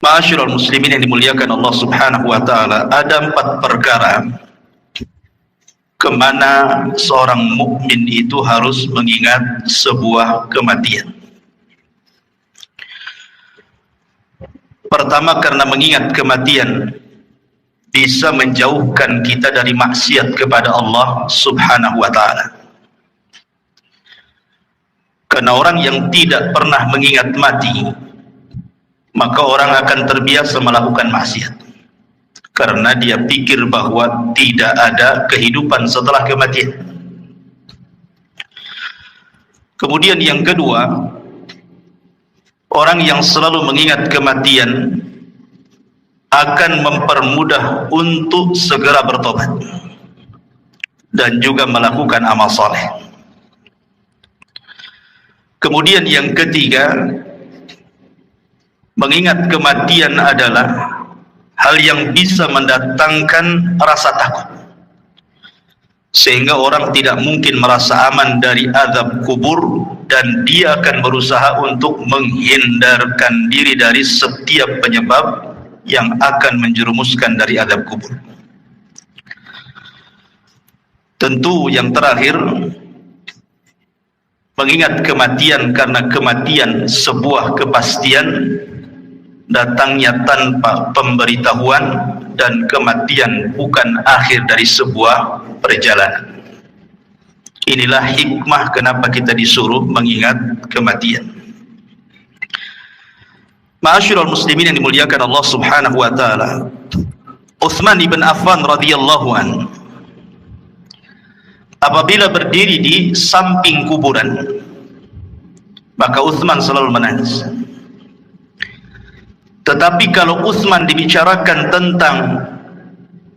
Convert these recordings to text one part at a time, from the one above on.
Ma'asyiral muslimin yang dimuliakan Allah Subhanahu wa taala, ada 4 perkara kemana seorang mukmin itu harus mengingat sebuah kematian. Pertama, karena mengingat kematian bisa menjauhkan kita dari maksiat kepada Allah Subhanahu wa taala. Karena orang yang tidak pernah mengingat mati, maka orang akan terbiasa melakukan maksiat. Karena dia pikir bahwa tidak ada kehidupan setelah kematian. Kemudian yang kedua, orang yang selalu mengingat kematian akan mempermudah untuk segera bertobat dan juga melakukan amal saleh. Kemudian yang ketiga, mengingat kematian adalah hal yang bisa mendatangkan rasa takut, sehingga orang tidak mungkin merasa aman dari azab kubur, dan dia akan berusaha untuk menghindarkan diri dari setiap penyebab yang akan menjerumuskan dari azab kubur. Tentu yang terakhir, mengingat kematian karena kematian sebuah kepastian, datangnya tanpa pemberitahuan, dan kematian bukan akhir dari sebuah perjalanan. Inilah hikmah kenapa kita disuruh mengingat kematian. Ma'asyiral muslimin yang dimuliakan Allah Subhanahu wa taala, Utsman ibn Affan radhiyallahu anhu apabila berdiri di samping kuburan, maka Utsman selalu menangis. Tetapi kalau Utsman dibicarakan tentang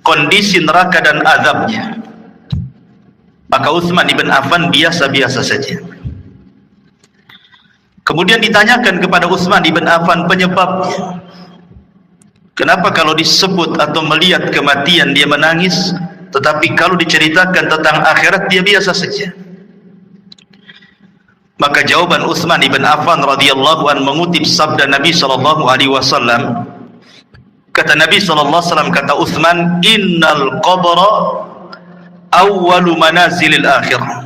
kondisi neraka dan azabnya, maka Utsman ibn Affan biasa-biasa saja. Kemudian ditanyakan kepada Utsman ibn Affan penyebabnya. Kenapa kalau disebut atau melihat kematian dia menangis, tetapi kalau diceritakan tentang akhirat dia biasa saja? Maka jawaban Utsman ibn Affan radhiyallahu anhu mengutip sabda Nabi sallallahu alaihi wasallam. Kata Nabi sallallahu alaihi wasallam, kata Utsman, "Innal qabra awwalu manazilil akhirah.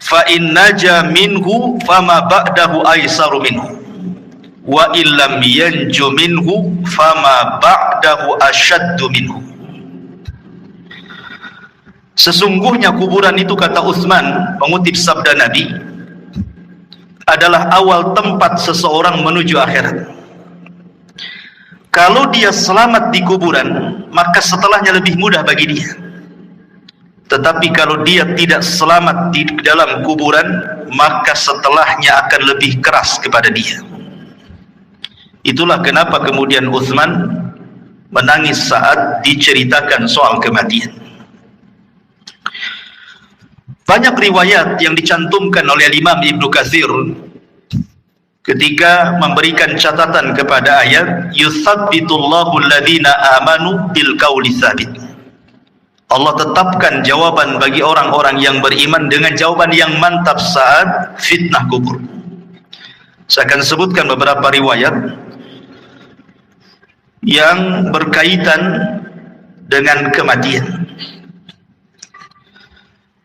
Fa in naja minhu fama ba'dahu aisaru minhu. Wa illam yanju minhu fama ba'dahu asyaddu minhu." Sesungguhnya kuburan itu, kata Utsman mengutip sabda Nabi, adalah awal tempat seseorang menuju akhirat. Kalau dia selamat di kuburan, maka setelahnya lebih mudah bagi dia. Tetapi kalau dia tidak selamat di dalam kuburan, maka setelahnya akan lebih keras kepada dia. Itulah kenapa kemudian Utsman menangis saat diceritakan soal kematian. Banyak riwayat yang dicantumkan oleh Imam Ibnu Katsir ketika memberikan catatan kepada ayat yutsabbitullahu alladhina amanu bil qauli tsabit. Allah tetapkan jawaban bagi orang-orang yang beriman dengan jawaban yang mantap saat fitnah kubur. Saya akan sebutkan beberapa riwayat yang berkaitan dengan kematian.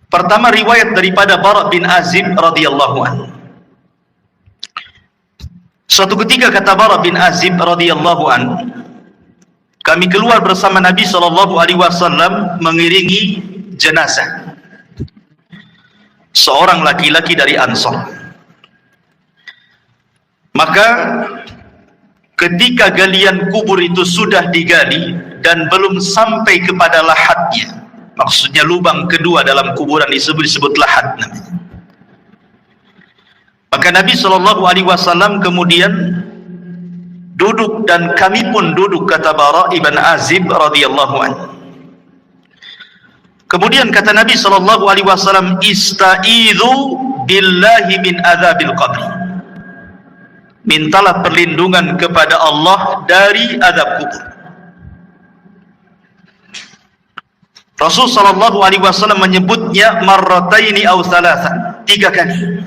Pertama, riwayat daripada Bara bin Azib radhiyallahu anhu. Suatu ketika kata Bara bin Azib radhiyallahu anhu, kami keluar bersama Nabi sallallahu alaihi wasallam mengiringi jenazah seorang laki-laki dari Ansar. Maka ketika galian kubur itu sudah digali dan belum sampai kepada lahatnya, maksudnya lubang kedua dalam kuburan disebut lahat namanya, maka Nabi sallallahu alaihi wasallam kemudian duduk dan kami pun duduk, kata Bara ibn Azib radhiyallahu anhu. Kemudian kata Nabi sallallahu alaihi wasallam, "Ista'idzu billahi min adzabil qabr." Mintalah perlindungan kepada Allah dari azab kubur. Rasul sallallahu alaihi wasallam menyebutnya marrataini aw thalathan, 3 kali.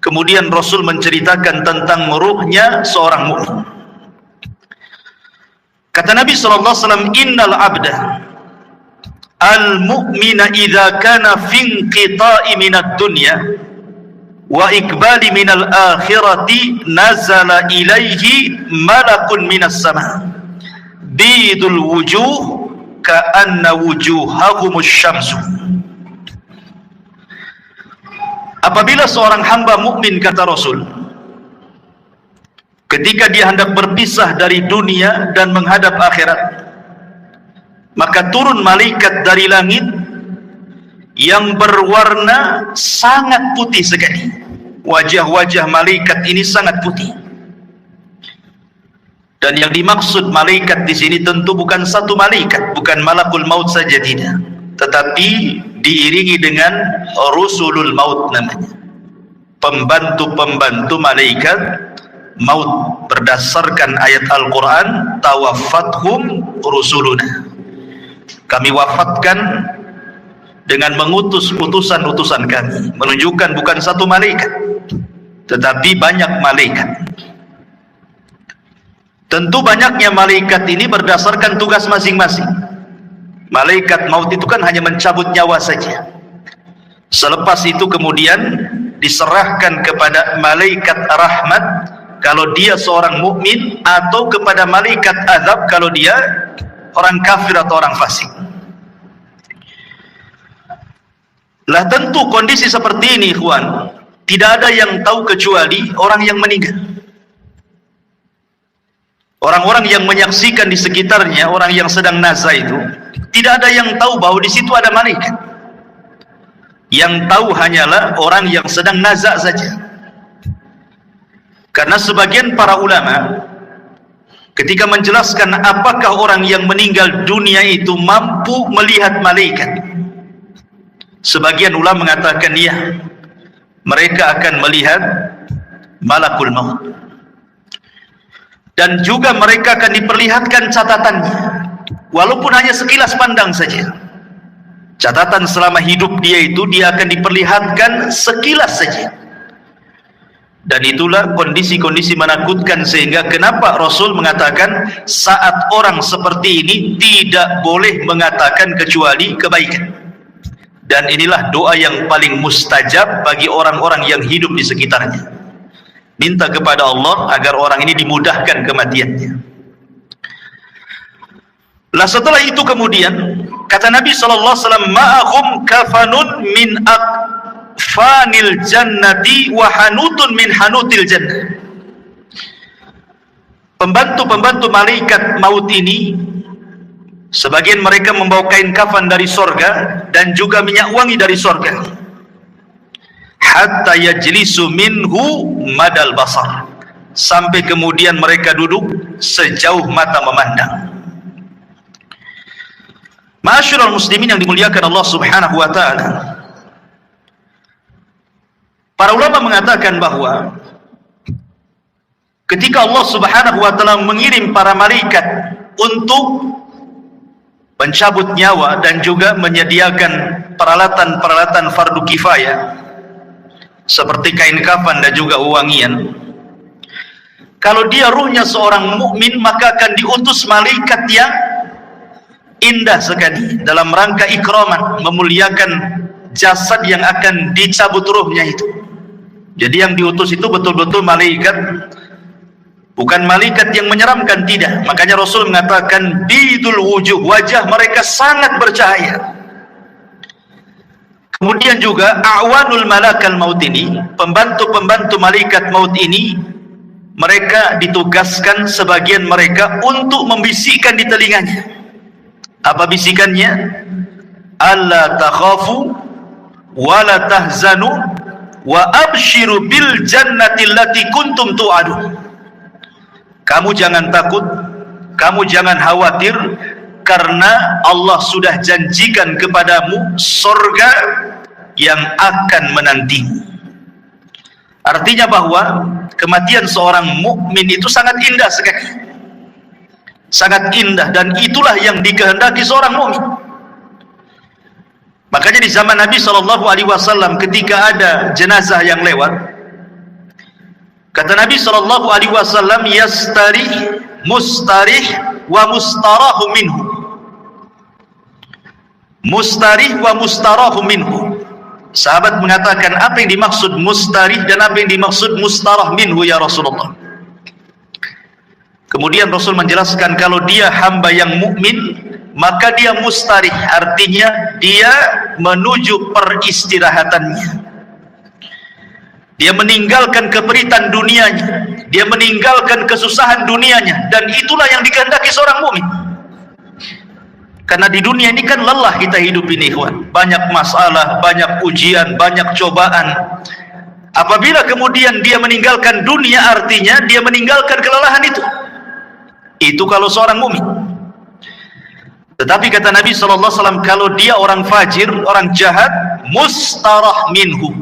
Kemudian Rasul menceritakan tentang ruhnya seorang mukmin. Kata Nabi SAW, innal abda al-mu'mina idha kana finqita'i minad dunya wa ikbali minal akhirati nazala ilaihi malakun minas sama bidul wujuh ka'anna wujuhahumus syamsu. Apabila seorang hamba mukmin, kata Rasul, ketika dia hendak berpisah dari dunia dan menghadap akhirat, maka turun malaikat dari langit yang berwarna sangat putih sekali. Wajah-wajah malaikat ini sangat putih. Dan yang dimaksud malaikat di sini tentu bukan satu malaikat, bukan malakul maut saja, tidak, tetapi diiringi dengan rusulul maut namanya, pembantu-pembantu malaikat maut, berdasarkan ayat Al-Quran, tawaffathum rusuluna, kami wafatkan dengan mengutus utusan-utusan kami, menunjukkan bukan satu malaikat tetapi banyak malaikat. Tentu banyaknya malaikat ini berdasarkan tugas masing-masing. Malaikat maut itu kan hanya mencabut nyawa saja, selepas itu kemudian diserahkan kepada malaikat rahmat kalau dia seorang mukmin, atau kepada malaikat azab kalau dia orang kafir atau orang fasik. Lah tentu kondisi seperti ini, ikhwan, tidak ada yang tahu kecuali orang yang meninggal. Orang-orang yang menyaksikan di sekitarnya, orang yang sedang nazah itu, tidak ada yang tahu bahwa di situ ada malaikat. Yang tahu hanyalah orang yang sedang nazah saja. Karena sebagian para ulama ketika menjelaskan apakah orang yang meninggal dunia itu mampu melihat malaikat, sebagian ulama mengatakan ya, mereka akan melihat malakul maut, dan juga mereka akan diperlihatkan catatannya, walaupun hanya sekilas pandang saja. Catatan selama hidup dia itu dia akan diperlihatkan sekilas saja. Dan itulah kondisi-kondisi menakutkan, sehingga kenapa Rasul mengatakan saat orang seperti ini tidak boleh mengatakan kecuali kebaikan. Dan inilah doa yang paling mustajab bagi orang-orang yang hidup di sekitarnya. Minta kepada Allah agar orang ini dimudahkan kematiannya. Lah setelah itu kemudian kata Nabi SAW, ma'ahum kafanun min fanil jannati wa hanutun min hanutil jannah. Pembantu-pembantu malaikat maut ini, sebagian mereka membawa kain kafan dari sorga dan juga minyak wangi dari sorga, hatta yajlisu minhu madal basar, sampai kemudian mereka duduk sejauh mata memandang. Ma'asyiral muslimin yang dimuliakan Allah Subhanahu wa ta'ala, para ulama mengatakan bahwa ketika Allah Subhanahu wa ta'ala mengirim para malaikat untuk mencabut nyawa dan juga menyediakan peralatan-peralatan fardu kifayah seperti kain kafan dan juga wewangian, kalau dia ruhnya seorang mukmin maka akan diutus malaikat yang indah sekali dalam rangka ikraman, memuliakan jasad yang akan dicabut ruhnya itu. Jadi yang diutus itu betul-betul malaikat, bukan malaikat yang menyeramkan, tidak. Makanya Rasul mengatakan bidul wujuh, wajah mereka sangat bercahaya. Kemudian juga a'wanul malakal maut ini, pembantu-pembantu malaikat maut ini, mereka ditugaskan sebagian mereka untuk membisikkan di telinganya. Apa bisikannya? Alla takhafu wa la tahzanu wa abshiru bil jannati allati kuntum tu'adun. Kamu jangan takut, kamu jangan khawatir, karena Allah sudah janjikan kepadamu surga yang akan menantimu. Artinya bahwa kematian seorang mukmin itu sangat indah sekali, sangat indah, dan itulah yang dikehendaki seorang mukmin. Makanya di zaman Nabi SAW ketika ada jenazah yang lewat, kata Nabi SAW, yastarih mustarih wa mustarahu minhu. Mustarih wa mustarahu minhu. Sahabat mengatakan, apa yang dimaksud mustarih dan apa yang dimaksud mustarah minhu ya Rasulullah? Kemudian Rasul menjelaskan, kalau dia hamba yang mukmin, maka dia mustarih, artinya dia menuju peristirahatannya. Dia meninggalkan keperitan dunianya, dia meninggalkan kesusahan dunianya, dan itulah yang dikehendaki seorang mukmin. Karena di dunia ini kan lelah kita hidup ini, ikhwan. Banyak masalah, banyak ujian, banyak cobaan. Apabila kemudian dia meninggalkan dunia, artinya dia meninggalkan kelelahan itu. Itu kalau seorang mukmin. Tetapi kata Nabi SAW, kalau dia orang fajir, orang jahat, mustarah minhu.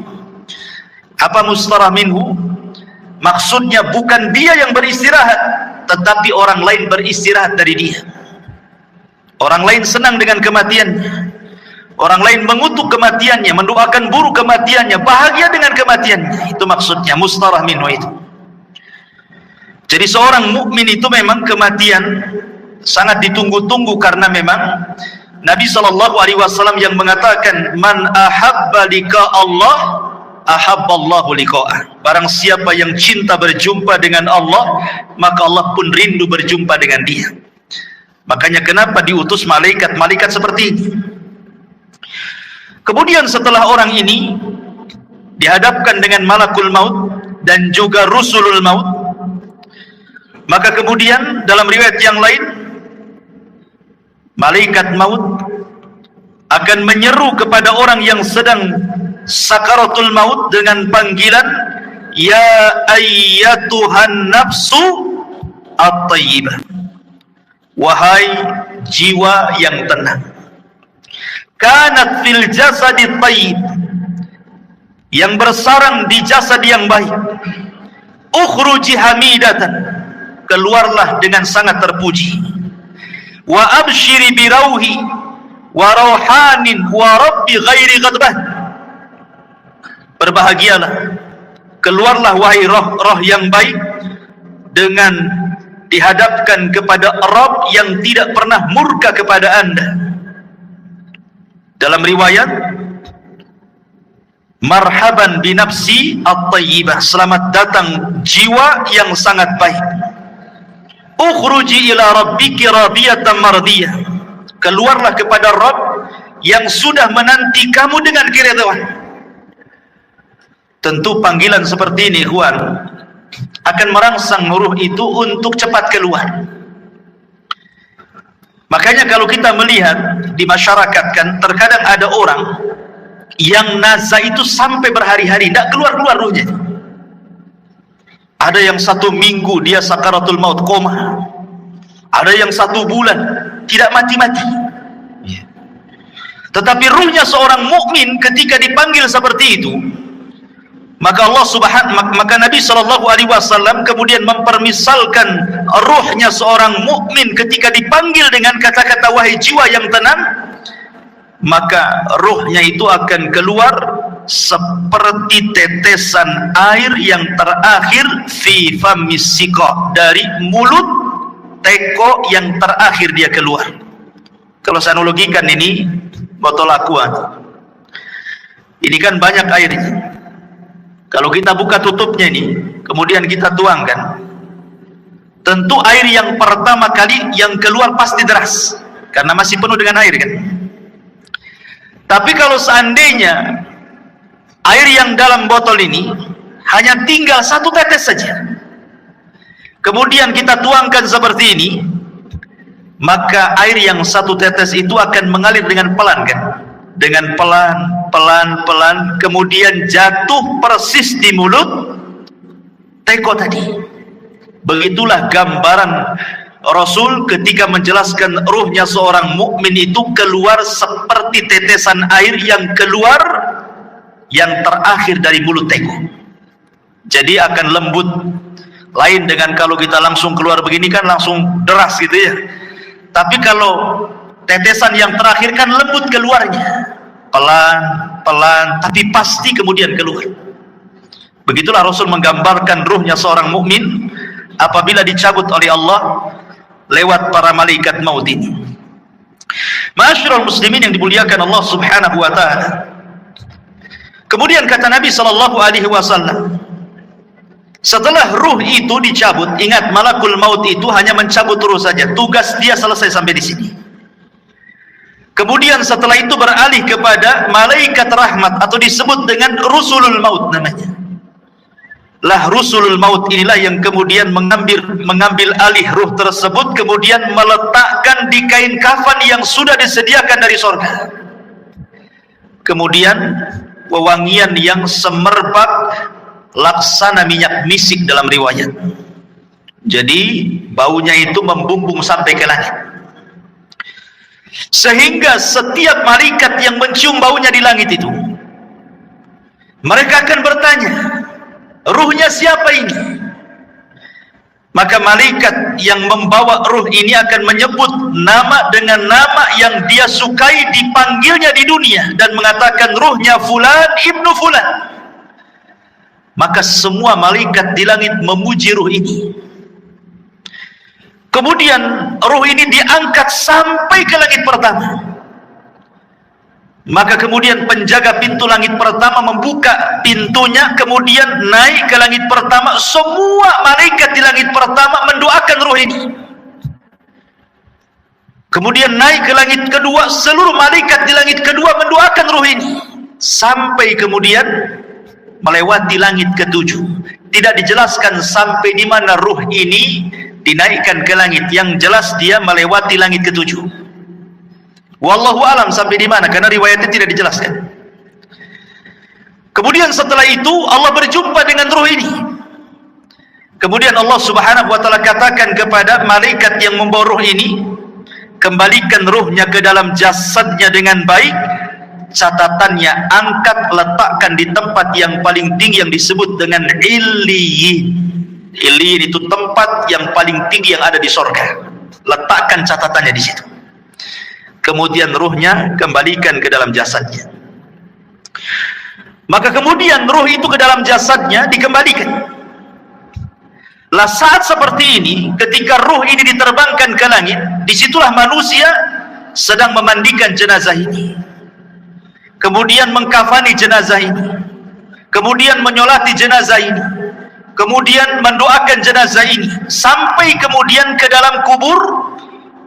Apa mustarah minhu? Maksudnya bukan dia yang beristirahat, tetapi orang lain beristirahat dari dia. Orang lain senang dengan kematiannya, orang lain mengutuk kematiannya, mendoakan buruk kematiannya, bahagia dengan kematiannya. Itu maksudnya mustarah minhu itu. Jadi seorang mukmin itu memang kematian sangat ditunggu-tunggu, karena memang Nabi SAW yang mengatakan, man ahabba liqa Allah ahabballahu liqa'ah. Barang siapa yang cinta berjumpa dengan Allah, maka Allah pun rindu berjumpa dengan dia. Makanya kenapa diutus malaikat-malaikat seperti ini. Kemudian setelah orang ini dihadapkan dengan malakul maut dan juga rusulul maut, maka kemudian dalam riwayat yang lain, malaikat maut akan menyeru kepada orang yang sedang sakaratul maut dengan panggilan, ya ayyatuhan nafsu at-tayyibah. Wahai jiwa yang tenang, kanat fil jasadi tayyib, yang bersarang di jasad yang baik, ukhruji hamidatan, keluarlah dengan sangat terpuji, wa abshiri birauhi wa rauhanin wa rabbi ghairi ghadbah, berbahagialah, keluarlah wahai roh yang baik, dengan dihadapkan kepada Rabb yang tidak pernah murka kepada anda. Dalam riwayat, marhaban binafsi at-tayyibah, selamat datang jiwa yang sangat baik. Ukhruji ila rabbiki radiyatan mardiyah, keluarlah kepada Rabb yang sudah menanti kamu dengan keridhaan. Tentu panggilan seperti ini, ikhwan, akan merangsang ruh itu untuk cepat keluar. Makanya kalau kita melihat di masyarakat, kan terkadang ada orang yang nazar itu sampai berhari-hari tidak keluar ruhnya. Ada yang 1 minggu dia sakaratul maut, koma. Ada yang 1 bulan tidak mati-mati. Tetapi ruhnya seorang mukmin ketika dipanggil seperti itu, maka Nabi SAW kemudian mempermisalkan ruhnya seorang mukmin ketika dipanggil dengan kata-kata wahai jiwa yang tenang, maka ruhnya itu akan keluar seperti tetesan air yang terakhir fi famis siqa, dari mulut teko yang terakhir dia keluar. Kalau saya analogikan ini botol aqua, ini kan banyak airnya. Kalau kita buka tutupnya ini, kemudian kita tuangkan, tentu air yang pertama kali yang keluar pasti deras, karena masih penuh dengan air, kan? Tapi kalau seandainya air yang dalam botol ini hanya tinggal 1 tetes saja, kemudian kita tuangkan seperti ini, maka air yang 1 tetes itu akan mengalir dengan pelan, kan? Dengan pelan, kemudian jatuh persis di mulut teko tadi. Begitulah gambaran Rasul ketika menjelaskan ruhnya seorang mukmin itu keluar seperti tetesan air yang keluar yang terakhir dari mulut teko. Jadi akan lembut. Lain dengan kalau kita langsung keluar begini, kan langsung deras gitu ya. Tapi kalau tetesan yang terakhir kan lembut keluarnya, pelan, tapi pasti kemudian keluar. Begitulah Rasul menggambarkan ruhnya seorang mukmin apabila dicabut oleh Allah, lewat para malaikat maut ini. Ma'asyiral muslimin yang dimuliakan Allah Subhanahu wa taala. Kemudian kata Nabi sallallahu alaihi wasallam, setelah ruh itu dicabut, ingat malakul maut itu hanya mencabut ruh saja, tugas dia selesai sampai di sini. Kemudian setelah itu beralih kepada malaikat rahmat atau disebut dengan rusulul maut namanya. Lah rusulul maut inilah yang kemudian mengambil alih ruh tersebut, kemudian meletakkan di kain kafan yang sudah disediakan dari sorga. Kemudian wewangian yang semerbak laksana minyak misik dalam riwayat. Jadi baunya itu membumbung sampai ke langit, sehingga setiap malaikat yang mencium baunya di langit itu, mereka akan bertanya, ruhnya siapa ini? Maka malaikat yang membawa ruh ini akan menyebut nama dengan nama yang dia sukai dipanggilnya di dunia dan mengatakan ruhnya fulan ibnu fulan. Maka semua malaikat di langit memuji ruh ini. Kemudian ruh ini diangkat sampai ke langit pertama. Maka kemudian penjaga pintu langit pertama membuka pintunya, kemudian naik ke langit pertama. Semua malaikat di langit pertama mendoakan ruh ini. Kemudian naik ke langit kedua, seluruh malaikat di langit kedua mendoakan ruh ini, sampai kemudian melewati langit ketujuh. Tidak dijelaskan sampai di mana ruh ini dinaikkan ke langit, yang jelas dia melewati langit ketujuh. Wallahu alam sampai di mana, karena riwayatnya tidak dijelaskan. Kemudian setelah itu Allah berjumpa dengan ruh ini. Kemudian Allah Subhanahu wa taala katakan kepada malaikat yang membawa ruh ini, kembalikan ruhnya ke dalam jasadnya dengan baik. Catatannya angkat, letakkan di tempat yang paling tinggi yang disebut dengan Illiyin. Illiyin itu tempat yang paling tinggi yang ada di sorga. Letakkan catatannya di situ. Kemudian ruhnya kembalikan ke dalam jasadnya. Maka kemudian ruh itu ke dalam jasadnya dikembalikan. Lah saat seperti ini, ketika ruh ini diterbangkan ke langit, disitulah manusia sedang memandikan jenazah ini, kemudian mengkafani jenazah ini, kemudian menyolati jenazah ini, kemudian mendoakan jenazah ini, sampai kemudian ke dalam kubur,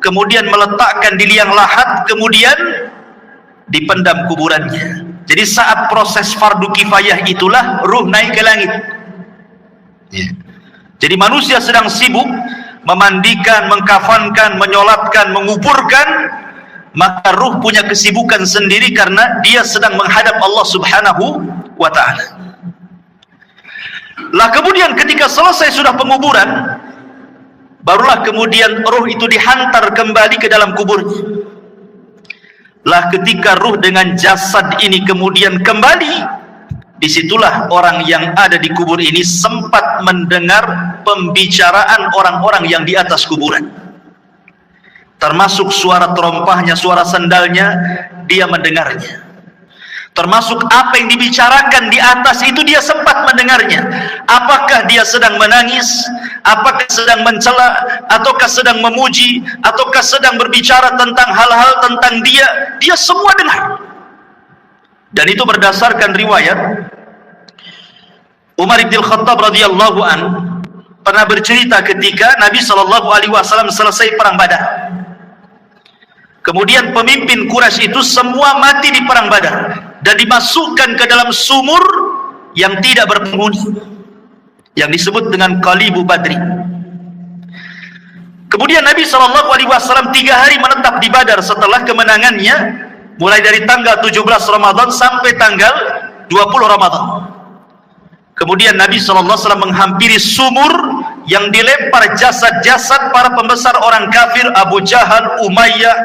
kemudian meletakkan di liang lahat, kemudian dipendam kuburannya. Jadi saat proses fardu kifayah itulah ruh naik ke langit. Jadi manusia sedang sibuk memandikan, mengkafankan, menyolatkan, menguburkan, maka ruh punya kesibukan sendiri karena dia sedang menghadap Allah Subhanahu wa ta'ala. Lah kemudian ketika selesai sudah penguburan, barulah kemudian ruh itu dihantar kembali ke dalam kuburnya. Lah ketika ruh dengan jasad ini kemudian kembali, disitulah orang yang ada di kubur ini sempat mendengar pembicaraan orang-orang yang di atas kuburan. Termasuk suara terompahnya, suara sandalnya, dia mendengarnya. Termasuk apa yang dibicarakan di atas itu dia sempat mendengarnya. Apakah dia sedang menangis, apakah sedang mencela, ataukah sedang memuji, ataukah sedang berbicara tentang hal-hal tentang dia, dia semua dengar. Dan itu berdasarkan riwayat Umar bin Khattab radhiyallahu an pernah bercerita ketika Nabi SAW selesai perang Badar. Kemudian pemimpin Quraisy itu semua mati di perang Badar dan dimasukkan ke dalam sumur yang tidak berpenghuni, yang disebut dengan Qalibu Badri. Kemudian Nabi SAW 3 hari menetap di Badar setelah kemenangannya, mulai dari tanggal 17 Ramadan sampai tanggal 20 Ramadan. Kemudian Nabi SAW menghampiri sumur yang dilempar jasad-jasad para pembesar orang kafir, Abu Jahal, Umayyah,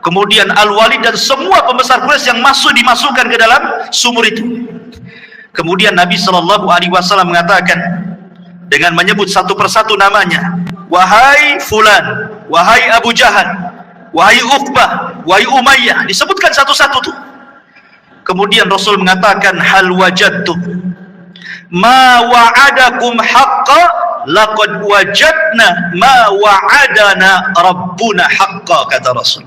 kemudian Al-Walid dan semua pembesar Quraisy yang dimasukkan ke dalam sumur itu. Kemudian Nabi SAW mengatakan dengan menyebut satu persatu namanya, wahai Fulan, wahai Abu Jahal, wahai Uqbah, wahai Umayyah, disebutkan satu-satu tuh. Kemudian Rasul mengatakan, hal wajadtum ma wa'adakum haqqa laqad wajadna ma wa'adana rabbuna haqqan, kata Rasul.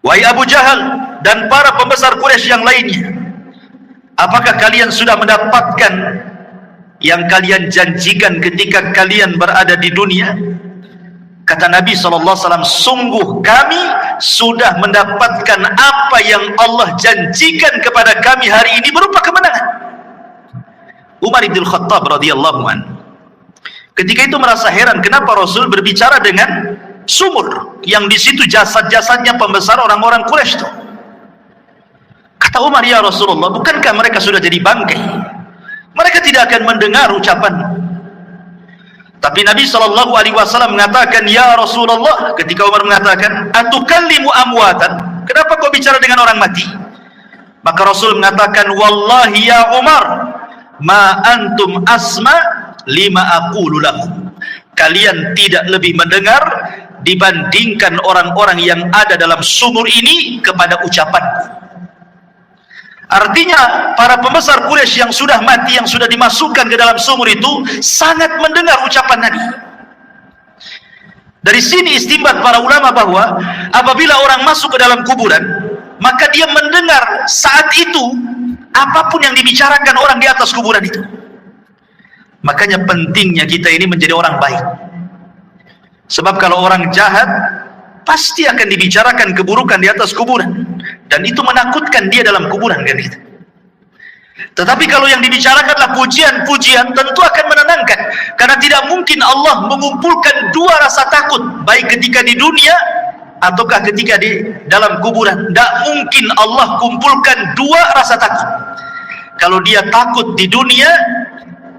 Wahai Abu Jahal dan para pembesar Quraisy yang lainnya, apakah kalian sudah mendapatkan yang kalian janjikan ketika kalian berada di dunia? Kata Nabi SAW, sungguh kami sudah mendapatkan apa yang Allah janjikan kepada kami hari ini berupa kemenangan. Umar bin Khattab radhiyallahu anhu ketika itu merasa heran kenapa Rasul berbicara dengan sumur yang di situ jasad-jasadnya pembesar orang-orang Quraisy itu. Kata Umar, ya Rasulullah, bukankah mereka sudah jadi bangkai? Mereka tidak akan mendengar ucapan. Tapi Nabi SAW mengatakan, ya Rasulullah, ketika Umar mengatakan, atukallimu amwatan, kenapa kau bicara dengan orang mati? Maka Rasul mengatakan, wallahi ya Umar, ma antum asma lima aqulu lakum. Kalian tidak lebih mendengar dibandingkan orang-orang yang ada dalam sumur ini kepada ucapanku. Artinya para pembesar Quraisy yang sudah mati, yang sudah dimasukkan ke dalam sumur itu sangat mendengar ucapan Nabi. Dari sini istinbat para ulama bahwa apabila orang masuk ke dalam kuburan, maka dia mendengar saat itu apapun yang dibicarakan orang di atas kuburan itu. Makanya pentingnya kita ini menjadi orang baik. Sebab kalau orang jahat pasti akan dibicarakan keburukan di atas kuburan, dan itu menakutkan dia dalam kuburan kan gitu. Tetapi kalau yang dibicarakanlah pujian-pujian, tentu akan menenangkan, karena tidak mungkin Allah mengumpulkan dua rasa takut, baik ketika di dunia ataukah ketika di dalam kuburan. Tidak mungkin Allah kumpulkan dua rasa takut. Kalau dia takut di dunia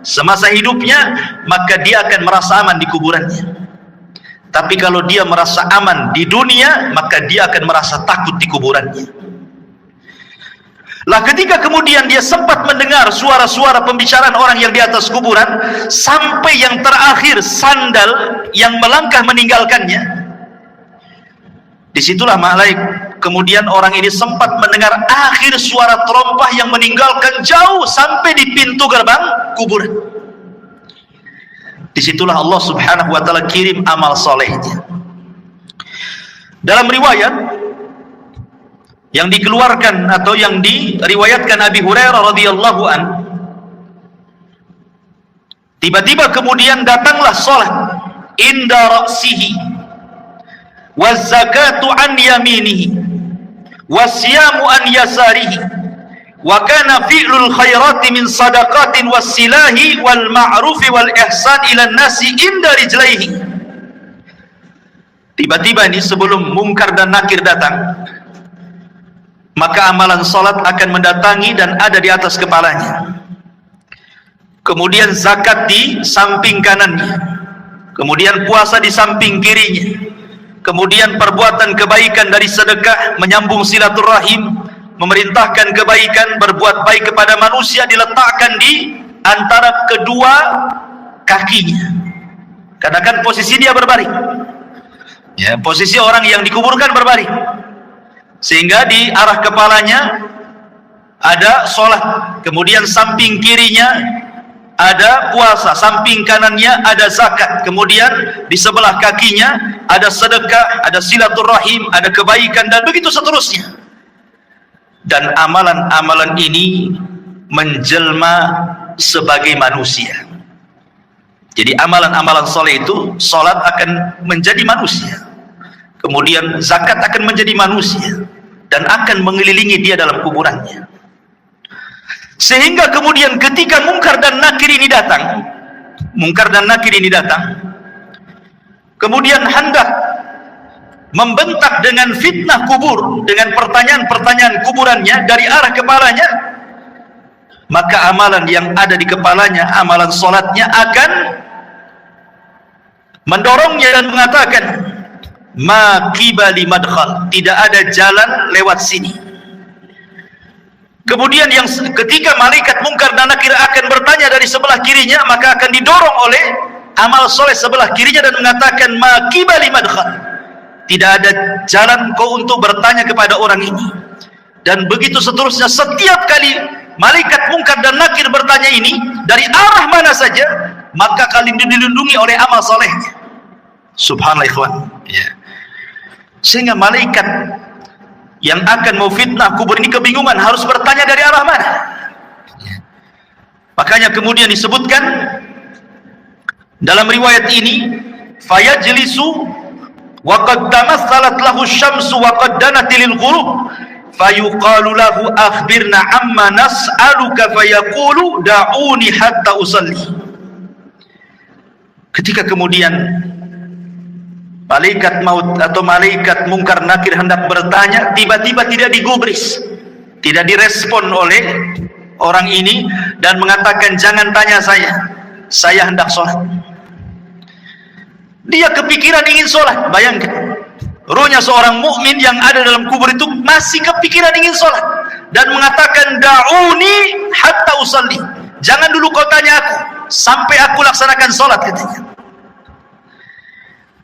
semasa hidupnya, maka dia akan merasa aman di kuburannya. Tapi kalau dia merasa aman di dunia, maka dia akan merasa takut di kuburannya. Lah ketika kemudian dia sempat mendengar suara-suara pembicaraan orang yang di atas kuburan, sampai yang terakhir sandal yang melangkah meninggalkannya, disitulah kemudian orang ini sempat mendengar akhir suara terompah yang meninggalkan jauh sampai di pintu gerbang kuburan. Disitulah Allah subhanahu wa ta'ala kirim amal solehnya. Dalam riwayat yang dikeluarkan atau yang diriwayatkan Abi Hurairah radhiyallahu an, tiba-tiba kemudian datanglah salat inda ra'sihi waz zakatu an yaminihi wasyamu an yasarihi wa kana fi'lul khairati min sadaqatin wassilahi wal ma'rufi wal ihsan ila nasi inda rijlaihi. Tiba-tiba ini sebelum mungkar dan nakir datang, maka amalan salat akan mendatangi dan ada di atas kepalanya. Kemudian zakat di samping kanannya, kemudian puasa di samping kirinya, kemudian perbuatan kebaikan dari sedekah, menyambung silaturahim, memerintahkan kebaikan, berbuat baik kepada manusia diletakkan di antara kedua kakinya. Karena kan posisi dia berbaring. Ya, posisi orang yang dikuburkan berbaring. Sehingga di arah kepalanya ada sholat, kemudian samping kirinya ada puasa, samping kanannya ada zakat, kemudian di sebelah kakinya ada sedekah, ada silaturahim, ada kebaikan, dan begitu seterusnya. Dan amalan-amalan ini menjelma sebagai manusia. Jadi amalan-amalan soleh itu, sholat akan menjadi manusia, kemudian zakat akan menjadi manusia, dan akan mengelilingi dia dalam kuburannya. Sehingga kemudian ketika mungkar dan nakir ini datang, kemudian hendak membentak dengan fitnah kubur, dengan pertanyaan-pertanyaan kuburannya dari arah kepalanya, maka amalan yang ada di kepalanya, amalan solatnya akan mendorongnya dan mengatakan, ma qibali madkhal, tidak ada jalan lewat sini. Kemudian yang ketika malaikat mungkar dan nakir akan bertanya dari sebelah kirinya, maka akan didorong oleh amal soleh sebelah kirinya dan mengatakan, ma qibali madkhal, tidak ada jalan kau untuk bertanya kepada orang ini. Dan begitu seterusnya. Setiap kali malaikat mungkar dan nakir bertanya ini, dari arah mana saja, maka kalian dilindungi oleh amal salehnya. Subhanallah ikhwan. Ya. Sehingga malaikat yang akan mau fitnah kubur ini kebingungan harus bertanya dari arah mana. Makanya kemudian disebutkan dalam riwayat ini, fayajlisu wa qad tamassalat lahu asy-syamsu wa qad danat lil ghurub fayuqalu lahu akhbirna amma nas'aluka fayaqulu da'uni hatta usalli. Ketika kemudian malaikat maut atau malaikat mungkar nakir hendak bertanya, tiba-tiba tidak digubris, tidak direspon oleh orang ini dan mengatakan, jangan tanya saya hendak sholat. Dia kepikiran ingin sholat. Bayangkan, ruhnya seorang mukmin yang ada dalam kubur itu masih kepikiran ingin sholat dan mengatakan, da'uni hatta usalli, jangan dulu kau tanya aku sampai aku laksanakan sholat, katanya.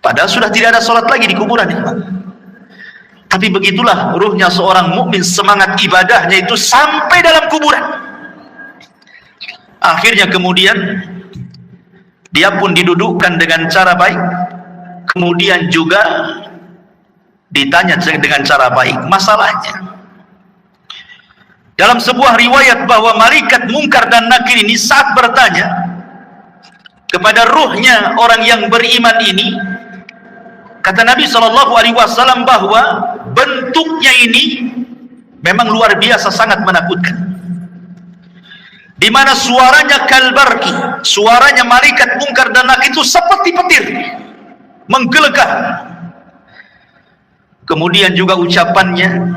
Padahal sudah tidak ada sholat lagi di kuburan ya. Tapi begitulah ruhnya seorang mukmin, semangat ibadahnya itu sampai dalam kuburan. Akhirnya kemudian dia pun didudukkan dengan cara baik, kemudian juga ditanya dengan cara baik masalahnya. Dalam sebuah riwayat bahwa malaikat mungkar dan nakir ini saat bertanya kepada ruhnya orang yang beriman ini, kata Nabi SAW bahwa bentuknya ini memang luar biasa, sangat menakutkan. Di mana suaranya kalbarki, suaranya malaikat mungkar dan nakir itu seperti petir, menggelegar. Kemudian juga ucapannya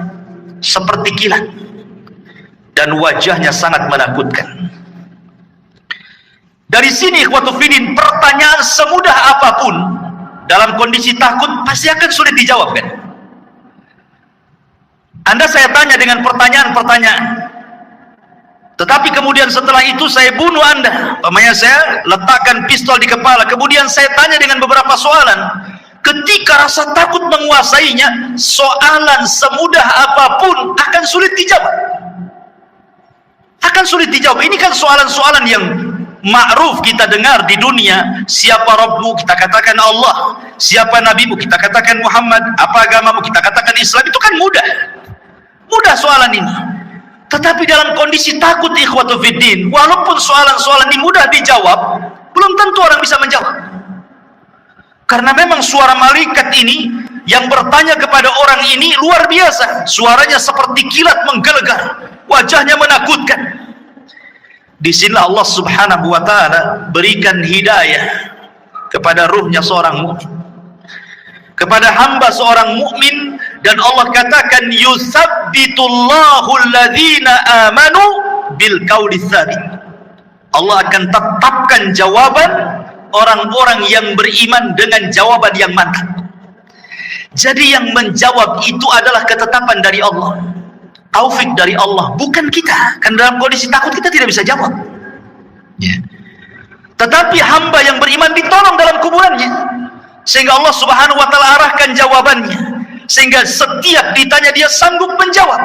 seperti kilat dan wajahnya sangat menakutkan. Dari sini ikhwatu fiddin, pertanyaan semudah apapun dalam kondisi takut pasti akan sulit dijawab, kan? Anda saya tanya dengan pertanyaan-pertanyaan, tetapi kemudian setelah itu saya bunuh Anda, umpamanya saya letakkan pistol di kepala, kemudian saya tanya dengan beberapa soalan. Ketika rasa takut menguasainya, soalan semudah apapun akan sulit dijawab. Akan sulit dijawab. Ini kan soalan-soalan yang ma'ruf kita dengar di dunia. Siapa Rabbu? Kita katakan Allah. Siapa Nabimu? Kita katakan Muhammad. Apa agamamu? Kita katakan Islam. Itu kan mudah. Mudah soalan ini. Tetapi dalam kondisi takut ikhwatu fiddin, walaupun soalan-soalan ini mudah dijawab, belum tentu orang bisa menjawab. Karena memang suara malaikat ini yang bertanya kepada orang ini luar biasa. Suaranya seperti kilat menggelegar, wajahnya menakutkan. Disinilah Allah Subhanahu wa ta'ala berikan hidayah kepada ruhnya seorang mukmin, kepada hamba seorang mukmin, dan Allah katakan yusabbitullahu alladhina amanu bil qawli tsabit. Allah akan tetapkan jawaban orang-orang yang beriman dengan jawaban yang mantap. Jadi yang menjawab itu adalah ketetapan dari Allah, taufik dari Allah, bukan kita. Kan dalam kondisi takut kita tidak bisa jawab ya. Tetapi hamba yang beriman ditolong dalam kuburannya, sehingga Allah Subhanahu wa ta'ala arahkan jawabannya, sehingga setiap ditanya dia sanggup menjawab.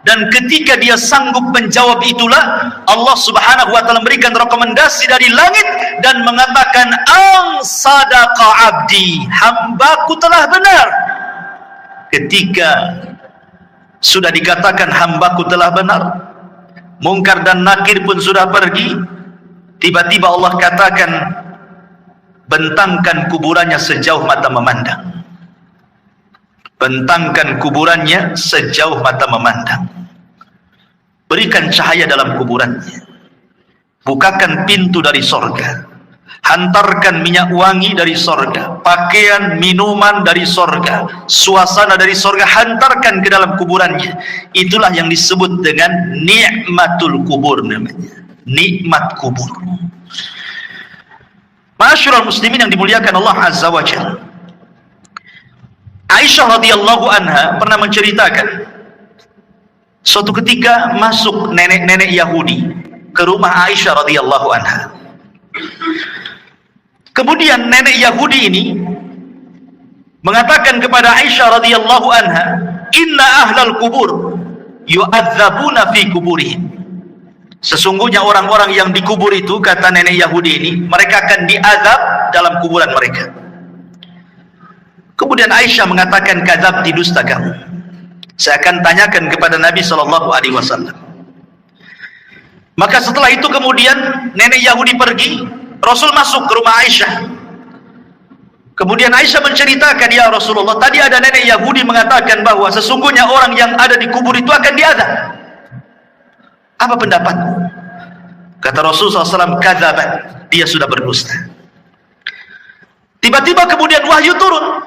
Dan ketika dia sanggup menjawab itulah Allah Subhanahu wa ta'ala memberikan rekomendasi dari langit dan mengatakan, ang sadaqa abdi, hambaku telah benar. Ketika sudah dikatakan hambaku telah benar, mungkar dan nakir pun sudah pergi, tiba-tiba Allah katakan, bentangkan kuburannya sejauh mata memandang. Bentangkan kuburannya sejauh mata memandang. Berikan cahaya dalam kuburannya. Bukakan pintu dari sorga. Hantarkan minyak wangi dari sorga, pakaian, minuman dari sorga, suasana dari sorga, hantarkan ke dalam kuburannya. Itulah yang disebut dengan nikmatul kubur namanya. Nikmat kubur. Ma'asyiral muslimin yang dimuliakan Allah Azza wa Jalla, Aisyah radhiyallahu anha pernah menceritakan suatu ketika masuk nenek-nenek Yahudi ke rumah Aisyah radhiyallahu anha. Kemudian nenek Yahudi ini mengatakan kepada Aisyah radhiyallahu anha, inna ahlal kubur yu'adzabuna fi kuburihim. Sesungguhnya orang-orang yang dikubur itu, kata nenek Yahudi ini, mereka akan diazab dalam kuburan mereka. Kemudian Aisyah mengatakan, kadzabti, dusta kamu. Saya akan tanyakan kepada Nabi SAW. Maka setelah itu kemudian nenek Yahudi pergi, Rasul masuk ke rumah Aisyah. Kemudian Aisyah menceritakan, ya Rasulullah, tadi ada nenek Yahudi mengatakan bahwa sesungguhnya orang yang ada di kubur itu akan diazab. Apa pendapatmu? Kata Rasulullah SAW, kadzabat, dia sudah berdusta. Tiba-tiba kemudian wahyu turun,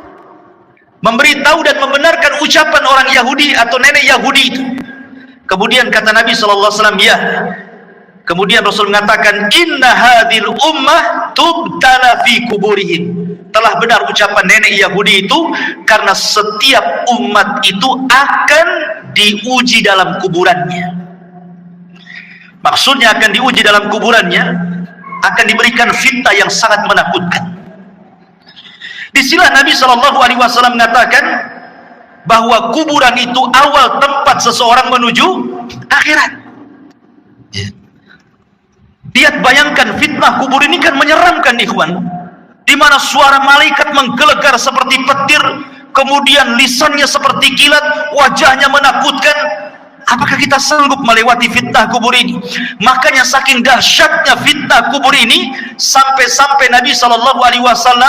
memberitahu dan membenarkan ucapan orang Yahudi atau nenek Yahudi itu. Kemudian kata Nabi SAW, ya. Kemudian Rasul mengatakan, inna hadhil ummah tubtala fi kuburihim. Telah benar ucapan nenek Yahudi itu, karena setiap umat itu akan diuji dalam kuburannya. Maksudnya akan diuji dalam kuburannya, akan diberikan fitnah yang sangat menakutkan. Disinilah Nabi SAW mengatakan bahwa kuburan itu awal tempat seseorang menuju akhirat. Lihat, bayangkan, fitnah kubur ini kan menyeramkan, ikhwan, di mana suara malaikat menggelegar seperti petir, kemudian lisannya seperti kilat, wajahnya menakutkan. Apakah kita sanggup melewati fitnah kubur ini? Makanya saking dahsyatnya fitnah kubur ini, sampai-sampai Nabi SAW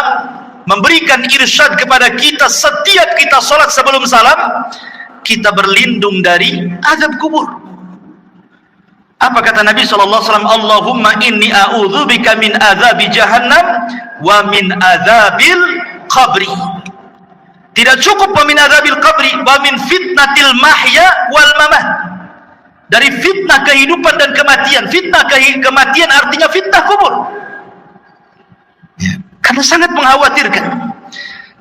memberikan irsyad kepada kita, setiap kita sholat sebelum salam, kita berlindung dari azab kubur. Apa kata Nabi SAW? Allahumma inni a'udzubika min azabi jahannam wa min azabil qabri. Tidak cukup wa min azabil qabri, wa min fitnatil mahya wal mamat. Dari fitnah kehidupan dan kematian. Fitnah kematian artinya fitnah kubur. Karena sangat mengkhawatirkan.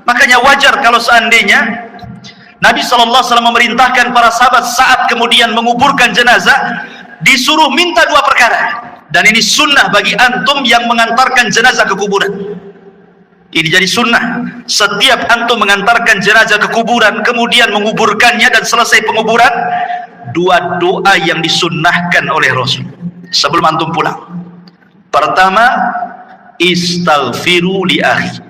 Makanya wajar kalau seandainya Nabi SAW memerintahkan para sahabat saat kemudian menguburkan jenazah, disuruh minta dua perkara. Dan ini sunnah bagi antum yang mengantarkan jenazah ke kuburan. Ini jadi sunnah. Setiap antum mengantarkan jenazah ke kuburan, kemudian menguburkannya dan selesai penguburan, dua doa yang disunnahkan oleh Rasul sebelum antum pulang. Pertama, istaghfiru li akhi.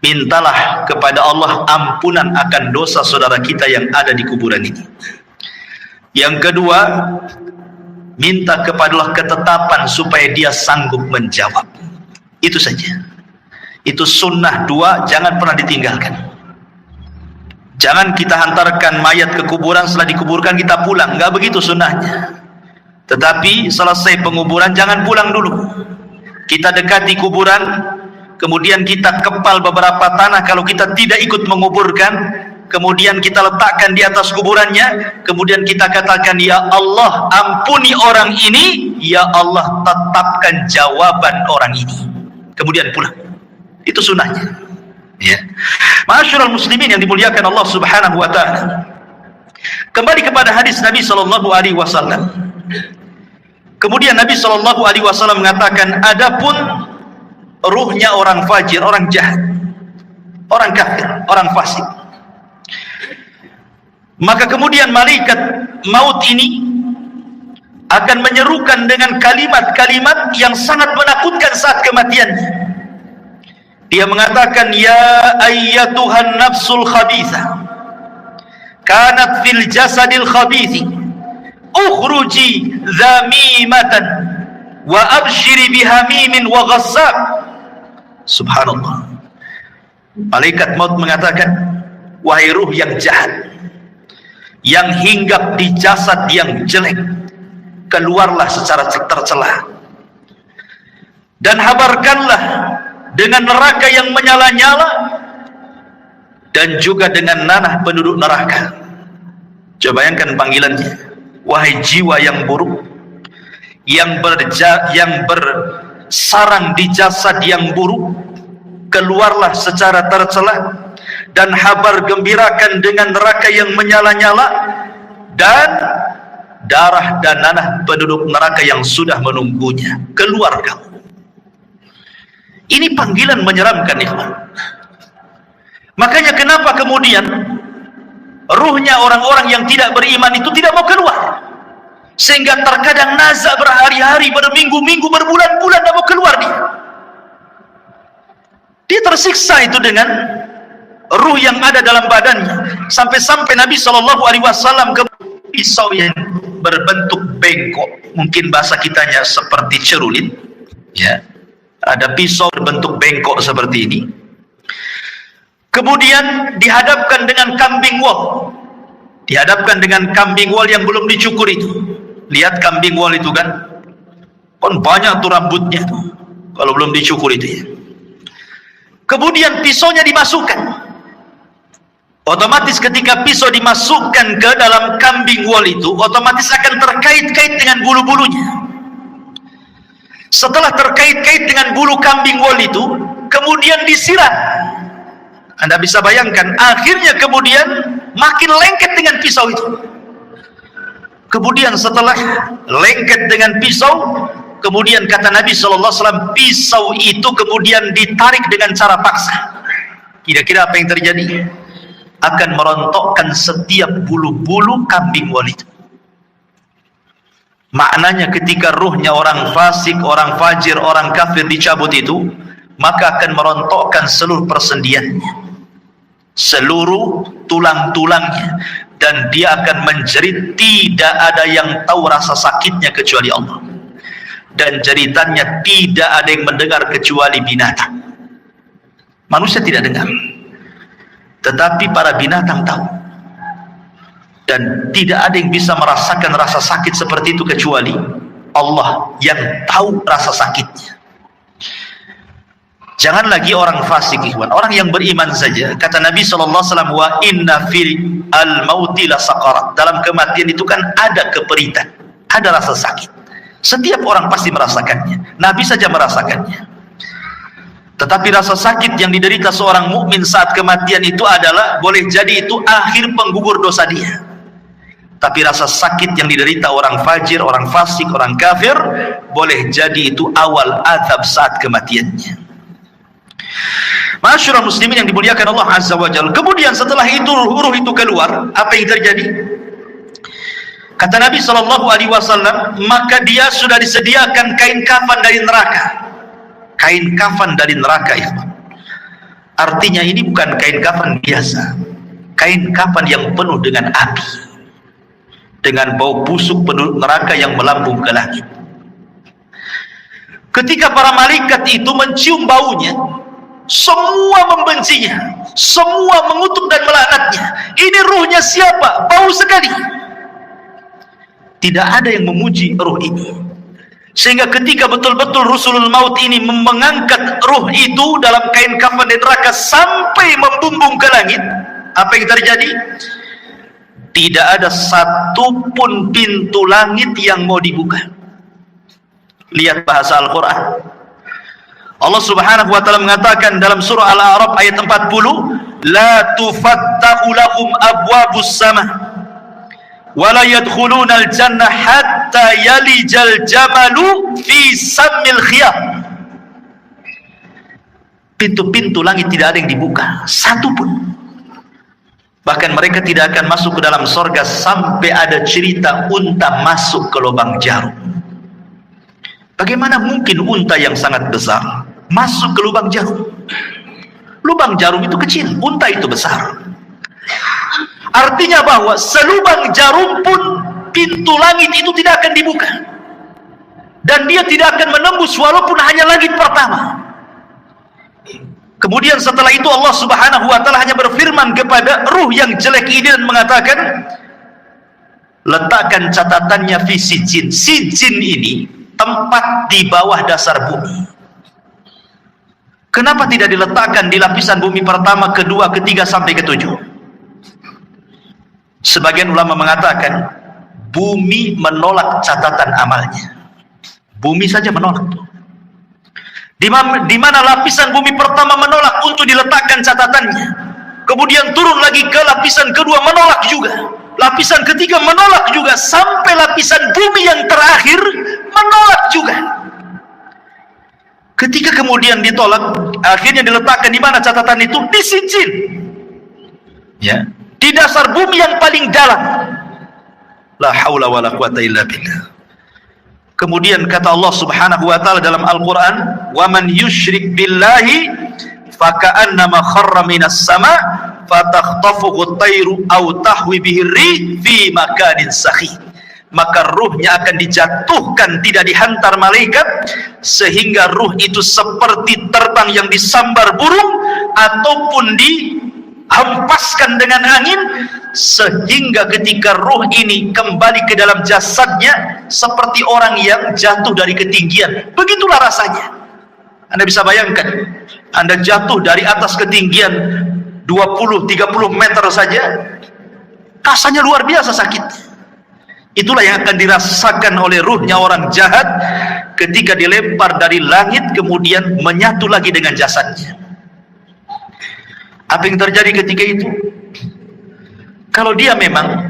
Mintalah kepada Allah ampunan akan dosa saudara kita yang ada di kuburan ini. Yang kedua, minta kepada Allah ketetapan supaya dia sanggup menjawab. Itu saja. Itu sunnah dua, jangan pernah ditinggalkan. Jangan kita hantarkan mayat ke kuburan, setelah dikuburkan kita pulang. Enggak begitu sunnahnya. Tetapi selesai penguburan jangan pulang dulu. Kita dekati kuburan, kemudian kita kepal beberapa tanah kalau kita tidak ikut menguburkan, kemudian kita letakkan di atas kuburannya, kemudian kita katakan, ya Allah ampuni orang ini, ya Allah tetapkan jawaban orang ini, kemudian pulang. Itu sunnahnya, ya. Ma'asyiral muslimin yang dimuliakan Allah Subhanahu wa taala. Kembali kepada hadis Nabi SAW. Kemudian Nabi SAW mengatakan, adapun ruhnya orang fajir, orang jahat, orang kafir, orang fasik, maka kemudian malaikat maut ini akan menyerukan dengan kalimat-kalimat yang sangat menakutkan saat kematiannya. Dia mengatakan, ya ayyatuhan nafsul khabithah, kanat fil jasadil khabithi, ukhruji zamimatan wa abshiri bihamimin wa ghassab. Subhanallah. Malaikat maut mengatakan, wahai ruh yang jahat, yang hinggap di jasad yang jelek, keluarlah secara tercela dan habarkanlah dengan neraka yang menyala-nyala dan juga dengan nanah penduduk neraka. Coba bayangkan panggilannya, wahai jiwa yang buruk, yang bersarang di jasad yang buruk, keluarlah secara tercela dan habar gembirakan dengan neraka yang menyala-nyala dan darah dan nanah penduduk neraka yang sudah menunggunya. Keluar kamu. Ini panggilan menyeramkan, ikhwan. Makanya kenapa kemudian ruhnya orang-orang yang tidak beriman itu tidak mau keluar? sehingga terkadang nazak berhari-hari, berminggu-minggu, berbulan-bulan tidak mau keluar dia tersiksa itu dengan ruh yang ada dalam badannya, sampai-sampai Nabi SAW ke pisau yang berbentuk bengkok, mungkin bahasa kitanya seperti cerulit, ya, ada pisau berbentuk bengkok seperti ini, kemudian dihadapkan dengan kambing wol, yang belum dicukur itu. Lihat kambing wol itu kan banyak tuh rambutnya tuh, kalau belum dicukur itu ya. Kemudian pisaunya dimasukkan, otomatis ketika pisau dimasukkan ke dalam kambing wol itu, otomatis akan terkait-kait dengan bulu-bulunya. Setelah terkait-kait dengan bulu kambing wol itu, kemudian disiram. Anda bisa bayangkan, akhirnya kemudian makin lengket dengan pisau itu. Kemudian setelah lengket dengan pisau, kemudian kata Nabi SAW, pisau itu kemudian ditarik dengan cara paksa. Kira-kira apa yang terjadi? Akan merontokkan setiap bulu-bulu kambing wol itu. Maknanya ketika ruhnya orang fasik, orang fajir, orang kafir dicabut itu, maka akan merontokkan seluruh persendiannya, seluruh tulang-tulangnya, dan dia akan menjerit. Tidak ada yang tahu rasa sakitnya kecuali Allah, dan jeritannya tidak ada yang mendengar kecuali binatang. Manusia tidak dengar, tetapi para binatang tahu, dan tidak ada yang bisa merasakan rasa sakit seperti itu kecuali Allah yang tahu rasa sakitnya. Jangan lagi orang fasik, ikhwan, orang yang beriman saja. Kata Nabi SAW, wa inna fil al-mauti la saqarat. Dalam kematian itu kan ada keperitan, ada rasa sakit. Setiap orang pasti merasakannya. Nabi saja merasakannya. Tetapi rasa sakit yang diderita seorang mukmin saat kematian itu adalah, boleh jadi itu akhir penggugur dosa dia. Tapi rasa sakit yang diderita orang fajir, orang fasik, orang kafir, boleh jadi itu awal azab saat kematiannya. Masyarul muslimin yang dimuliakan Allah Azza wa Jalla. Kemudian setelah itu ruh itu keluar, apa yang terjadi? Kata Nabi SAW, maka dia sudah disediakan kain kafan dari neraka. Kain kafan dari neraka itu, artinya ini bukan kain kafan biasa, kain kafan yang penuh dengan api, dengan bau busuk penduduk neraka yang melambung ke langit. Ketika para malaikat itu mencium baunya, semua membencinya, semua mengutuk dan melaknatnya. Ini ruhnya siapa? Bau sekali. Tidak ada yang memuji ruh ini. Sehingga ketika betul-betul Rusulul Maut ini mengangkat ruh itu dalam kain kafan di neraka sampai membumbung ke langit, apa yang terjadi? Tidak ada satupun pintu langit yang mau dibuka. Lihat bahasa Al-Quran. Allah Subhanahu wa ta'ala mengatakan dalam surah Al-A'raf ayat 40, la tufattahu lahum abwabus sama wa la yadkhuluna al-jannah hatta yalijal jamalu fi sammil khiyam. Pintu-pintu langit tidak ada yang dibuka, satupun. Bahkan mereka tidak akan masuk ke dalam sorga sampai ada cerita unta masuk ke lubang jarum. Bagaimana mungkin unta yang sangat besar masuk ke lubang jarum? Lubang jarum itu kecil, unta itu besar. Artinya bahwa selubang jarum pun pintu langit itu tidak akan dibuka, dan dia tidak akan menembus walaupun hanya langit pertama. Kemudian setelah itu Allah Subhanahu wa ta'ala hanya berfirman kepada ruh yang jelek ini dan mengatakan, letakkan catatannya fi sijin. Sijin ini tempat di bawah dasar bumi. Kenapa tidak diletakkan di lapisan bumi pertama, kedua, ketiga sampai ketujuh? Sebagian ulama mengatakan bumi menolak catatan amalnya. Bumi saja menolak. Di mana lapisan bumi pertama menolak untuk diletakkan catatannya, kemudian turun lagi ke lapisan kedua menolak juga, lapisan ketiga menolak juga, sampai lapisan bumi yang terakhir menolak juga. Ketika kemudian ditolak, akhirnya diletakkan di mana catatan itu? Di sijin, ya, di dasar bumi yang paling dalam. La haula wala quwata illa billah. Kemudian kata Allah Subhanahu wa taala dalam Al-Qur'an, "Wa man yusyrik billahi faka'annama kharra minas sama' fatakhtafuhu at-tayru aw tahwi bihi ar-rih fi makanin sakhih." Maka ruhnya akan dijatuhkan, tidak dihantar malaikat, sehingga ruh itu seperti terbang yang disambar burung ataupun dihempaskan dengan angin, sehingga ketika ruh ini kembali ke dalam jasadnya seperti orang yang jatuh dari ketinggian. Begitulah rasanya. Anda bisa bayangkan, Anda jatuh dari atas ketinggian 20-30 meter saja, rasanya luar biasa sakit. Itulah yang akan dirasakan oleh ruhnya orang jahat ketika dilempar dari langit kemudian menyatu lagi dengan jasadnya. Apa yang terjadi ketika itu? Kalau dia memang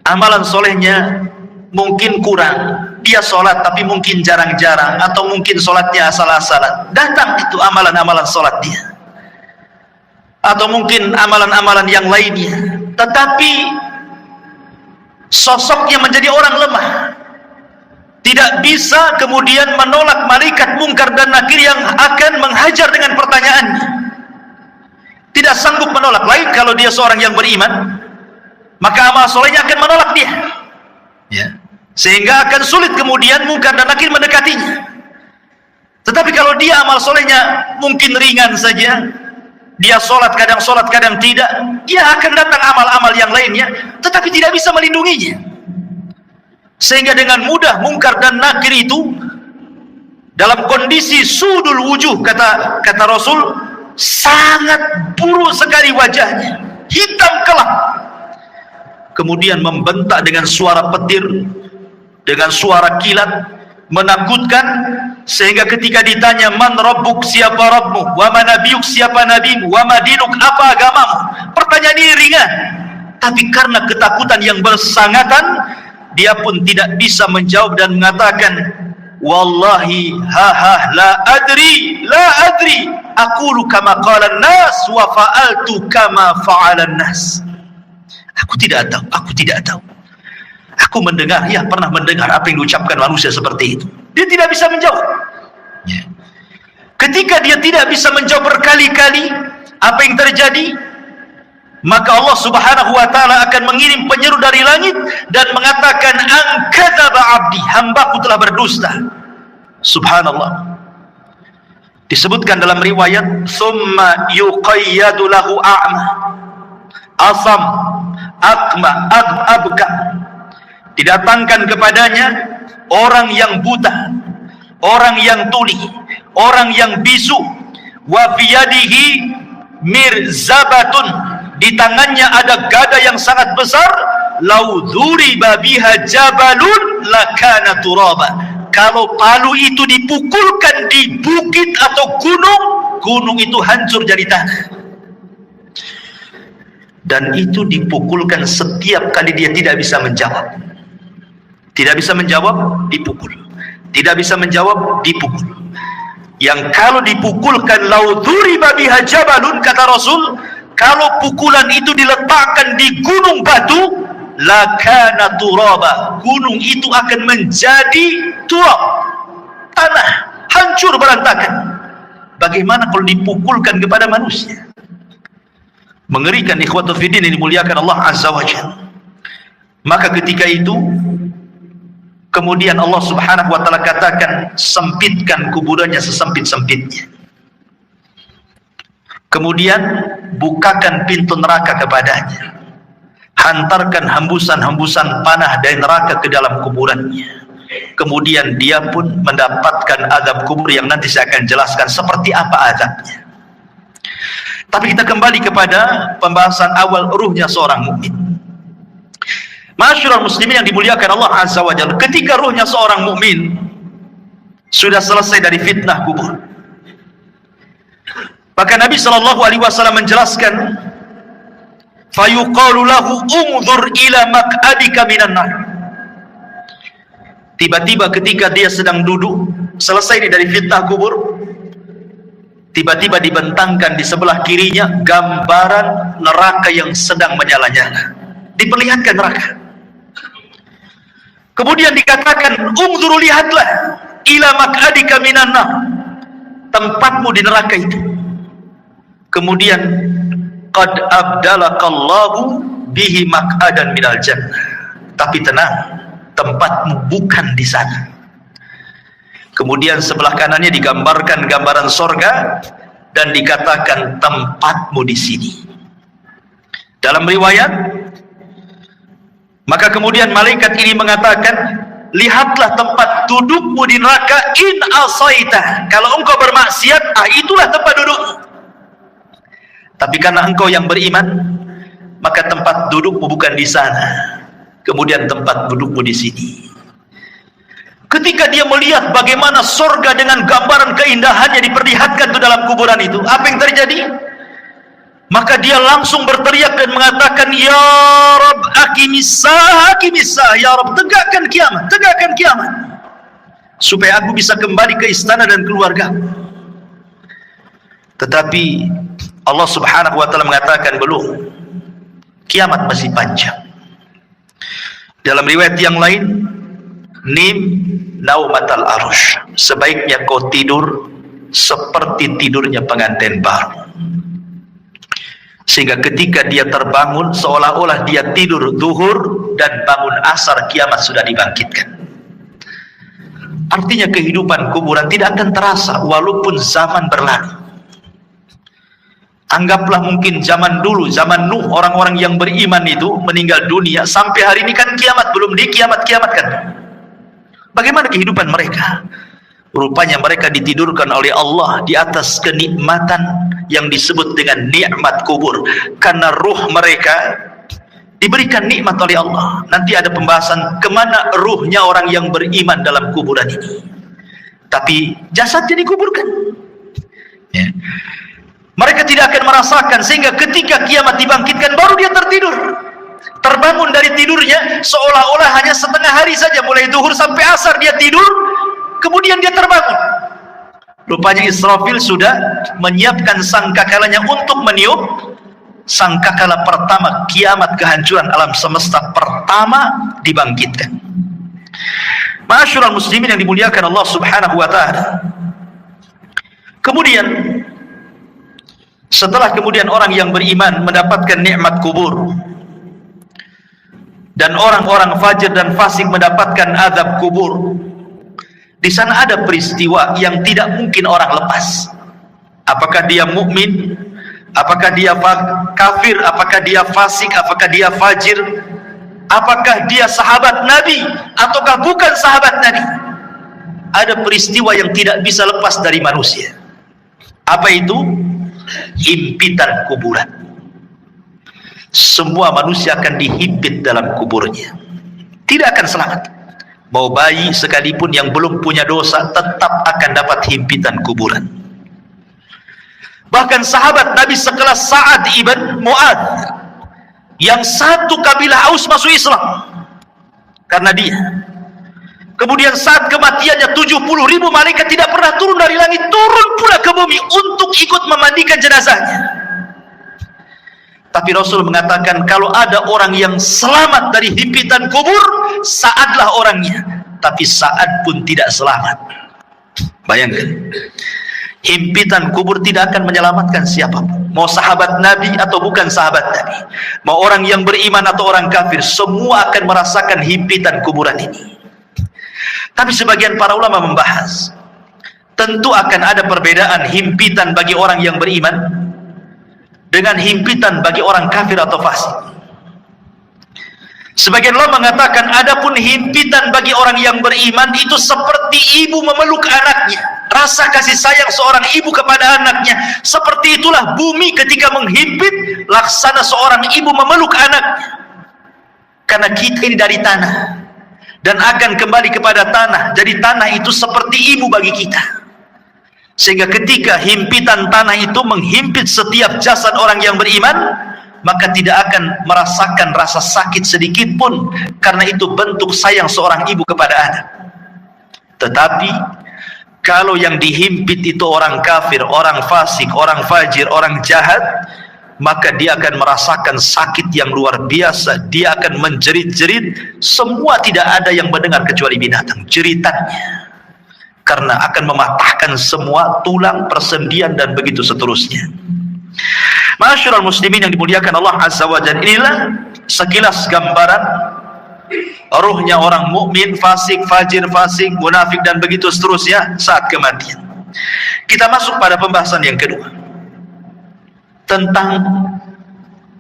amalan solehnya mungkin kurang, dia sholat tapi mungkin jarang-jarang, atau mungkin sholatnya asal-asalan, datang itu amalan-amalan sholat dia, atau mungkin amalan-amalan yang lainnya, tetapi sosoknya menjadi orang lemah, tidak bisa kemudian menolak malaikat mungkar dan nakir yang akan menghajar dengan pertanyaannya, tidak sanggup menolak. Lain kalau dia seorang yang beriman, maka amal solehnya akan menolak dia, ya, sehingga akan sulit kemudian mungkar dan nakir mendekatinya. Tetapi kalau dia amal solehnya mungkin ringan saja, dia sholat kadang tidak, dia akan datang amal-amal yang lainnya, tetapi tidak bisa melindunginya, sehingga dengan mudah mungkar dan nakir itu dalam kondisi sudul wujuh, kata Rasul, sangat buruk sekali wajahnya, hitam kelap, kemudian membentak dengan suara petir, dengan suara kilat, menakutkan, sehingga ketika ditanya, man rabbuk, siapa Rabbmu, wa man nabiyuk, siapa nabimu, wa ma dinuk, apa agamamu, pertanyaan ini ringan, tapi karena ketakutan yang bersangatan, dia pun tidak bisa menjawab dan mengatakan, wallahi la adri aqulu kama qala an-nas wa fa'altu kama fa'ala an-nas. Aku tidak tahu. Aku mendengar, ya pernah mendengar apa yang diucapkan manusia seperti itu. Dia tidak bisa menjawab. Ya. Ketika dia tidak bisa menjawab berkali-kali, apa yang terjadi? Maka Allah Subhanahu wa taala akan mengirim penyeru dari langit dan mengatakan, "An-kadzaba 'abdi, hambaku telah berdusta." Subhanallah. Disebutkan dalam riwayat, "Tsumma yuqayyadu lahu a'ma, asam, akma, abka." Didatangkan kepadanya orang yang buta, orang yang tuli, orang yang bisu, wa fiyadihi mirzabatun, di tangannya ada gada yang sangat besar, lau dzuriba biha jabalun lakana turaba, kalau palu itu dipukulkan di bukit atau gunung itu hancur jadi tanah. Dan itu dipukulkan setiap kali dia tidak bisa menjawab. Tidak bisa menjawab, dipukul. Tidak bisa menjawab, dipukul. Yang kalau dipukulkan, lau dzuriba biha jabalun, kata Rasul, kalau pukulan itu diletakkan di gunung batu, lakana turaba, gunung itu akan menjadi turab, tanah, hancur berantakan. Bagaimana kalau dipukulkan kepada manusia? Mengerikan, ikhwatul fiddin yang dimuliakan Allah Azza wa Jalla. Maka ketika itu kemudian Allah Subhanahu wa taala katakan, sempitkan kuburannya sesempit-sempitnya. Kemudian bukakan pintu neraka kepadanya. Hantarkan hembusan-hembusan panah dari neraka ke dalam kuburannya. Kemudian dia pun mendapatkan azab kubur yang nanti saya akan jelaskan seperti apa azabnya. Tapi kita kembali kepada pembahasan awal ruhnya seorang mukmin. Masyarul muslimin yang dimuliakan Allah Azza wa Jalla, ketika ruhnya seorang mukmin sudah selesai dari fitnah kubur, maka Nabi sallallahu alaihi wasallam menjelaskan, fayuqalu lahu unzur ila maq'adika minan nar. Tiba-tiba ketika dia sedang duduk selesai dari fitnah kubur, tiba-tiba dibentangkan di sebelah kirinya gambaran neraka yang sedang menyala-nyala, diperlihatkan neraka. Kemudian dikatakan, unzuru, lihatlah, ila maq'adika minan nar, tempatmu di neraka itu. Kemudian, qad abdalakallahu bihi maq'adan minal jannah, tapi tenang, tempatmu bukan di sana. Kemudian sebelah kanannya digambarkan gambaran sorga dan dikatakan tempatmu di sini. Dalam riwayat, maka kemudian malaikat ini mengatakan, lihatlah tempat dudukmu di neraka in asaita, kalau engkau bermaksiat, itulah tempat dudukmu. Tapi karena engkau yang beriman, maka tempat dudukmu bukan di sana. Kemudian tempat dudukmu di sini. Ketika dia melihat bagaimana sorga dengan gambaran keindahannya diperlihatkan itu dalam kuburan itu, apa yang terjadi? Maka dia langsung berteriak dan mengatakan, ya Rabb, aqimisah, ya Rabb, tegakkan kiamat, supaya aku bisa kembali ke istana dan keluarga. Tetapi Allah Subhanahu wa ta'ala mengatakan, belum, kiamat masih panjang. Dalam riwayat yang lain, nim naumatal arush, sebaiknya kau tidur seperti tidurnya pengantin baru, sehingga ketika dia terbangun seolah-olah dia tidur zuhur dan bangun asar, kiamat sudah dibangkitkan. Artinya kehidupan kuburan tidak akan terasa walaupun zaman berlalu. Anggaplah mungkin zaman dulu, zaman Nuh, orang-orang yang beriman itu meninggal dunia, sampai hari ini kan kiamat belum dikiamat-kiamatkan. Bagaimana kehidupan mereka? Rupanya mereka ditidurkan oleh Allah di atas kenikmatan yang disebut dengan nikmat kubur, karena ruh mereka diberikan nikmat oleh Allah. Nanti ada pembahasan kemana ruhnya orang yang beriman dalam kuburan ini. Tapi jasadnya dikuburkan, ya. Mereka tidak akan merasakan, sehingga ketika kiamat dibangkitkan baru dia tertidur, terbangun dari tidurnya seolah-olah hanya setengah hari saja, mulai zuhur sampai asar dia tidur, kemudian dia terbangun. Rupanya Israfil sudah menyiapkan sangkakalanya untuk meniup sangkakala pertama kiamat, kehancuran alam semesta pertama dibangkitkan. Ma'asyiral muslimin yang dimuliakan Allah Subhanahu wa ta'ala. Kemudian setelah kemudian orang yang beriman mendapatkan nikmat kubur, dan orang-orang fajir dan fasik mendapatkan azab kubur, di sana ada peristiwa yang tidak mungkin orang lepas. Apakah dia mukmin, apakah dia kafir, apakah dia fasik, apakah dia fajir, apakah dia sahabat Nabi ataukah bukan sahabat Nabi, ada peristiwa yang tidak bisa lepas dari manusia. Apa itu? Himpitan kuburan. Semua manusia akan dihimpit dalam kuburnya, tidak akan selamat. Mau bayi sekalipun yang belum punya dosa tetap akan dapat himpitan kuburan. Bahkan sahabat Nabi sekelas Sa'ad ibn Mu'adz, yang satu kabilah Aus masuk Islam karena dia. Kemudian saat kematiannya 70.000 malaikat tidak pernah turun dari langit, turun pula ke bumi untuk ikut memandikan jenazahnya. Tapi Rasul mengatakan, kalau ada orang yang selamat dari himpitan kubur, Sa'adlah orangnya. Tapi Sa'ad pun tidak selamat. Bayangkan, himpitan kubur tidak akan menyelamatkan siapapun, mau sahabat Nabi atau bukan sahabat Nabi, mau orang yang beriman atau orang kafir, semua akan merasakan himpitan kuburan ini. Tapi sebagian para ulama membahas, tentu akan ada perbedaan himpitan bagi orang yang beriman dengan himpitan bagi orang kafir atau fasik. Sebagian ulama mengatakan, adapun himpitan bagi orang yang beriman itu seperti ibu memeluk anaknya. Rasa kasih sayang seorang ibu kepada anaknya, seperti itulah bumi ketika menghimpit, laksana seorang ibu memeluk anaknya. Karena kita ini dari tanah dan akan kembali kepada tanah, jadi tanah itu seperti ibu bagi kita. Sehingga ketika himpitan tanah itu menghimpit setiap jasad orang yang beriman, maka tidak akan merasakan rasa sakit sedikit pun, karena itu bentuk sayang seorang ibu kepada anak. Tetapi kalau yang dihimpit itu orang kafir, orang fasik, orang fajir, orang jahat, maka dia akan merasakan sakit yang luar biasa. Dia akan menjerit-jerit, semua tidak ada yang mendengar kecuali binatang jeritannya, karena akan mematahkan semua tulang, persendian dan begitu seterusnya. Ma'asyiral muslimin yang dimuliakan Allah Azza wa Jalla, inilah sekilas gambaran ruhnya orang mukmin, fasik, fajir, fasik, munafik dan begitu seterusnya saat kematian. Kita masuk pada pembahasan yang kedua tentang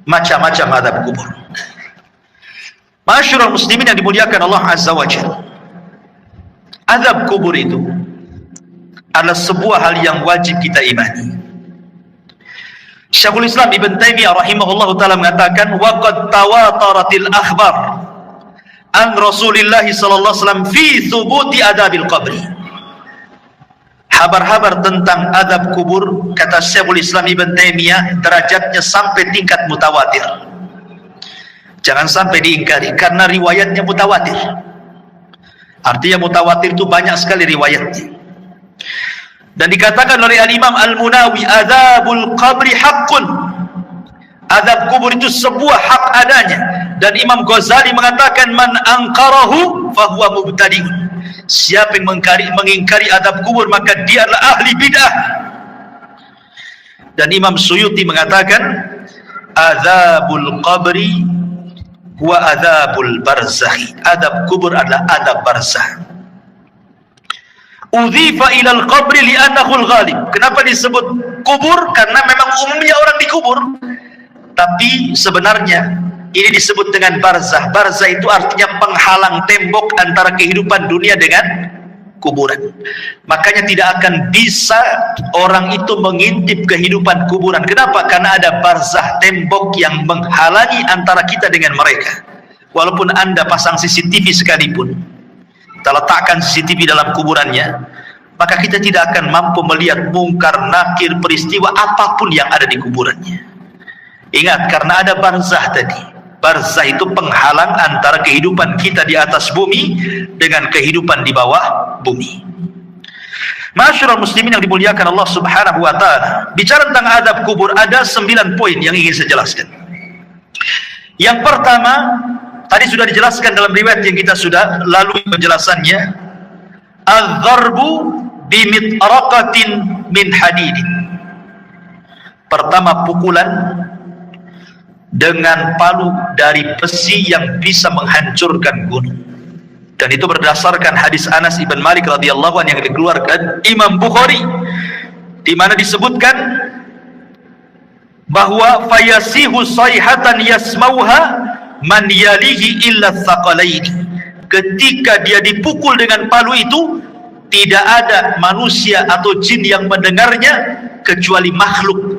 macam-macam azab kubur. Ma'asyiral muslimin yang dimuliakan Allah Azza wa Jalla, azab kubur itu adalah sebuah hal yang wajib kita imani. Syekhul Islam Ibn Taimiyah rahimahullah ta'ala mengatakan, waqad tawataratil akhbar an Rasulillah sallallahu alaihi wasallam fi thubuti adabil qabri. Kabar-kabar tentang azab kubur, kata Syekhul Islam Ibn Taimiyah, derajatnya sampai tingkat mutawatir. Jangan sampai diingkari, karena riwayatnya mutawatir. Artinya mutawatir itu banyak sekali riwayatnya. Dan dikatakan oleh Al-Imam Al-Munawi, azabul qabri haqqun, azab kubur itu sebuah hak adanya. Dan Imam Ghazali mengatakan, man angkarahu fahuwa mubtadi'un, siapa yang mengingkari azab kubur maka dia adalah ahli bid'ah. Dan Imam Suyuti mengatakan, azabul qabri huwa azabul barzakh, azab kubur adalah azab barzakh. Udhifa ilal qabri li'annahul ghalib. Kenapa disebut kubur? Karena memang umumnya orang dikubur, tapi sebenarnya ini disebut dengan barzah. Barzah itu artinya penghalang tembok antara kehidupan dunia dengan kuburan. Makanya tidak akan bisa orang itu mengintip kehidupan kuburan. Kenapa? Karena ada barzah, tembok yang menghalangi antara kita dengan mereka. Walaupun Anda pasang CCTV sekalipun, kita letakkan CCTV dalam kuburannya, maka kita tidak akan mampu melihat mungkar, nakir, peristiwa apapun yang ada di kuburannya. Ingat, karena ada barzah tadi. Barzah itu penghalang antara kehidupan kita di atas bumi dengan kehidupan di bawah bumi. Ma'asyiral muslimin yang dimuliakan Allah Subhanahu wa taala, bicara tentang azab kubur ada 9 poin yang ingin saya jelaskan. Yang pertama, tadi sudah dijelaskan dalam riwayat yang kita sudah lalui penjelasannya, az-zarbu bimitraqatin min hadidin. Pertama, pukulan dengan palu dari besi yang bisa menghancurkan gunung. Dan itu berdasarkan hadis Anas ibn Malik radhiyallahu anhu yang dikeluarkan Imam Bukhari, di mana disebutkan bahwa fayasihu sayhatan yasmauha man yalihi illa tsaqalaini. Ketika dia dipukul dengan palu itu, tidak ada manusia atau jin yang mendengarnya kecuali makhluk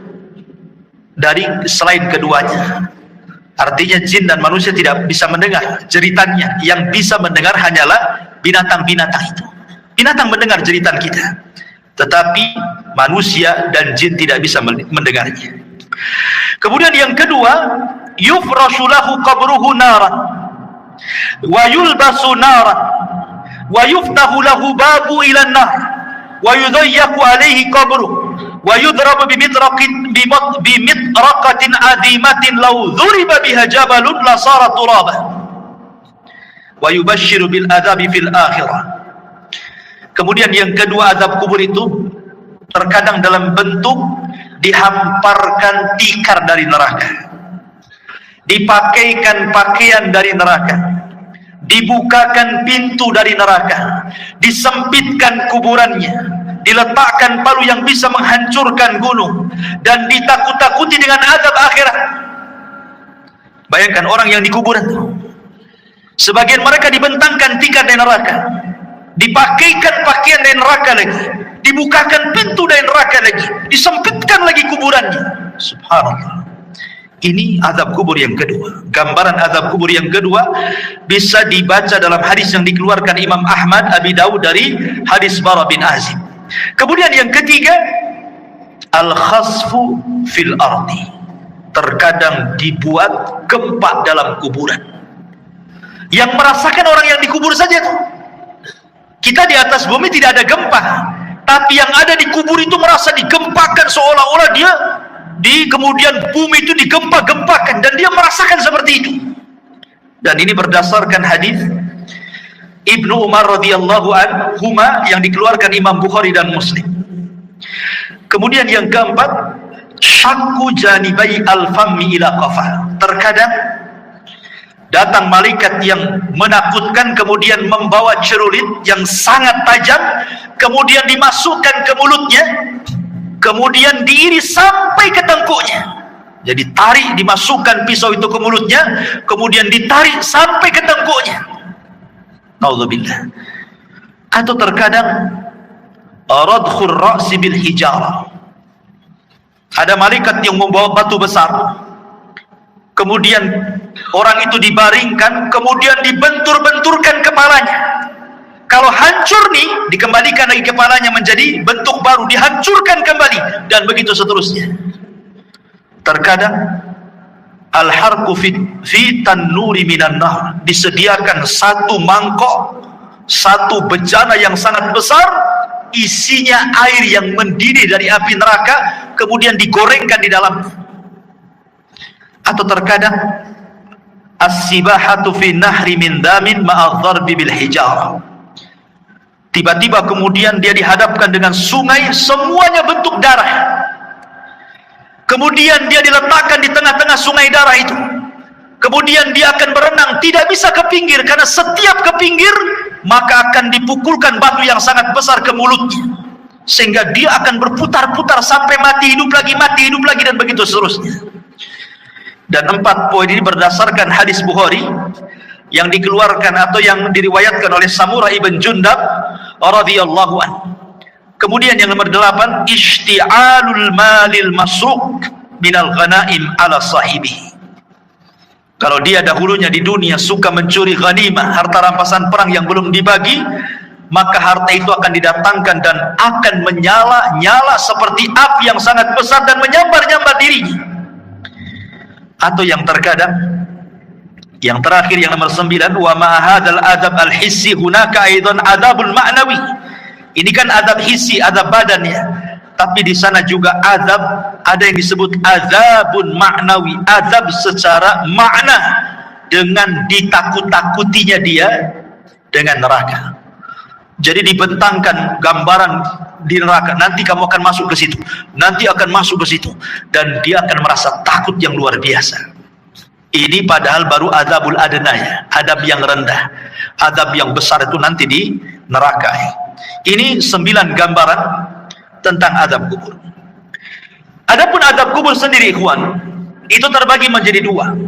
dari selain keduanya. Artinya jin dan manusia tidak bisa mendengar jeritannya. Yang bisa mendengar hanyalah binatang-binatang itu. Binatang mendengar jeritan kita, tetapi manusia dan jin tidak bisa mendengarnya. Kemudian yang kedua, yufrashu lahu qabruhu naran wa yulbasu naran wa yuftahu lahu babu ila an-nar wa yudayyaku alaihi qabruhu wa yudrabu bimitraqatin adimatin law dhuriba biha jabalun la sara turaba wa yubashshiru bil adzabi fil akhirah. Kemudian yang kedua, azab kubur itu terkadang dalam bentuk dihamparkan tikar dari neraka, dipakaikan pakaian dari neraka, dibukakan pintu dari neraka, disempitkan kuburannya, diletakkan palu yang bisa menghancurkan gunung, dan ditakut-takuti dengan azab akhirat. Bayangkan orang yang di kuburan, sebagian mereka dibentangkan tikar dari neraka, dipakaikan pakaian dari neraka lagi, dibukakan pintu dari neraka lagi, disempitkan lagi kuburannya. Subhanallah. Ini azab kubur yang kedua. Gambaran azab kubur yang kedua bisa dibaca dalam hadis yang dikeluarkan Imam Ahmad, Abi Dawud dari hadis Bara bin Azib. Kemudian yang ketiga, al-khasfu fil ardi. Terkadang dibuat gempa dalam kuburan. Yang merasakan orang yang dikubur saja tuh. Kita di atas bumi tidak ada gempa, tapi yang ada di kubur itu merasa digempakan, seolah-olah dia kemudian bumi itu digempa-gempakan dan dia merasakan seperti itu. Dan ini berdasarkan hadis Ibnu Umar radhiyallahu anhuma yang dikeluarkan Imam Bukhari dan Muslim. Kemudian yang keempat, syakku janibai al-fammi ila qafa. Terkadang datang malaikat yang menakutkan, kemudian membawa celurit yang sangat tajam, kemudian dimasukkan ke mulutnya, kemudian diiris sampai ke tengkuknya. Jadi tarik, dimasukkan pisau itu ke mulutnya, kemudian ditarik sampai ke tengkuknya. Naudzubillah. Atau terkadang radkhur ra'si bil hijarah. Ada malaikat yang membawa batu besar, kemudian orang itu dibaringkan, kemudian dibentur-benturkan kepalanya. Kalau hancur nih, dikembalikan lagi kepalanya menjadi bentuk baru, dihancurkan kembali, dan begitu seterusnya. Terkadang al-harqu fi tannuri minan nar, disediakan satu mangkok, satu bejana yang sangat besar, isinya air yang mendidih dari api neraka, kemudian digorengkan di dalamnya. Atau terkadang as-sibahatu fi nahri min damin ma'a dharbi bil hijarah. Tiba-tiba kemudian dia dihadapkan dengan sungai, semuanya bentuk darah. Kemudian dia diletakkan di tengah-tengah sungai darah itu. Kemudian dia akan berenang, tidak bisa ke pinggir, karena setiap ke pinggir maka akan dipukulkan batu yang sangat besar ke mulutnya, sehingga dia akan berputar-putar sampai mati hidup lagi, dan begitu seterusnya. Dan 4 poin ini berdasarkan hadis Bukhari yang dikeluarkan atau yang diriwayatkan oleh Samurah ibn Jundab radhiyallahu anhu. Kemudian yang nomor 8, ishti'alul malil masuk minal ghanaim ala sahibi. Kalau dia dahulunya di dunia suka mencuri ghanimah, harta rampasan perang yang belum dibagi, maka harta itu akan didatangkan dan akan menyala-nyala seperti api yang sangat besar dan menyambar-nyambar dirinya. Atau yang terkadang, yang terakhir yang nomor 9, wa ma'ahadal adab al-hissi hunaka aidan adabul ma'nawi. Ini kan adab hissi, adab badannya, tapi di sana juga adab, ada yang disebut azabun ma'nawi, azab secara makna, dengan ditakut-takutinya dia dengan neraka. Jadi dibentangkan gambaran di neraka, nanti kamu akan masuk ke situ, nanti akan masuk ke situ, dan dia akan merasa takut yang luar biasa. Ini padahal baru azabul adnaya, adab yang rendah. Adab yang besar itu nanti di neraka. Ini 9 gambaran tentang azab kubur. Adapun azab kubur sendiri, ikhwan, itu terbagi menjadi 2.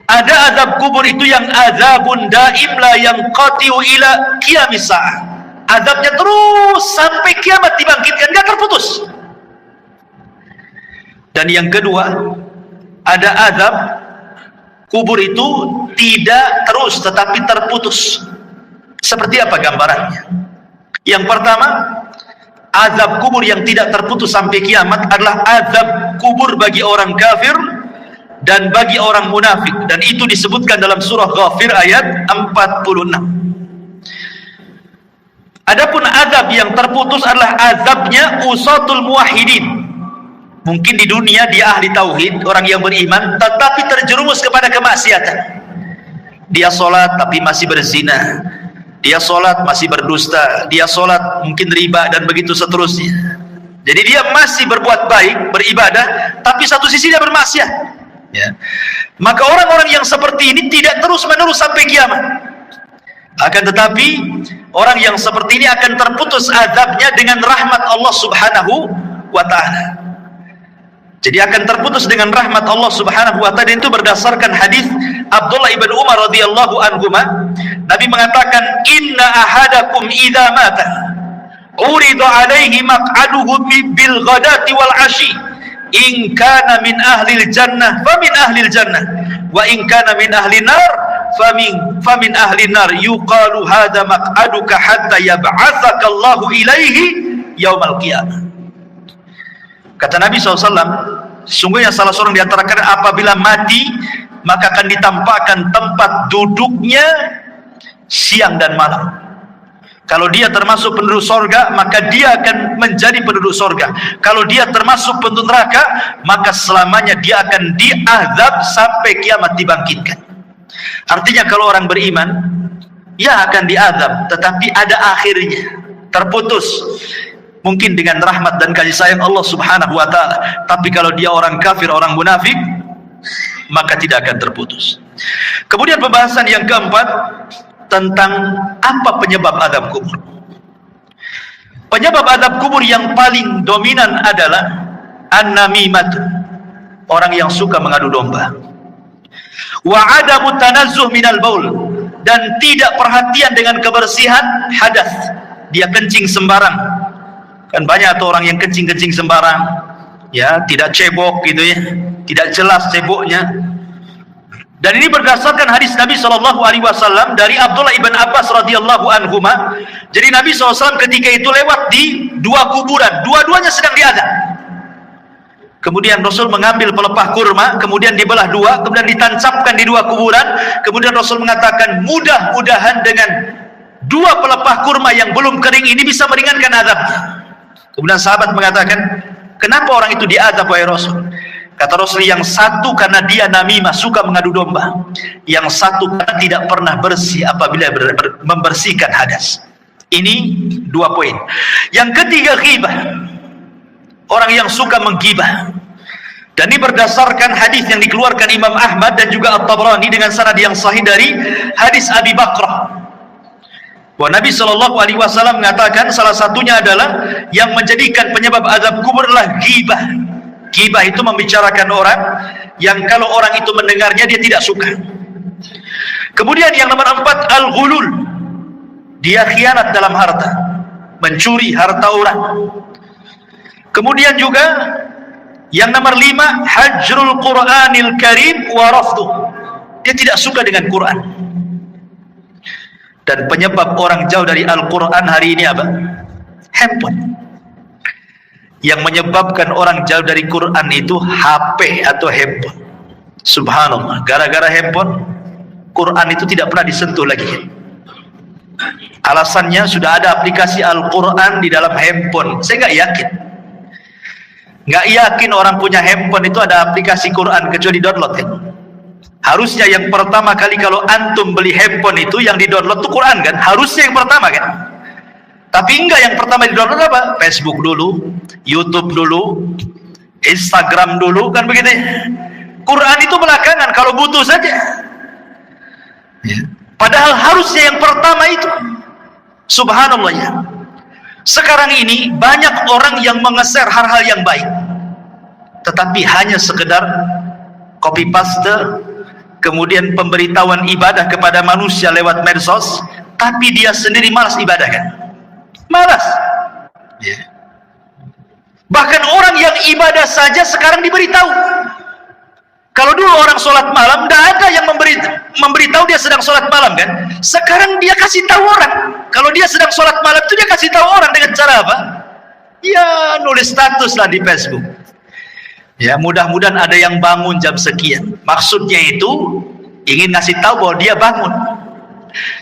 Ada azab kubur itu yang azabun daim la yanqati'u ila qiyamis sa'ah. Azabnya terus sampai kiamat dibangkitkan, enggak terputus. Dan yang kedua, ada azab kubur itu tidak terus tetapi terputus. Seperti apa gambarannya? Yang pertama, azab kubur yang tidak terputus sampai kiamat adalah azab kubur bagi orang kafir dan bagi orang munafik, dan itu disebutkan dalam surah Ghafir ayat 46. Adapun azab yang terputus adalah azabnya usatul muwahhidin. Mungkin di dunia dia ahli tauhid, orang yang beriman, tetapi terjerumus kepada kemaksiatan. Dia sholat tapi masih berzina, dia sholat masih berdusta, dia sholat mungkin riba, dan begitu seterusnya. Jadi dia masih berbuat baik, beribadah, tapi satu sisi dia bermaksiat, ya. Maka orang-orang yang seperti ini tidak terus menerus sampai kiamat. Akan tetapi orang yang seperti ini akan terputus azabnya dengan rahmat Allah subhanahu wa ta'ala. Jadi akan terputus dengan rahmat Allah subhanahu wa ta'ala. Itu berdasarkan hadis Abdullah ibn Umar radhiyallahu anhuma. Nabi mengatakan, inna ahadakum idza mata urida alaihi maq'aduhu bil ghadati wal ashi, in kana min ahlil jannah famin ahlil jannah, wa in kana min ahlin nar famin ahlin nar, yuqalu hadza maq'aduka hatta yab'atsaka Allahu ilaihi yaumal qiyamah. Kata Nabi SAW, sungguhnya salah seorang di antara kalian apabila mati, maka akan ditampakkan tempat duduknya siang dan malam. Kalau dia termasuk penduduk sorga, maka dia akan menjadi penduduk sorga. Kalau dia termasuk penduduk neraka, maka selamanya dia akan diazab sampai kiamat dibangkitkan. Artinya kalau orang beriman, ya akan diazab, tetapi ada akhirnya, terputus. Mungkin dengan rahmat dan kasih sayang Allah subhanahu wa ta'ala. Tapi kalau dia orang kafir, orang munafik, maka tidak akan terputus. Kemudian pembahasan yang keempat, tentang apa penyebab azab kubur. Penyebab azab kubur yang paling dominan adalah an-namimah, orang yang suka mengadu domba. Wa adamu tanazzuh minal baul, dan tidak perhatian dengan kebersihan hadas. Dia kencing sembarang. Kan banyak tuh orang yang kencing-kencing sembarang, ya, tidak cebok gitu ya, tidak jelas ceboknya. Dan ini berdasarkan hadis Nabi SAW dari Abdullah ibn Abbas radhiyallahu anhuma. Jadi Nabi SAW ketika itu lewat di dua kuburan, dua-duanya sedang diazab. Kemudian Rasul mengambil pelepah kurma, kemudian dibelah dua, kemudian ditancapkan di dua kuburan. Kemudian Rasul mengatakan, mudah-mudahan dengan dua pelepah kurma yang belum kering ini bisa meringankan azabnya. Kemudian sahabat mengatakan, kenapa orang itu diazab wahai Rasul? Kata Rasul, yang satu karena dia namimah, suka mengadu domba. Yang satu karena tidak pernah bersih apabila membersihkan hadas. Ini dua poin. Yang ketiga, ghibah. Orang yang suka menggibah. Dan ini berdasarkan hadis yang dikeluarkan Imam Ahmad dan juga At-Tabrani dengan sanad yang sahih dari hadis Abi Bakrah. Bahwa Nabi SAW mengatakan salah satunya adalah yang menjadikan penyebab azab kubur adalah ghibah. Ghibah itu membicarakan orang yang kalau orang itu mendengarnya dia tidak suka. Kemudian yang nomor 4, al-ghulul. Dia khianat dalam harta, mencuri harta orang. Kemudian juga yang nomor 5, hajrul Qur'anil Karim wa rafduh. Dia tidak suka dengan Quran. Dan penyebab orang jauh dari Al-Quran hari ini apa? Handphone. Yang menyebabkan orang jauh dari Quran itu HP atau handphone. Subhanallah, gara-gara handphone, Quran itu tidak pernah disentuh lagi. Alasannya sudah ada aplikasi Al-Quran di dalam handphone. Saya nggak yakin. Nggak yakin orang punya handphone itu ada aplikasi Quran kecuali download kan. Harusnya yang pertama kali kalau antum beli handphone itu yang di download itu Quran kan. Harusnya yang pertama kan. Tapi enggak, yang pertama di download apa? Facebook dulu, YouTube dulu, Instagram dulu, kan begitu ya? Quran itu belakangan kalau butuh saja ya. Padahal harusnya yang pertama itu. Subhanallah ya. Sekarang ini banyak orang yang mengeser hal-hal yang baik, tetapi hanya sekedar copy paste, kemudian pemberitahuan ibadah kepada manusia lewat medsos, tapi dia sendiri malas ibadah kan? Malas. Bahkan orang yang ibadah saja sekarang diberitahu. Kalau dulu orang sholat malam, tidak ada yang memberitahu dia sedang sholat malam kan? Sekarang dia kasih tahu orang. Kalau dia sedang sholat malam itu dia kasih tahu orang dengan cara apa? Ya nulis status lah di Facebook. Ya mudah-mudahan ada yang bangun jam sekian. Maksudnya itu ingin ngasih tahu bahwa dia bangun.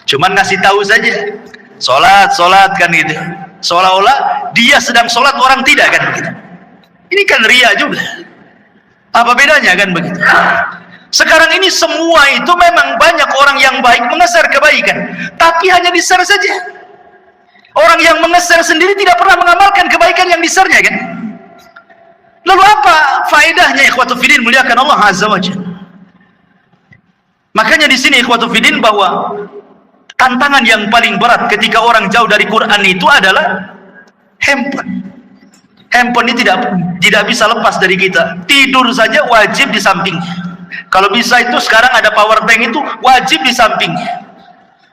Cuman ngasih tahu saja. Sholat kan gitu, seolah-olah dia sedang sholat, orang tidak kan begitu. Ini kan ria juga. Apa bedanya kan begitu? Sekarang ini semua itu memang banyak orang yang baik mengeser kebaikan, tapi hanya di-share saja. Orang yang mengeser sendiri tidak pernah mengamalkan kebaikan yang di-share-nya kan. Lalu apa faedahnya ikhwatu fiddin muliakan Allah azza wajalla? Makanya di sini ikhwatu fiddin bahwa tantangan yang paling berat ketika orang jauh dari Quran itu adalah handphone. Handphone ini tidak bisa lepas dari kita. Tidur saja wajib di sampingnya. Kalau bisa itu sekarang ada power bank itu wajib di sampingnya.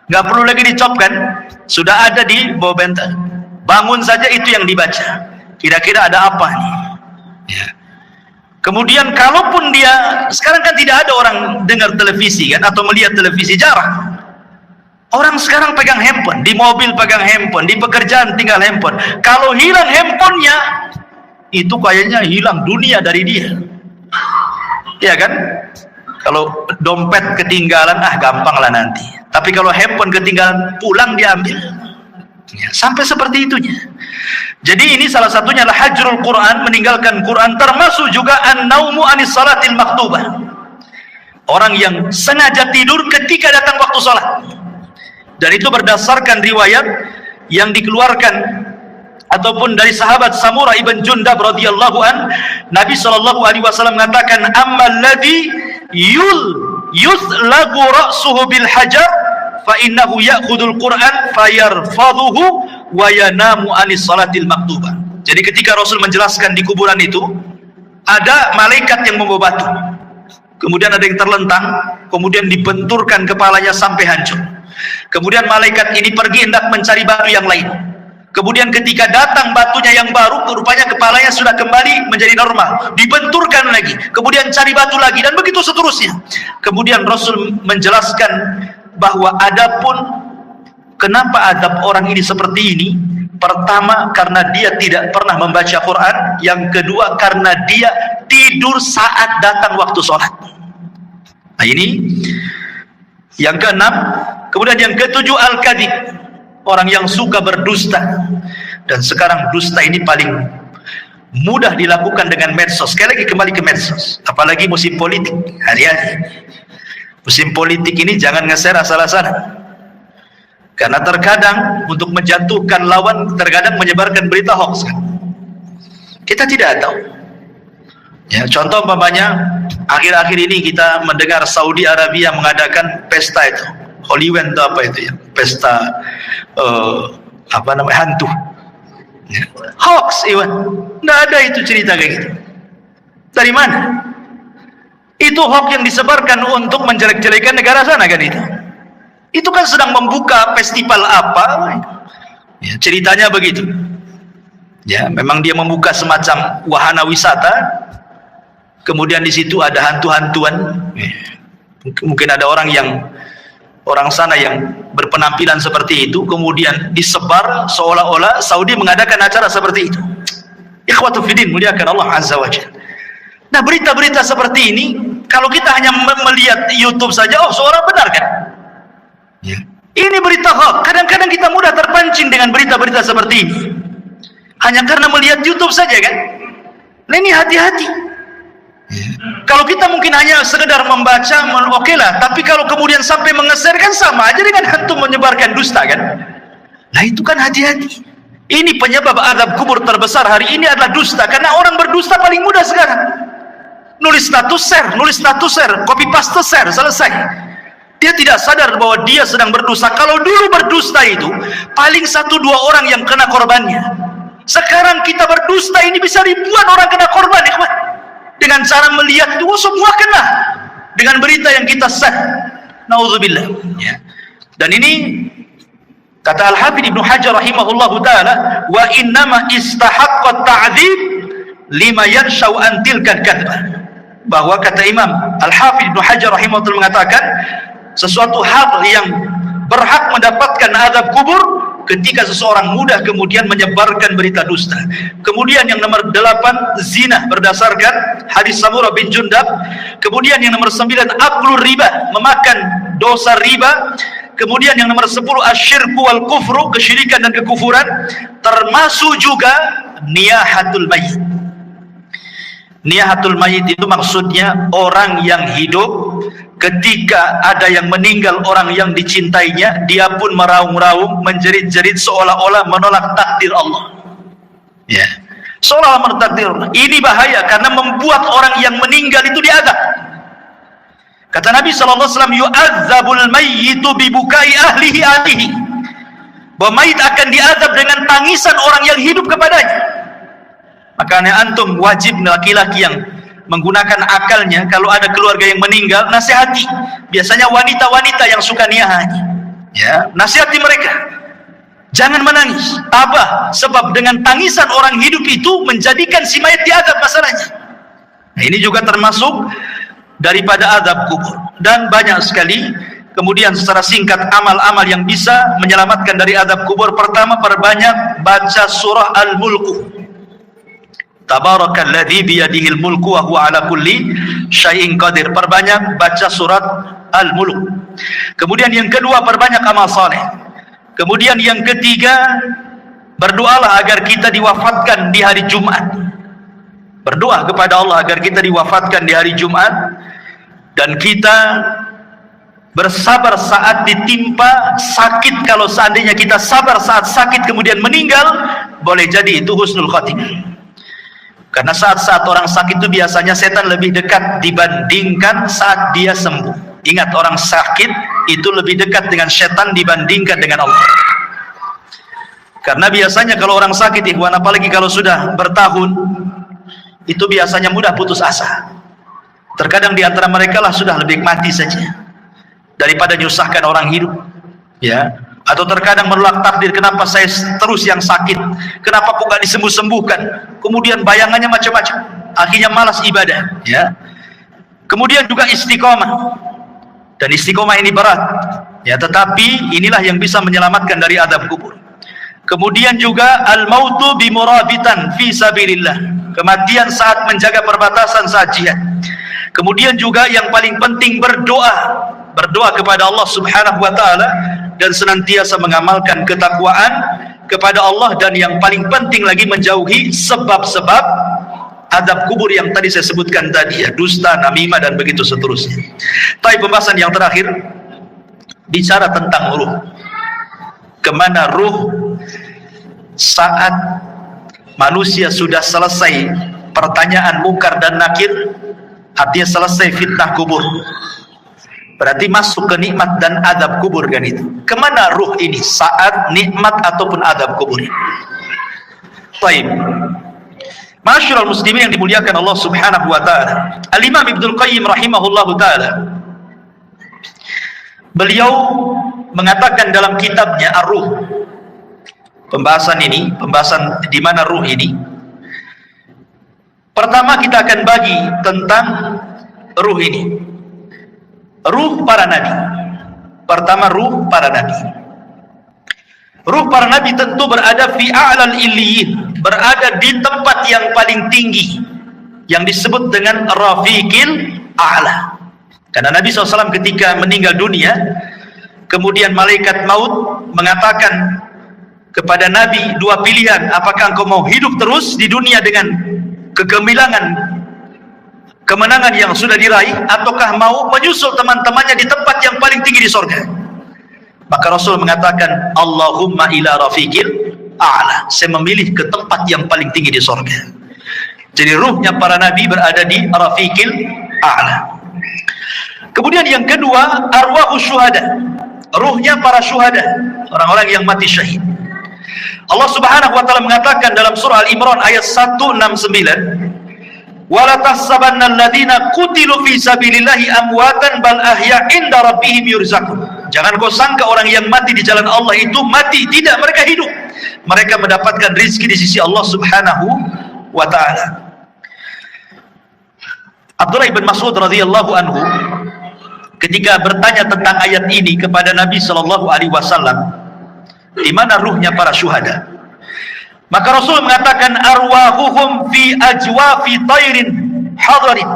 Nggak perlu lagi dicopkan, sudah ada di bawah bantal. Bangun saja itu yang dibaca. Kira-kira ada apa nih? Ya. Kemudian kalaupun dia sekarang kan tidak ada orang dengar televisi kan atau melihat televisi, jarang. Orang sekarang pegang handphone, di mobil pegang handphone, di pekerjaan tinggal handphone. Kalau hilang handphonenya, itu kayaknya hilang dunia dari dia. Ya kan? Kalau dompet ketinggalan, gampang lah nanti. Tapi kalau handphone ketinggalan, pulang diambil. Ya, sampai seperti itunya. Jadi ini salah satunya adalah hajrul Quran, meninggalkan Quran, termasuk juga an-naumu anis salatil maktubah. Orang yang sengaja tidur ketika datang waktu sholat. Dan itu berdasarkan riwayat yang dikeluarkan ataupun dari sahabat Samurah ibn Jundab radhiyallahu an, Nabi sallallahu alaihi wasallam mengatakan, ammal ladzi yuzlagu ra'suhu bil hajar fa innahu ya'khudul Qur'an fayarfadhuhu wa yanamu anis salatil maktubah. Jadi ketika Rasul menjelaskan di kuburan itu ada malaikat yang membawa batu, kemudian ada yang terlentang, kemudian dibenturkan kepalanya sampai hancur. Kemudian malaikat ini pergi hendak mencari batu yang lain. Kemudian ketika datang batunya yang baru, rupanya kepalanya sudah kembali menjadi normal, dibenturkan lagi, kemudian cari batu lagi, dan begitu seterusnya. Kemudian Rasul menjelaskan bahwa adapun kenapa adab orang ini seperti ini, pertama karena dia tidak pernah membaca Quran, yang kedua karena dia tidur saat datang waktu sholat. Nah ini yang keenam. Kemudian yang ketujuh al-kadhib, orang yang suka berdusta. Dan sekarang dusta ini paling mudah dilakukan dengan medsos. Sekali lagi kembali ke medsos, apalagi musim politik hari-hari. Musim politik ini jangan nge-share asal-asalan, karena terkadang untuk menjatuhkan lawan, terkadang menyebarkan berita hoax. Kita tidak tahu. Ya, contoh umpamanya akhir-akhir ini kita mendengar Saudi Arabia mengadakan pesta itu, Hollywood atau apa itu ya, pesta hantu. Ya. Hoax, Iwan. Nggak ada itu cerita kayak gitu. Dari mana? Itu hoax yang disebarkan untuk menjelek-jelekan negara sana kan itu. Itu kan sedang membuka festival apa? Ya, ceritanya begitu. Ya, memang dia membuka semacam wahana wisata. Kemudian di situ ada hantu-hantuan. Ya. Mungkin ada orang sana yang berpenampilan seperti itu, kemudian disebar seolah-olah Saudi mengadakan acara seperti itu. Ikhwatu fiddin, muliakan Allah Azza wa Jalla. Nah, berita-berita seperti ini, kalau kita hanya melihat YouTube saja, oh seorang benar kan? Ya. Ini berita hoax. Kadang-kadang kita mudah terpancing dengan berita-berita seperti ini, hanya karena melihat YouTube saja kan? Nah ini hati-hati. Kalau kita mungkin hanya sekedar membaca, oke lah. Tapi kalau kemudian sampai mengeser kan sama aja dengan hantu menyebarkan dusta kan? Nah itu kan hati-hati. Ini penyebab azab kubur terbesar hari ini adalah dusta. Karena orang berdusta paling mudah sekarang. Nulis status share, copy paste share, selesai. Dia tidak sadar bahwa dia sedang berdusta. Kalau dulu berdusta itu paling 1-2 orang yang kena korbannya. Sekarang kita berdusta ini bisa ribuan orang kena korban, ikhwan. Dengan cara melihat itu semua kena dengan berita yang kita share. Nauzubillah. Ya. Dan ini kata Al-Hafidz Ibnu Hajar rahimahullahu taala, wa innama istahaqqa ta'dzib lima yanshau an tilka kadbah. Bahwa kata Imam Al-Hafidz Ibnu Hajar rahimahullah mengatakan sesuatu hal yang berhak mendapatkan azab kubur ketika seseorang mudah kemudian menyebarkan berita dusta. Kemudian yang nomor 8 zina berdasarkan hadis Samurah bin Jundab. Kemudian yang nomor 9 aklur riba, memakan dosa riba. Kemudian yang nomor 10 asyirku wal kufru, kesyirikan dan kekufuran. Termasuk juga niyahatul mayit. Niyahatul mayit itu maksudnya orang yang hidup, ketika ada yang meninggal orang yang dicintainya, dia pun meraung-raung, menjerit-jerit seolah-olah menolak takdir Allah. Ya, seolah-olah menolak takdir Allah. Ini bahaya karena membuat orang yang meninggal itu diazab. Kata Nabi SAW, yu'adzabul mayyitu bibukai ahlihi ahlihi. Bahwa mayit akan diazab dengan tangisan orang yang hidup kepadanya. Makanya antum wajib, laki-laki yang menggunakan akalnya, kalau ada keluarga yang meninggal, nasihati. Biasanya wanita-wanita yang suka niyahannya, ya, nasihati mereka, jangan menangis. Apa? Sebab dengan tangisan orang hidup itu menjadikan si mayat diazab masalahnya. Nah, ini juga termasuk daripada azab kubur. Dan banyak sekali. Kemudian secara singkat amal-amal yang bisa menyelamatkan dari azab kubur. Pertama, perbanyak baca surah Al-Mulku. Tabarakalladzi biyadihil mulku wa huwa ala kulli syai'in qadir. Perbanyak baca surat Al-Mulk. Kemudian yang kedua, perbanyak amal saleh. Kemudian yang ketiga, berdoalah agar kita diwafatkan di hari Jumat. Berdoa kepada Allah agar kita diwafatkan di hari Jumat, dan kita bersabar saat ditimpa sakit. Kalau seandainya kita sabar saat sakit kemudian meninggal, boleh jadi itu husnul khotimah. Karena saat-saat orang sakit itu biasanya setan lebih dekat dibandingkan saat dia sembuh. Ingat, orang sakit itu lebih dekat dengan setan dibandingkan dengan Allah. Karena biasanya kalau orang sakit, ikhwan, apalagi kalau sudah bertahun, itu biasanya mudah putus asa. Terkadang di antara mereka lah sudah lebih mati saja daripada nyusahkan orang hidup, ya. Atau terkadang menolak takdir, kenapa saya terus yang sakit, kenapa kok gak disembuh-sembuhkan, kemudian bayangannya macam-macam, akhirnya malas ibadah, ya. Kemudian juga istiqomah, dan istiqomah ini berat, ya, tetapi inilah yang bisa menyelamatkan dari azab kubur. Kemudian juga al-mautu bimurabitan fi sabilillah, kematian saat menjaga perbatasan saat jihad. Kemudian juga yang paling penting berdoa kepada Allah Subhanahu wa taala dan senantiasa mengamalkan ketakwaan kepada Allah, dan yang paling penting lagi menjauhi sebab-sebab azab kubur yang tadi saya sebutkan tadi, ya, dusta, namimah, dan begitu seterusnya. Tapi pembahasan yang terakhir bicara tentang ruh. Kemana ruh saat manusia sudah selesai pertanyaan mungkar dan nakir, artinya selesai fitnah kubur, berarti masuk ke nikmat dan azab kubur, kan itu. Kemana ruh ini saat nikmat ataupun azab kubur? Baik, Ma'asyiral muslimin yang dimuliakan Allah Subhanahu wa taala, Al-Imam Ibnul Qayyim rahimahullahu taala, beliau mengatakan dalam kitabnya Ar-Ruh, pembahasan di mana ruh ini. Pertama kita akan bagi tentang ruh ini. Ruh para nabi. Pertama, ruh para nabi. Ruh para nabi tentu berada fi a'lal illiyin, berada di tempat yang paling tinggi yang disebut dengan rafiqil a'la. Karena Nabi SAW ketika meninggal dunia, kemudian malaikat maut mengatakan kepada Nabi dua pilihan, apakah engkau mau hidup terus di dunia dengan kegemilangan, kemenangan yang sudah diraih, ataukah mau menyusul teman-temannya di tempat yang paling tinggi di sorga? Maka Rasul mengatakan, Allahumma ila rafiqil a'la, saya memilih ke tempat yang paling tinggi di sorga. Jadi ruhnya para nabi berada di rafiqil a'la. Kemudian yang kedua, arwahus syuhada, ruhnya para syuhada, orang-orang yang mati syahid. Allah Subhanahu wa taala mengatakan dalam surah Al-Imran ayat 169, wala tahsabanna alladziina qutilu fi sabilillahi amwatan bal ahya 'inda rabbihim yurzaqun. Jangan kau sangka orang yang mati di jalan Allah itu mati, tidak, mereka hidup. Mereka mendapatkan rezeki di sisi Allah Subhanahu wa taala. Abdullah bin Mas'ud radhiyallahu anhu ketika bertanya tentang ayat ini kepada Nabi sallallahu alaihi wasallam, di mana ruhnya para syuhada? Maka Rasul mengatakan, arwahuhum fi ajwafi tairin hadarin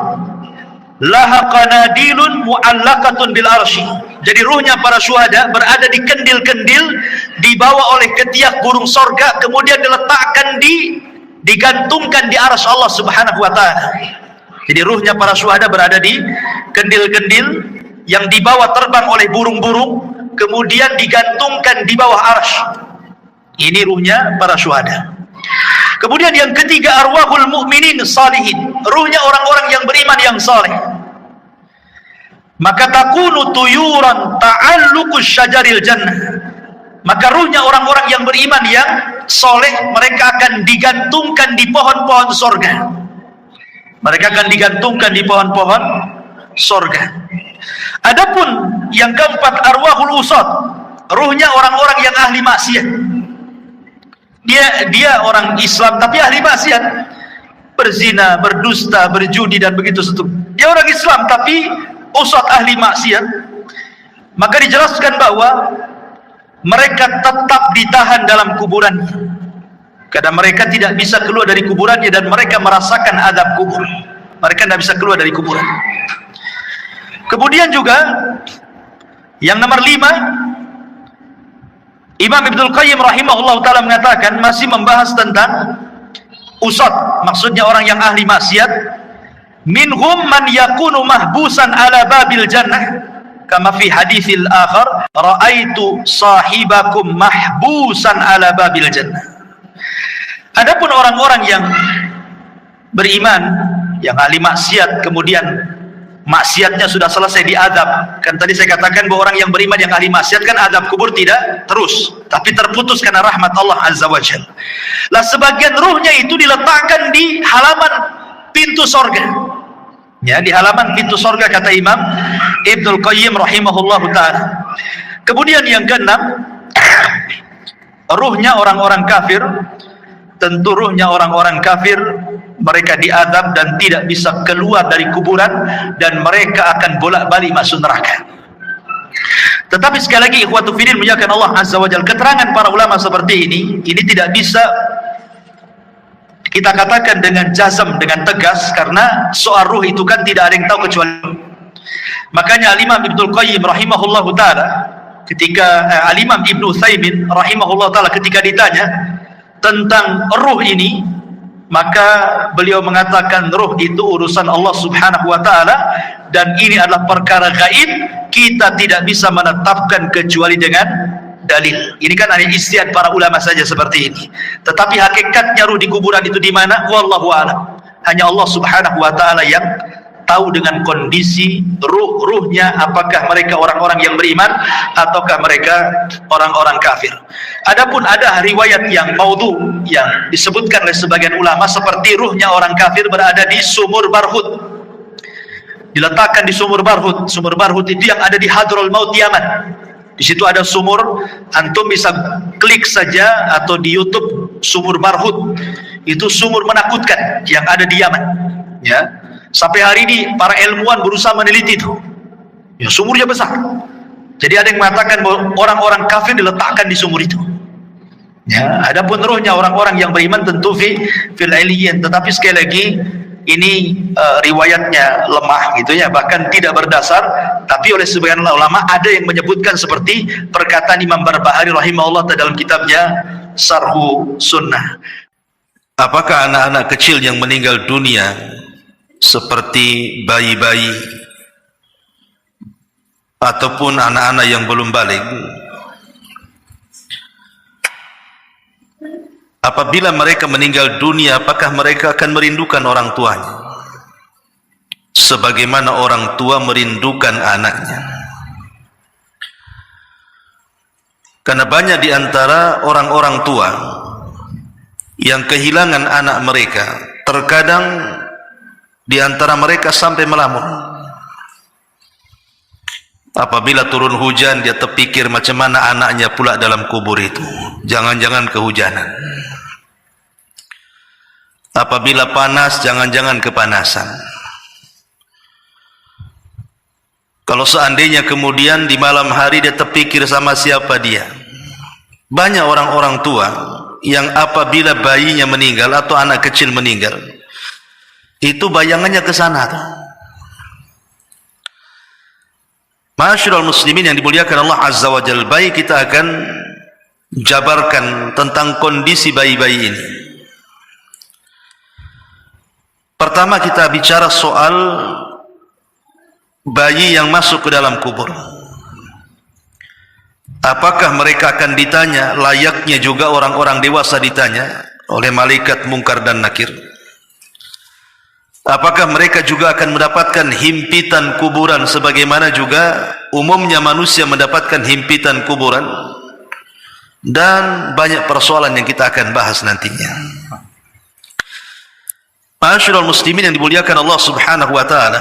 laha qanadilun mu'allaqatun bil arsy. Jadi ruhnya para syuhada berada di kendil-kendil, dibawa oleh ketiak burung sorga, kemudian diletakkan digantungkan di arsy Allah Subhanahu wa taala. Jadi ruhnya para syuhada berada di kendil-kendil yang dibawa terbang oleh burung-burung, kemudian digantungkan di bawah arsy. Ini ruhnya para syuhada. Kemudian yang ketiga, arwahul mu'minin salihin, ruhnya orang-orang yang beriman yang saleh. Maka takunu tuyuran ta'alluqus syajaril jannah, maka ruhnya orang-orang yang beriman yang soleh, mereka akan digantungkan di pohon-pohon sorga. Mereka akan digantungkan di pohon-pohon sorga. Adapun yang keempat, arwahul usad, ruhnya orang-orang yang ahli maksiat. Dia orang Islam tapi ahli maksiat, berzina, berdusta, berjudi, dan begitu seterusnya. Dia orang Islam tapi usad ahli maksiat. Maka dijelaskan bahwa mereka tetap ditahan dalam kuburannya, karena mereka tidak bisa keluar dari kuburannya dan mereka merasakan azab kubur. Mereka tidak bisa keluar dari kuburan. Kemudian juga yang nomor 5, Imam Ibnul Qayyim rahimahullah ta'ala mengatakan, masih membahas tentang usad, maksudnya orang yang ahli maksiat. Minhum man yakunu mahbusan ala babil jannah, kama fi haditsil akhar, ra'aitu sahibakum mahbusan ala babil jannah. Adapun orang-orang yang beriman, yang ahli maksiat, kemudian maksiatnya sudah selesai diadab. Kan tadi saya katakan bahwa orang yang beriman yang ahli maksiat kan adab kubur tidak terus, tapi terputus karena rahmat Allah Azza wa Jalla. Lah sebagian ruhnya itu diletakkan di halaman pintu sorga. Ya, di halaman pintu sorga kata Imam Ibnul Qayyim rahimahullahu ta'ala. Kemudian yang keenam, ruhnya orang-orang kafir. Tentu ruhnya orang-orang kafir, mereka diadab dan tidak bisa keluar dari kuburan, dan mereka akan bolak-balik masuk neraka. Tetapi sekali lagi ikhwatu fiddin muliakan Allah Azza wa Jalla, keterangan para ulama seperti ini tidak bisa kita katakan dengan jazm, dengan tegas, karena soal ruh itu kan tidak ada yang tahu kecuali. Makanya Al-Imam Ibnul Qayyim rahimahullahu ta'ala ketika Al-Imam Ibnu Utsaimin rahimahullahu ta'ala ketika ditanya tentang ruh ini, maka beliau mengatakan ruh itu urusan Allah Subhanahu wa ta'ala, dan ini adalah perkara gaib, kita tidak bisa menetapkan kecuali dengan dalil. Ini kan hanya ijtihad para ulama saja seperti ini. Tetapi hakikatnya ruh di kuburan itu di mana? Wallahu a'lam. Hanya Allah Subhanahu wa ta'ala yang tahu dengan kondisi ruhnya, apakah mereka orang-orang yang beriman ataukah mereka orang-orang kafir. Adapun ada riwayat yang maudhu yang disebutkan oleh sebagian ulama seperti ruhnya orang kafir berada di sumur Barhut, diletakkan di sumur Barhut. Sumur Barhut itu yang ada di Hadrul Maut Yaman. Di situ ada sumur, antum bisa klik saja atau di YouTube sumur Barhut. Itu sumur menakutkan yang ada di Yaman. Ya. Sampai hari ini para ilmuwan berusaha meneliti itu. Ya, sumurnya besar. Jadi ada yang mengatakan bahwa orang-orang kafir diletakkan di sumur itu. Ya, adapun ruhnya orang-orang yang beriman tentu fil iliyyin, tetapi sekali lagi ini riwayatnya lemah gitu ya, bahkan tidak berdasar. Tapi oleh sebagian ulama ada yang menyebutkan seperti perkataan Imam Barbahari rahimahullah dalam kitabnya Syarhu Sunnah. Apakah anak-anak kecil yang meninggal dunia seperti bayi-bayi ataupun anak-anak yang belum balik, apabila mereka meninggal dunia, apakah mereka akan merindukan orang tuanya sebagaimana orang tua merindukan anaknya? Karena banyak di antara orang-orang tua yang kehilangan anak mereka, terkadang di antara mereka sampai melamun. Apabila turun hujan, dia terpikir macam mana anaknya pula dalam kubur itu, jangan-jangan kehujanan. Apabila panas, jangan-jangan kepanasan. Kalau seandainya kemudian di malam hari dia terpikir sama siapa dia. Banyak orang-orang tua yang apabila bayinya meninggal atau anak kecil meninggal, itu bayangannya ke sana. Ma'asyiral muslimin yang dimuliakan Allah Azza wa Jalla, baik kita akan jabarkan tentang kondisi bayi-bayi ini. Pertama kita bicara soal bayi yang masuk ke dalam kubur. Apakah mereka akan ditanya, layaknya juga orang-orang dewasa ditanya oleh malaikat Munkar dan Nakir? Apakah mereka juga akan mendapatkan himpitan kuburan sebagaimana juga umumnya manusia mendapatkan himpitan kuburan? Dan banyak persoalan yang kita akan bahas nantinya. Ma'asyiral muslimin yang dimuliakan Allah Subhanahu wa ta'ala,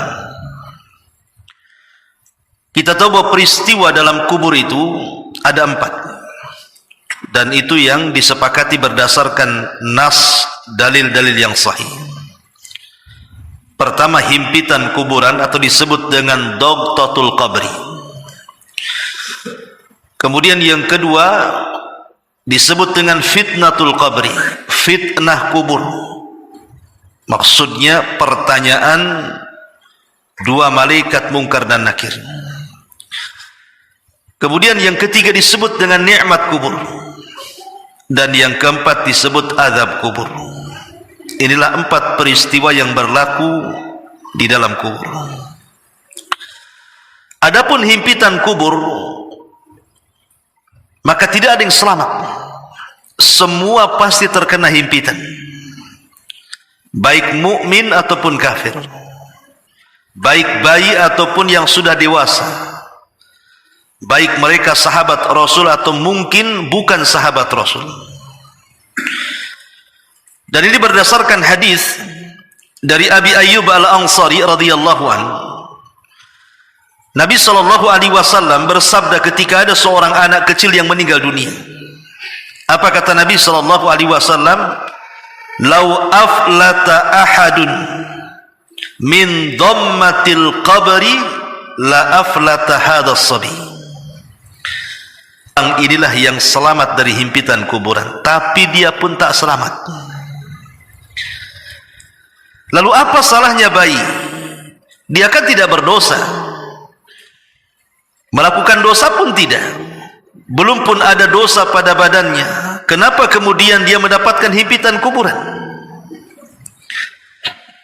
kita tahu bahwa peristiwa dalam kubur itu ada 4, dan itu yang disepakati berdasarkan nas dalil-dalil yang sahih. Pertama, himpitan kuburan atau disebut dengan dogtatul qabri. Kemudian yang kedua disebut dengan fitnatul qabri, fitnah kubur. Maksudnya pertanyaan dua malaikat Munkar dan Nakir. Kemudian yang ketiga disebut dengan nikmat kubur. Dan yang keempat disebut azab kubur. Inilah 4 peristiwa yang berlaku di dalam kubur. Adapun himpitan kubur, maka tidak ada yang selamat. Semua pasti terkena himpitan, baik mukmin ataupun kafir, baik bayi ataupun yang sudah dewasa, baik mereka sahabat Rasul atau mungkin bukan sahabat Rasul. Dan ini berdasarkan hadis dari Abi Ayyub Al-Ansari radhiyallahu anhu. Nabi SAW bersabda ketika ada seorang anak kecil yang meninggal dunia. Apa kata Nabi SAW? Lau aflata ahadun min dhammatil qabri la aflata hadha as-sabi. Inilah yang selamat dari himpitan kuburan, tapi dia pun tak selamat. Lalu apa salahnya bayi? Dia kan tidak berdosa, melakukan dosa pun tidak, belum pun ada dosa pada badannya. Kenapa kemudian dia mendapatkan himpitan kuburan?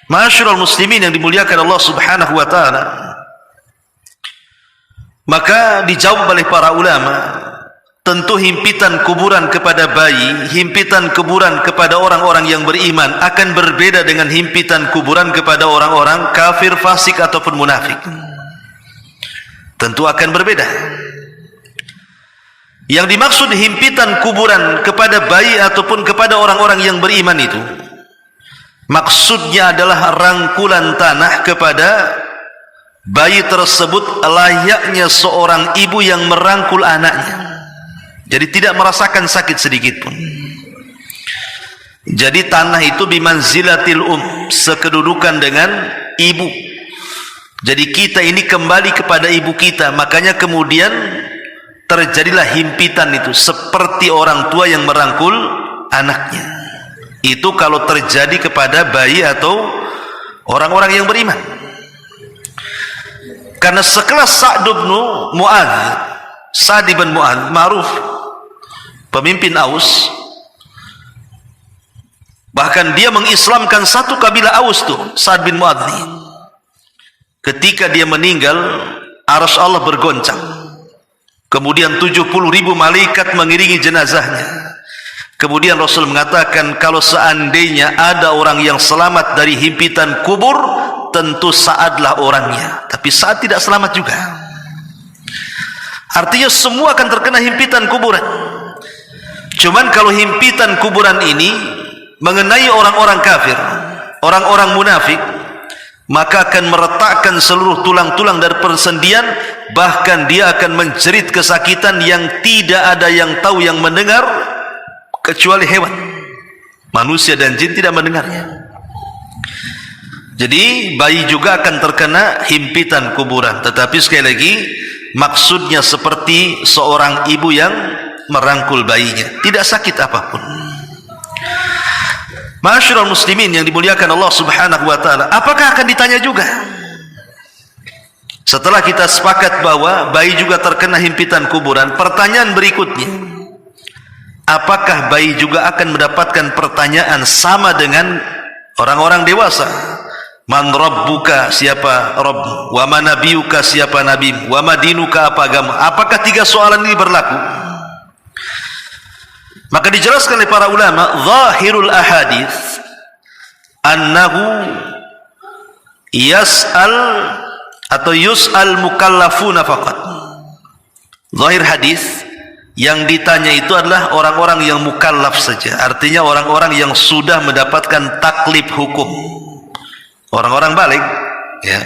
Ma'asyiral muslimin yang dimuliakan Allah Subhanahu wa taala, maka dijawab oleh para ulama, tentu himpitan kuburan kepada bayi, himpitan kuburan kepada orang-orang yang beriman akan berbeda dengan himpitan kuburan kepada orang-orang kafir, fasik ataupun munafik. Tentu akan berbeda. Yang dimaksud himpitan kuburan kepada bayi ataupun kepada orang-orang yang beriman itu, maksudnya adalah rangkulan tanah kepada bayi tersebut layaknya seorang ibu yang merangkul anaknya. Jadi tidak merasakan sakit sedikit pun. Jadi tanah itu bimanzilatil sekedudukan dengan ibu. Jadi kita ini kembali kepada ibu kita, makanya kemudian terjadilah himpitan itu seperti orang tua yang merangkul anaknya. Itu kalau terjadi kepada bayi atau orang-orang yang beriman. Karena sekelas Sa'd bin Mu'adz, Sa'd bin Mu'adz ma'ruf, pemimpin Aus, bahkan dia mengislamkan satu kabilah Aus tuh, Sa'd bin Mu'adz. Ketika dia meninggal, arsy Allah bergoncang. Kemudian 70.000 malaikat mengiringi jenazahnya. Kemudian Rasul mengatakan, kalau seandainya ada orang yang selamat dari himpitan kubur, tentu Sa'adlah orangnya. Tapi Sa'ad tidak selamat juga. Artinya semua akan terkena himpitan kuburan. Cuman kalau himpitan kuburan ini mengenai orang-orang kafir, orang-orang munafik, maka akan meretakkan seluruh tulang-tulang dari persendian, bahkan dia akan menjerit kesakitan yang tidak ada yang tahu, yang mendengar kecuali hewan. Manusia dan jin tidak mendengarnya. Jadi bayi juga akan terkena himpitan kuburan. Tetapi sekali lagi, maksudnya seperti seorang ibu yang merangkul bayinya, tidak sakit apapun. Ma'asyiral muslimin yang dimuliakan Allah Subhanahu wa taala, apakah akan ditanya juga? Setelah kita sepakat bahwa bayi juga terkena himpitan kuburan, pertanyaan berikutnya, apakah bayi juga akan mendapatkan pertanyaan sama dengan orang-orang dewasa? Man rabbuka, siapa Rabb? Wa man nabiyuka, siapa nabimu? Wa madinuka, apa agama? Apakah 3 soalan ini berlaku? Maka dijelaskan oleh para ulama, zahirul ahadits annahu yas'al atau yus'al mukallafuna faqat. Zahir hadis, yang ditanya itu adalah orang-orang yang mukallaf saja. Artinya orang-orang yang sudah mendapatkan taklif hukum, orang-orang baligh, ya.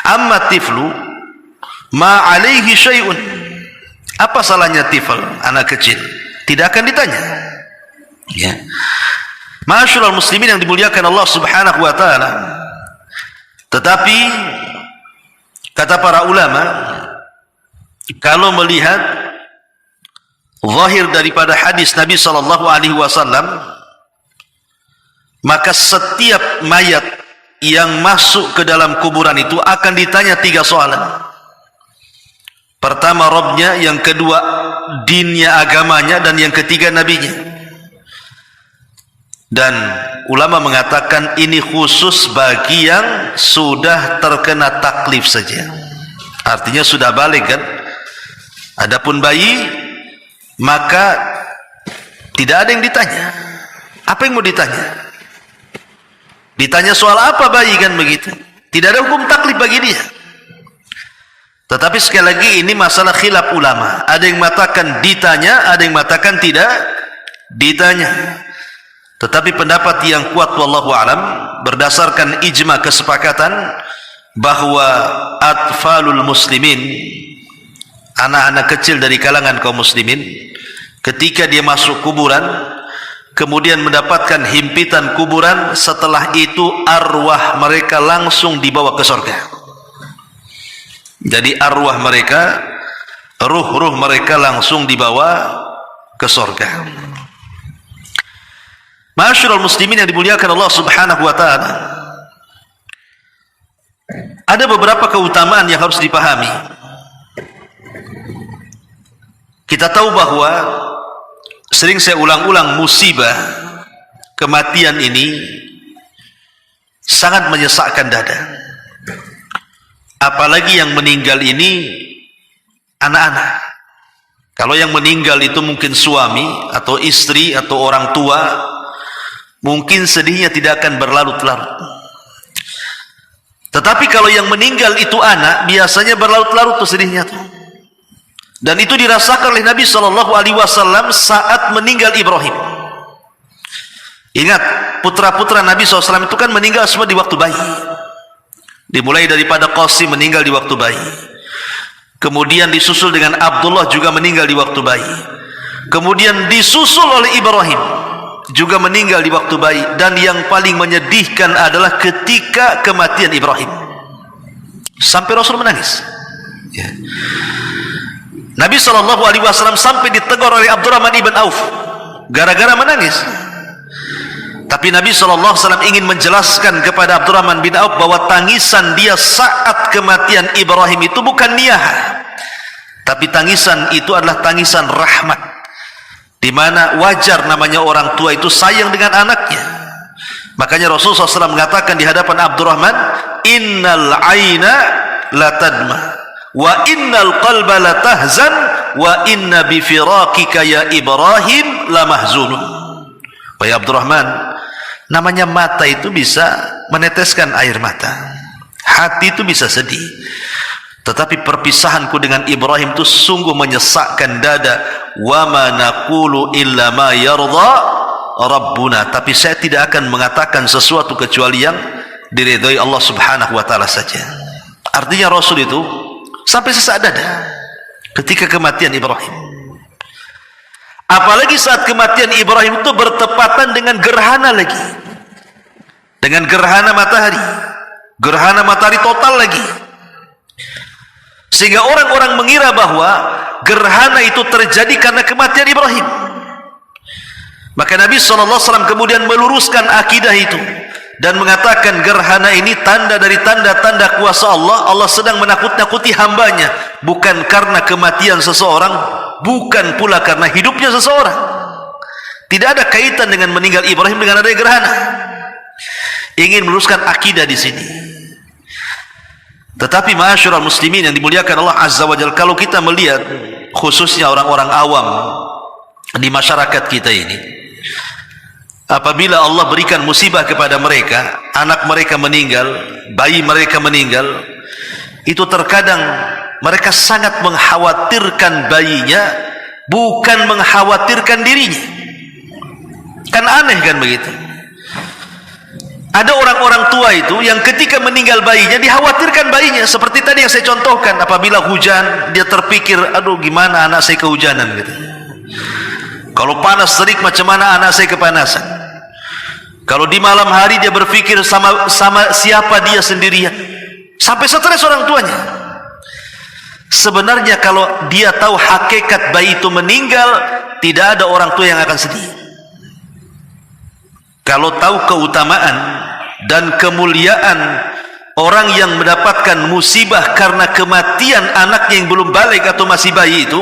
Amma tiflu ma alaihi syai'un. Apa salahnya tifl, anak kecil? Tidak akan ditanya, ya. Ma'asyiral muslimin yang dimuliakan Allah Subhanahu wa taala. Tetapi kata para ulama, kalau melihat zahir daripada hadis Nabi sallallahu alaihi wasallam, maka setiap mayat yang masuk ke dalam kuburan itu akan ditanya 3 soalan. Pertama Rabbnya, yang kedua dinnya, agamanya, dan yang ketiga nabinya. Dan ulama mengatakan ini khusus bagi yang sudah terkena taklif saja, artinya sudah balik kan. Adapun bayi, maka tidak ada yang ditanya. Apa yang mau ditanya? Ditanya soal apa bayi kan begitu? Tidak ada hukum taklif bagi dia. Tetapi sekali lagi ini masalah khilaf ulama. Ada yang mengatakan ditanya, ada yang mengatakan tidak ditanya. Tetapi pendapat yang kuat wallahu alam, berdasarkan ijma kesepakatan bahwa atfalul muslimin, anak-anak kecil dari kalangan kaum muslimin, ketika dia masuk kuburan kemudian mendapatkan himpitan kuburan, setelah itu arwah mereka langsung dibawa ke surga. Jadi arwah mereka, ruh-ruh mereka langsung dibawa ke surga. Ma'asyiral muslimin yang dimuliakan Allah Subhanahu wa taala, ada beberapa keutamaan yang harus dipahami. Kita tahu bahwa sering saya ulang-ulang, musibah kematian ini sangat menyesakkan dada. Apalagi yang meninggal ini anak-anak. Kalau yang meninggal itu mungkin suami atau istri atau orang tua, mungkin sedihnya tidak akan berlarut-larut. Tetapi kalau yang meninggal itu anak, biasanya berlarut-larut tuh sedihnya tuh. Dan itu dirasakan oleh Nabi SAW saat meninggal Ibrahim. Ingat, putra-putra Nabi SAW itu kan meninggal semua di waktu bayi. Dimulai daripada Qasim meninggal di waktu bayi. Kemudian disusul dengan Abdullah juga meninggal di waktu bayi. Kemudian disusul oleh Ibrahim, juga meninggal di waktu bayi. Dan yang paling menyedihkan adalah ketika kematian Ibrahim, sampai Rasul menangis. Ya. Nabi SAW sampai ditegur oleh Abdurrahman ibn Auf gara-gara menangis. Tapi Nabi SAW ingin menjelaskan kepada Abdurrahman bin Auf bahwa tangisan dia saat kematian Ibrahim itu bukan niyah, tapi tangisan itu adalah tangisan rahmat, di mana wajar namanya orang tua itu sayang dengan anaknya. Makanya Rasulullah SAW mengatakan di hadapan Abdurrahman, innal aina la tadma wa innal qalba la tahzan wa inna bi firaqika ya Ibrahim la mahzunun. Wahai Abdurrahman, namanya mata itu bisa meneteskan air mata, hati itu bisa sedih, tetapi perpisahanku dengan Ibrahim itu sungguh menyesakkan dada. Wa ma naqulu illa ma yarda rabbuna, tapi saya tidak akan mengatakan sesuatu kecuali yang diridhai Allah Subhanahu wa taala saja. Artinya Rasul itu sampai sesak dada ketika kematian Ibrahim. Apalagi saat kematian Ibrahim itu bertepatan dengan gerhana lagi, dengan gerhana matahari total lagi, sehingga orang-orang mengira bahwa gerhana itu terjadi karena kematian Ibrahim. Maka Nabi SAW kemudian meluruskan akidah itu dan mengatakan gerhana ini tanda dari tanda-tanda kuasa Allah. Allah sedang menakut-nakuti hambanya, bukan karena kematian seseorang, bukan pula karena hidupnya seseorang. Tidak ada kaitan dengan meninggal Ibrahim dengan adanya gerhana. Ingin meluruskan akidah di sini. Tetapi ma'asyiral muslimin yang dimuliakan Allah Azza wa Jalla, kalau kita melihat khususnya orang-orang awam di masyarakat kita ini, apabila Allah berikan musibah kepada mereka, anak mereka meninggal, bayi mereka meninggal, itu terkadang mereka sangat mengkhawatirkan bayinya, bukan mengkhawatirkan dirinya. Kan aneh kan begitu. Ada orang-orang tua itu yang ketika meninggal bayinya, dikhawatirkan bayinya. Seperti tadi yang saya contohkan, apabila hujan, dia terpikir, aduh gimana anak saya kehujanan gitu. Kalau panas terik, macam mana anak saya kepanasan. Kalau di malam hari dia berpikir sama siapa dia sendirian, sampai stres orang tuanya. Sebenarnya kalau dia tahu hakikat bayi itu meninggal, tidak ada orang tua yang akan sedih. Kalau tahu keutamaan dan kemuliaan orang yang mendapatkan musibah karena kematian anaknya yang belum balik atau masih bayi itu,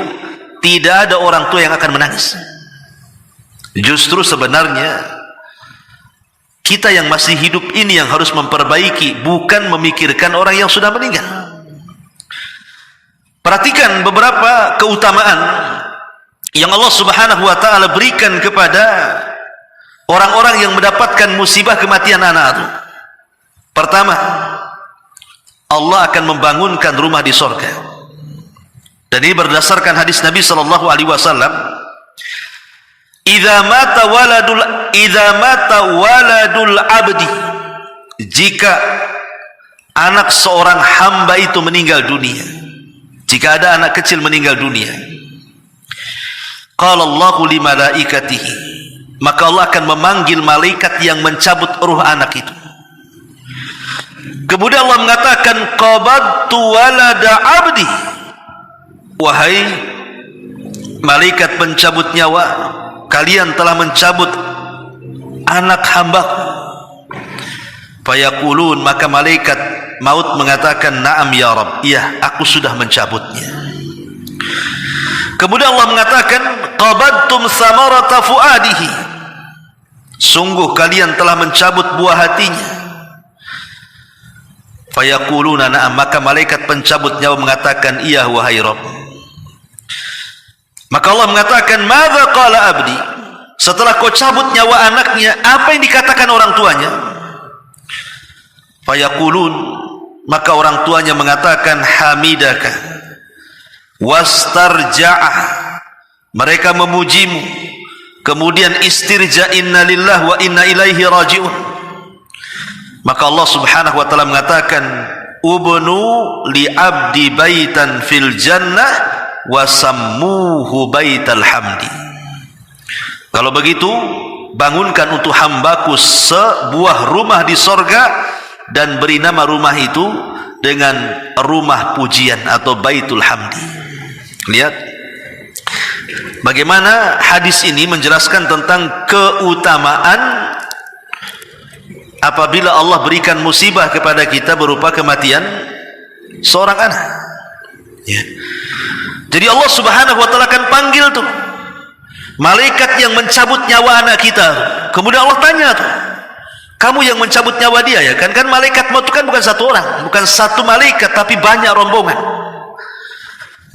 tidak ada orang tua yang akan menangis. Justru sebenarnya kita yang masih hidup ini yang harus memperbaiki, bukan memikirkan orang yang sudah meninggal. Perhatikan beberapa keutamaan yang Allah Subhanahu wa taala berikan kepada orang-orang yang mendapatkan musibah kematian anak itu. Pertama, Allah akan membangunkan rumah di sorga. Dan ini berdasarkan hadis Nabi sallallahu alaihi wasallam, idza mata waladul abdi, jika anak seorang hamba itu meninggal dunia, jika ada anak kecil meninggal dunia, qala Allahu li malaikatihi, maka Allah akan memanggil malaikat yang mencabut ruh anak itu. Kemudian Allah mengatakan, qabadtu walada abdi, wahai malaikat pencabut nyawa, kalian telah mencabut anak hamba-Ku. Fayaqulun, maka malaikat maut mengatakan, na'am ya Rabb, iya, aku sudah mencabutnya. Kemudian Allah mengatakan, qabadtum samarata fuadihi, sungguh kalian telah mencabut buah hatinya. Fayaquluna na'am, maka malaikat pencabut nyawa mengatakan, iya wahai Rabb. Maka Allah mengatakan, madza qala abdi, setelah kau cabut nyawa anaknya, apa yang dikatakan orang tuanya? Fayaqulun, maka orang tuanya mengatakan, hamidaka wastarja'ah, mereka memujimu, kemudian istirja, inna lillahi wa inna ilaihi raji'un. Maka Allah Subhanahu wa taala mengatakan, ubnu li abdi baitan fil jannah wa sammuhu baital hamdi. Kalau begitu, bangunkan untuk hambaku sebuah rumah di sorga dan beri nama rumah itu dengan rumah pujian atau baitul hamdi. Lihat bagaimana hadis ini menjelaskan tentang keutamaan apabila Allah berikan musibah kepada kita berupa kematian seorang anak. Ya. Jadi Allah Subhanahu wa taala akan panggil tuh malaikat yang mencabut nyawa anak kita. Kemudian Allah tanya tuh, kamu yang mencabut nyawa dia ya kan? Kan malaikat maut itu kan bukan satu orang, bukan satu malaikat, tapi banyak rombongan.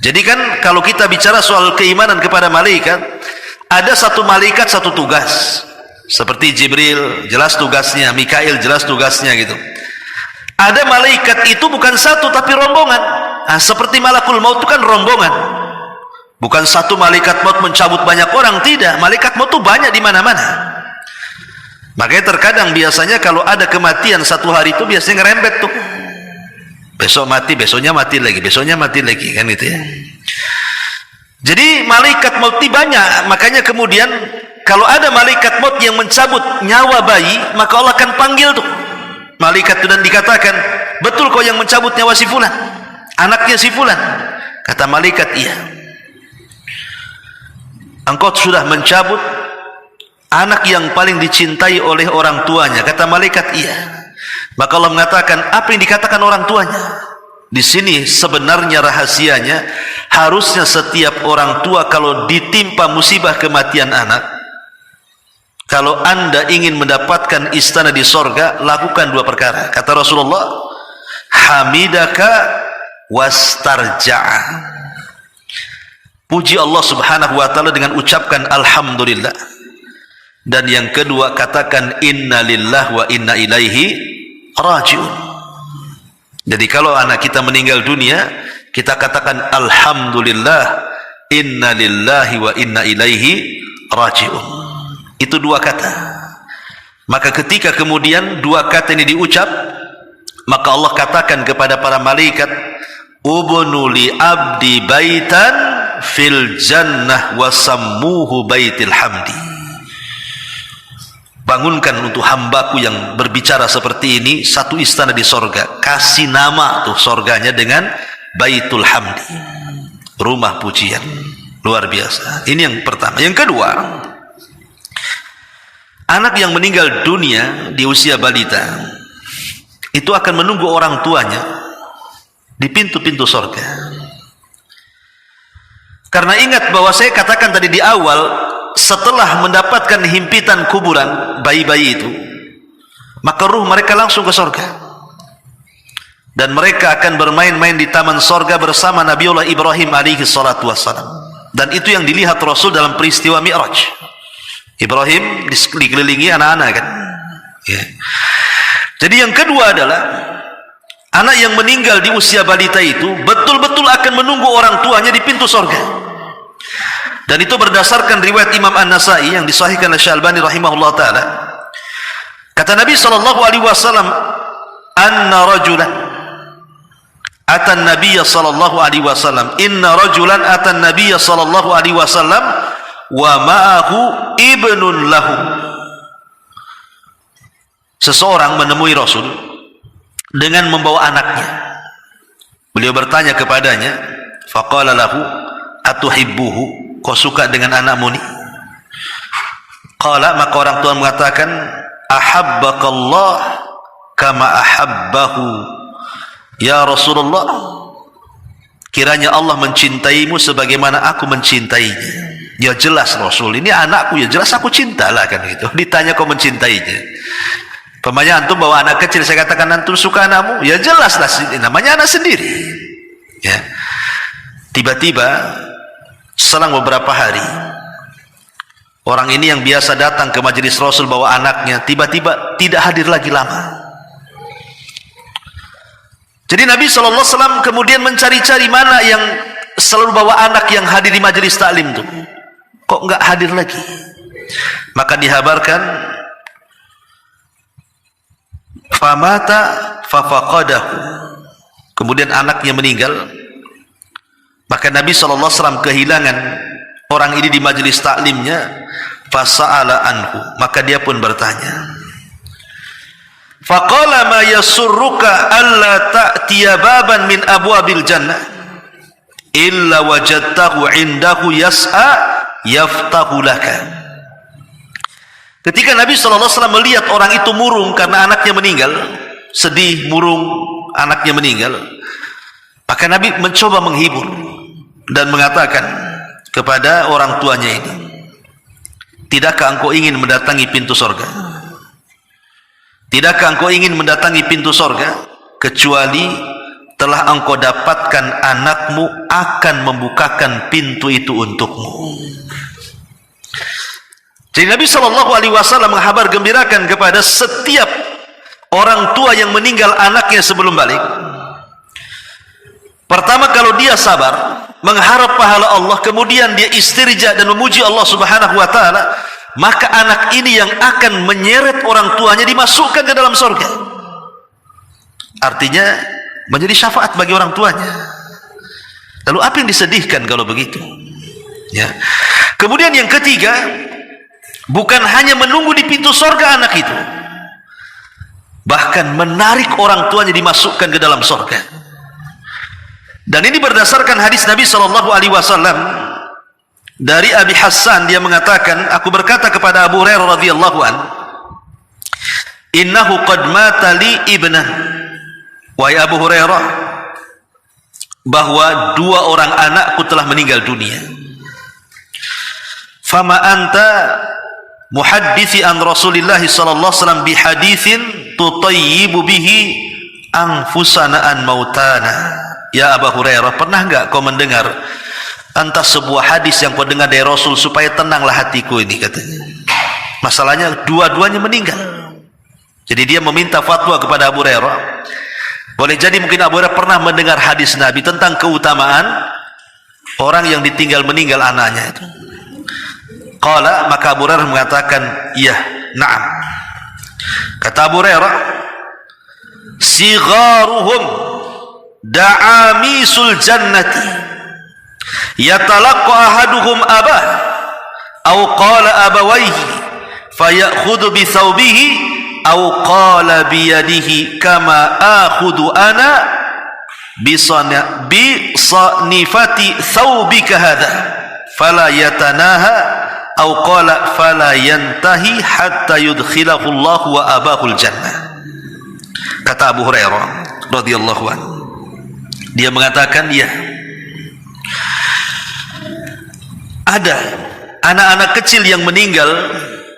Jadi kan kalau kita bicara soal keimanan kepada malaikat, ada satu malaikat satu tugas. Seperti Jibril jelas tugasnya, Mikail jelas tugasnya gitu. Ada malaikat itu bukan satu tapi rombongan. Nah, seperti malakul maut itu kan rombongan. Bukan satu malaikat maut mencabut banyak orang, tidak. Malaikat maut itu banyak di mana-mana. Makanya terkadang biasanya kalau ada kematian satu hari itu biasanya ngerembet tuh. Besok mati, besoknya mati lagi, besoknya mati lagi, kan gitu ya. Jadi malaikat maut itu banyak, makanya kemudian kalau ada malaikat maut yang mencabut nyawa bayi, maka Allah akan panggil tuh malaikat itu dan dikatakan, betul kau yang mencabut nyawa si fulan, anaknya si fulan? Kata malaikat, iya. Engkau sudah mencabut anak yang paling dicintai oleh orang tuanya? Kata malaikat, iya. Maka Allah mengatakan, apa yang dikatakan orang tuanya? Di sini sebenarnya rahasianya, harusnya setiap orang tua kalau ditimpa musibah kematian anak, kalau anda ingin mendapatkan istana di sorga, lakukan dua perkara. Kata Rasulullah, hamidaka wastarja'a, puji Allah Subhanahu wa taala dengan ucapkan alhamdulillah. Dan yang kedua, katakan inna lillahi wa inna ilaihi raji'un. Jadi kalau anak kita meninggal dunia, kita katakan alhamdulillah, inna lillahi wa inna ilaihi raji'un. Itu dua kata. Maka ketika kemudian dua kata ini diucap, maka Allah katakan kepada para malaikat, ubnu li abdi baitan fil jannah wa sammuhu baitil hamdi. Bangunkan untuk hambaku yang berbicara seperti ini satu istana di sorga. Kasih nama tuh sorganya dengan baitul hamdi, rumah pujian. Luar biasa. Ini yang pertama. Yang kedua, anak yang meninggal dunia di usia balita, itu akan menunggu orang tuanya di pintu-pintu surga. Karena ingat bahwa saya katakan tadi di awal, setelah mendapatkan himpitan kuburan bayi-bayi itu, maka ruh mereka langsung ke surga. Dan mereka akan bermain-main di taman surga bersama Nabiullah Ibrahim alaihi salatu wassalam. Dan itu yang dilihat Rasul dalam peristiwa Mi'raj. Ibrahim dikelilingi anak-anak kan. Ya. Jadi yang kedua adalah anak yang meninggal di usia balita itu betul-betul akan menunggu orang tuanya di pintu surga. Dan itu berdasarkan riwayat Imam An-Nasai yang disahihkan oleh Syalbani rahimahullah ta'ala. Kata Nabi SAW, anna rajulan atan Nabiya sallallahu alaihi wasallam, inna rajulan atan Nabiya sallallahu alaihi wasallam wa ma'ahu ibnun lahu. Seseorang menemui Rasul dengan membawa anaknya. Beliau bertanya kepadanya, faqala lahu atuhibbuhu, kau suka dengan anakmu ni? Qala, maka orang tua mengatakan, ahabbakallah kama ahabbahu ya Rasulullah, kiranya Allah mencintaimu sebagaimana aku mencintainya. Ya jelas Rasul, ini anakku, ya jelas aku cintalah kan gitu. Ditanya kau mencintainya. Pemanya antum bawa anak kecil, saya katakan antum suka anakmu, ya jelas lah, namanya anak sendiri. Ya. Tiba-tiba selang beberapa hari, orang ini yang biasa datang ke majelis Rasul bawa anaknya, tiba-tiba tidak hadir lagi lama. Jadi Nabi SAW kemudian mencari-cari mana yang selalu bawa anak yang hadir di majelis taklim itu. Kok enggak hadir lagi? Maka dihabarkan, famata fafaqadahu, kemudian anaknya meninggal. Maka Nabi SAW kehilangan orang ini di majelis taklimnya. Fasa'ala anhu, maka dia pun bertanya, faqala ma yasurruka alla ta'tiya baban min abwabil jannah illa wajadtahu indahu yas'a yaftahu laka. Ketika Nabi SAW melihat orang itu murung karena anaknya meninggal, sedih murung anaknya meninggal, maka Nabi mencoba menghibur dan mengatakan kepada orang tuanya ini, tidakkah engkau ingin mendatangi pintu surga? Tidakkah engkau ingin mendatangi pintu surga kecuali telah engkau dapatkan anakmu akan membukakan pintu itu untukmu. Jadi Nabi SAW menghabar gembirakan kepada setiap orang tua yang meninggal anaknya sebelum balik. Pertama, kalau dia sabar mengharap pahala Allah, kemudian dia istirja dan memuji Allah Subhanahu wa ta'ala, maka anak ini yang akan menyeret orang tuanya dimasukkan ke dalam surga. Artinya menjadi syafaat bagi orang tuanya. Lalu apa yang disedihkan kalau begitu? Ya. Kemudian yang ketiga, bukan hanya menunggu di pintu surga anak itu, bahkan menarik orang tuanya dimasukkan ke dalam surga. Dan ini berdasarkan hadis Nabi SAW dari Abi Hassan. Dia mengatakan, aku berkata kepada Abu Hurairah radhiyallahu an, innahu qad mata li ibnan, wahai Abu Hurairah, bahwa dua orang anakku telah meninggal dunia. Fama anta muhadditsi an Rasulillah sallallahu alaihi wasallam bi haditsin tutayyibu bihi anfusana an mautana. Ya Abu Hurairah, pernah enggak kau mendengar entah sebuah hadis yang kau dengar dari Rasul supaya tenanglah hatiku ini, katanya. Masalahnya dua-duanya meninggal. Jadi dia meminta fatwa kepada Abu Hurairah. Boleh jadi mungkin Abu Hurairah pernah mendengar hadis Nabi tentang keutamaan orang yang ditinggal meninggal anaknya itu. Qala, maka Abu Hurairah mengatakan, iya, na'am. Kata Abu Hurairah, sigharuhum da'amisul jannati yatalaqqa ahaduhum abah aw qala abawayhi fayakhudhu bi thawbihi aw qala bi yadihi kama akhudhu ana bi sanifati thawbika hadha fala yatanaha aw qala fala yantahi hatta yudkhilahu Allah wa abahul jannah. Kata Abu Hurairah radhiyallahu anhu, dia mengatakan, ya, ada anak-anak kecil yang meninggal.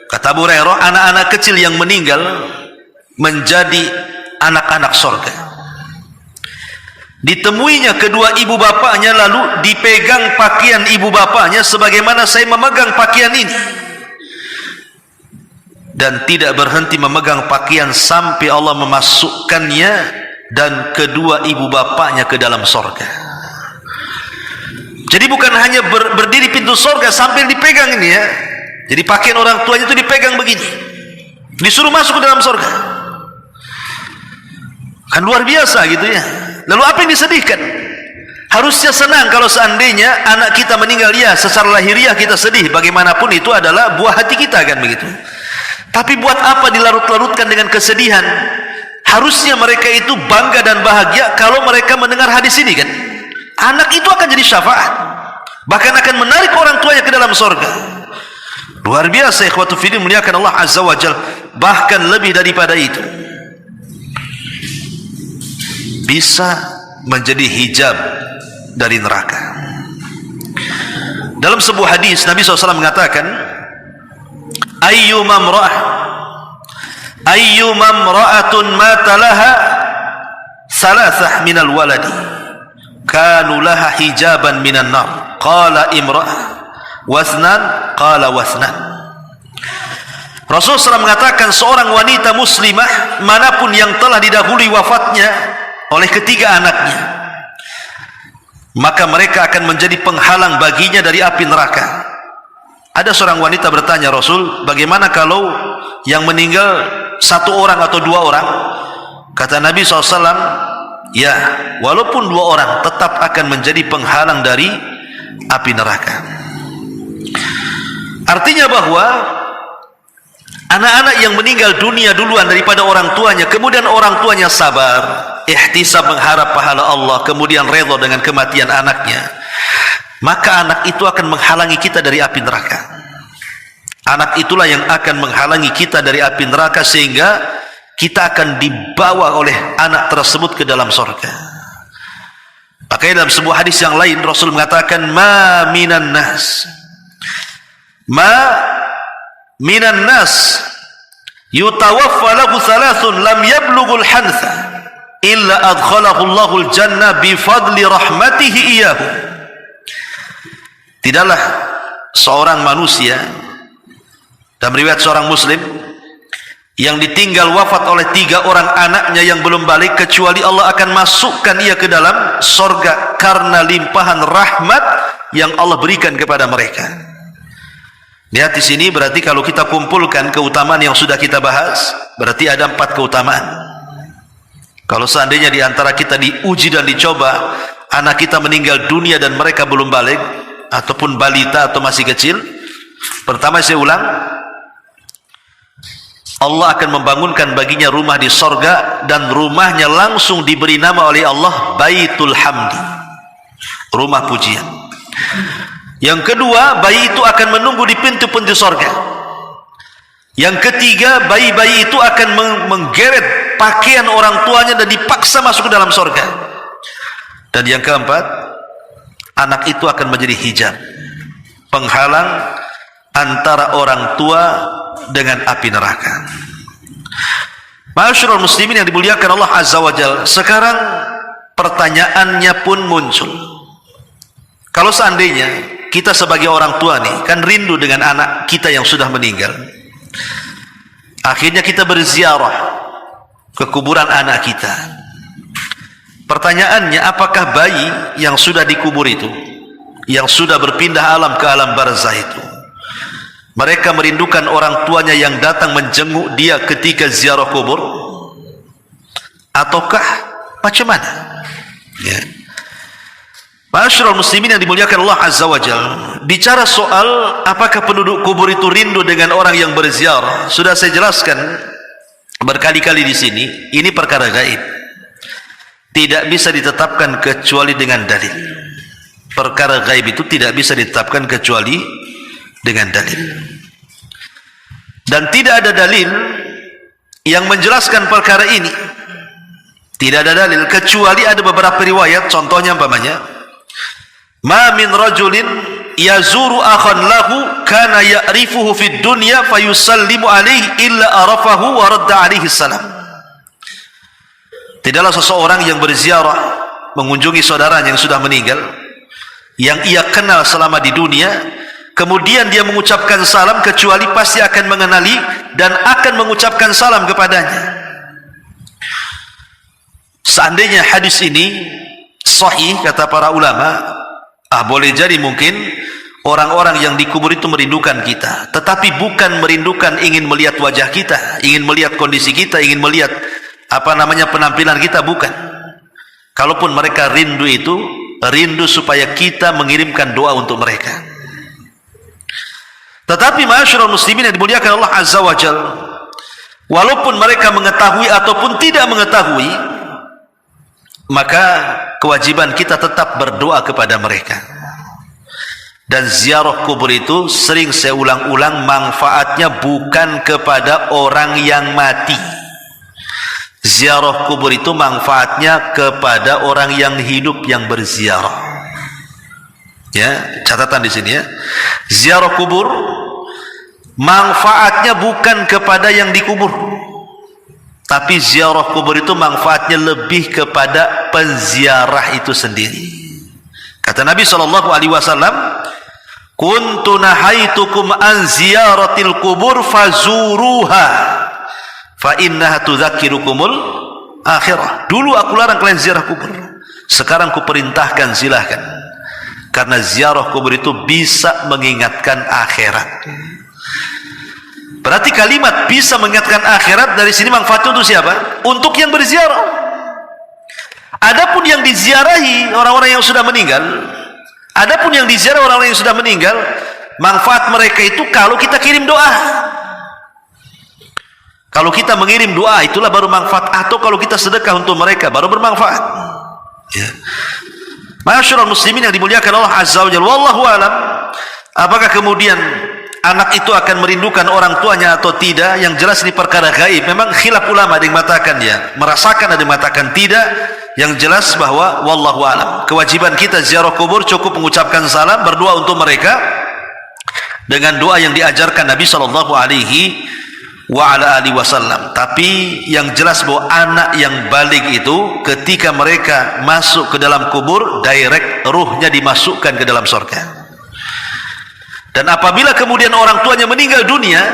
Kata Abu Hurairah, anak-anak kecil yang meninggal menjadi anak-anak surga. Ditemuinya kedua ibu bapaknya, lalu dipegang pakaian ibu bapaknya sebagaimana saya memegang pakaian ini, dan tidak berhenti memegang pakaian sampai Allah memasukkannya dan kedua ibu bapaknya ke dalam surga. Jadi bukan hanya berdiri pintu surga sambil dipegang ini ya. Jadi pakaian orang tuanya itu dipegang begini, disuruh masuk ke dalam surga. Kan luar biasa gitu ya. Lalu apa yang disedihkan? Harusnya senang kalau seandainya anak kita meninggal, ya, secara lahiriah kita sedih, bagaimanapun itu adalah buah hati kita, kan begitu. Tapi buat apa dilarut-larutkan dengan kesedihan? Harusnya mereka itu bangga dan bahagia kalau mereka mendengar hadis ini, kan. Anak itu akan jadi syafaat, bahkan akan menarik orang tuanya ke dalam surga. Luar biasa ikhwatu fillah, muliakan Allah azza wa jalla. Bahkan lebih daripada itu, bisa menjadi hijab dari neraka. Dalam sebuah hadis Nabi SAW mengatakan, ayyuma imra'atun mata laha thalathah minal waladi kanu laha hijaban minan nar. Qala imra'ah wasnan, qala wasnan. Rasulullah SAW mengatakan, seorang wanita muslimah manapun yang telah didahului wafatnya oleh ketiga anaknya, maka mereka akan menjadi penghalang baginya dari api neraka. Ada seorang wanita bertanya, Rasul, bagaimana kalau yang meninggal satu orang atau dua orang? Kata Nabi SAW, ya, walaupun dua orang tetap akan menjadi penghalang dari api neraka. Artinya bahwa anak-anak yang meninggal dunia duluan daripada orang tuanya, kemudian orang tuanya sabar, ihtisab, mengharap pahala Allah, kemudian redha dengan kematian anaknya, maka anak itu akan menghalangi kita dari api neraka. Anak itulah yang akan menghalangi kita dari api neraka, sehingga kita akan dibawa oleh anak tersebut ke dalam surga. Makanya dalam sebuah hadis yang lain Rasul mengatakan, ma minan nas yutawaffa lahu thalathun lam yablughul hantha illa adkhalahu Allahul jannah bifadli rahmatihi iyahu. Tidaklah seorang manusia, dalam riwayat seorang muslim, yang ditinggal wafat oleh tiga orang anaknya yang belum balik, kecuali Allah akan masukkan ia ke dalam surga karena limpahan rahmat yang Allah berikan kepada mereka. Lihat di sini, berarti kalau kita kumpulkan keutamaan yang sudah kita bahas, berarti ada 4 keutamaan. Kalau seandainya di antara kita diuji dan dicoba, anak kita meninggal dunia dan mereka belum balik, ataupun balita atau masih kecil, pertama saya ulang, Allah akan membangunkan baginya rumah di sorga, dan rumahnya langsung diberi nama oleh Allah Baitul Hamdi, rumah pujian. Yang kedua, bayi itu akan menunggu di pintu-pintu sorga. Yang ketiga, bayi-bayi itu akan menggeret pakaian orang tuanya dan dipaksa masuk ke dalam sorga. Dan yang keempat, anak itu akan menjadi hijab, penghalang antara orang tua dengan api neraka. Ma'asyiral muslimin yang dimuliakan Allah Azza wa Jalla, sekarang pertanyaannya pun muncul. Kalau seandainya kita sebagai orang tua nih, kan rindu dengan anak kita yang sudah meninggal, akhirnya kita berziarah ke kuburan anak kita. Pertanyaannya, apakah bayi yang sudah dikubur itu, yang sudah berpindah alam ke alam barzah itu, mereka merindukan orang tuanya yang datang menjenguk dia ketika ziarah kubur, ataukah macam mana? Ya. Ma'asyiral muslimin yang dimuliakan Allah Azza wa Jalla, bicara soal apakah penduduk kubur itu rindu dengan orang yang berziarah, sudah saya jelaskan berkali-kali di sini, ini perkara gaib, tidak bisa ditetapkan kecuali dengan dalil. Perkara gaib itu tidak bisa ditetapkan kecuali dengan dalil, dan tidak ada dalil yang menjelaskan perkara ini Tidak ada dalil kecuali ada beberapa riwayat. Contohnya umpamanya, ma min rajulin yazuru akhan lahu kana ya'rifuhu fid dunya fayusallimu alaihi illa arafahu wa radda alaihi salam. Tidaklah seseorang yang berziarah mengunjungi saudaranya yang sudah meninggal, yang ia kenal selama di dunia, kemudian dia mengucapkan salam, kecuali pasti akan mengenali dan akan mengucapkan salam kepadanya. Seandainya hadis ini sahih, kata para ulama, boleh jadi mungkin orang-orang yang dikubur itu merindukan kita, tetapi bukan merindukan ingin melihat wajah kita, ingin melihat kondisi kita, ingin melihat penampilan kita, bukan. Kalaupun mereka rindu itu, rindu supaya kita mengirimkan doa untuk mereka. Tetapi ma'asyiral muslimin yang dimuliakan Allah Azza wa Jal, walaupun mereka mengetahui ataupun tidak mengetahui, maka kewajiban kita tetap berdoa kepada mereka. Dan ziarah kubur itu sering saya ulang-ulang, manfaatnya bukan kepada orang yang mati. Ziarah kubur itu manfaatnya kepada orang yang hidup yang berziarah. Ya, catatan di sini ya. Ziarah kubur manfaatnya bukan kepada yang dikubur, tapi ziarah kubur itu manfaatnya lebih kepada penziarah itu sendiri. Kata Nabi SAW, kuntu nahaitukum an ziyaratil kubur fazuruha fa innaha tudzakirukumul akhirah. Dulu aku larang kalian ziarah kubur, sekarang ku perintahkan silahkan, karena ziarah kubur itu bisa mengingatkan akhirat. Berarti kalimat bisa mengingatkan akhirat dari sini manfaatnya untuk siapa? Untuk yang berziarah. Adapun yang diziarahi orang-orang yang sudah meninggal, adapun yang diziarah orang-orang yang sudah meninggal, manfaat mereka itu kalau kita kirim doa. Kalau kita mengirim doa, itulah baru manfaat. Atau kalau kita sedekah untuk mereka, baru bermanfaat. Ya. Ma'asyiral muslimin yang dimuliakan Allah Azza wa Jalla, wallahu alam, apakah kemudian anak itu akan merindukan orang tuanya atau tidak? Yang jelas ini perkara gaib. Memang khilaf ulama, ada yang mengatakan ya merasakan, ada yang mengatakan tidak. Yang jelas bahwa wallahu alam, kewajiban kita ziarah kubur cukup mengucapkan salam, berdoa untuk mereka dengan doa yang diajarkan Nabi SAW. Tapi yang jelas bahwa anak yang balik itu ketika mereka masuk ke dalam kubur, direct ruhnya dimasukkan ke dalam surga. Dan apabila kemudian orang tuanya meninggal dunia,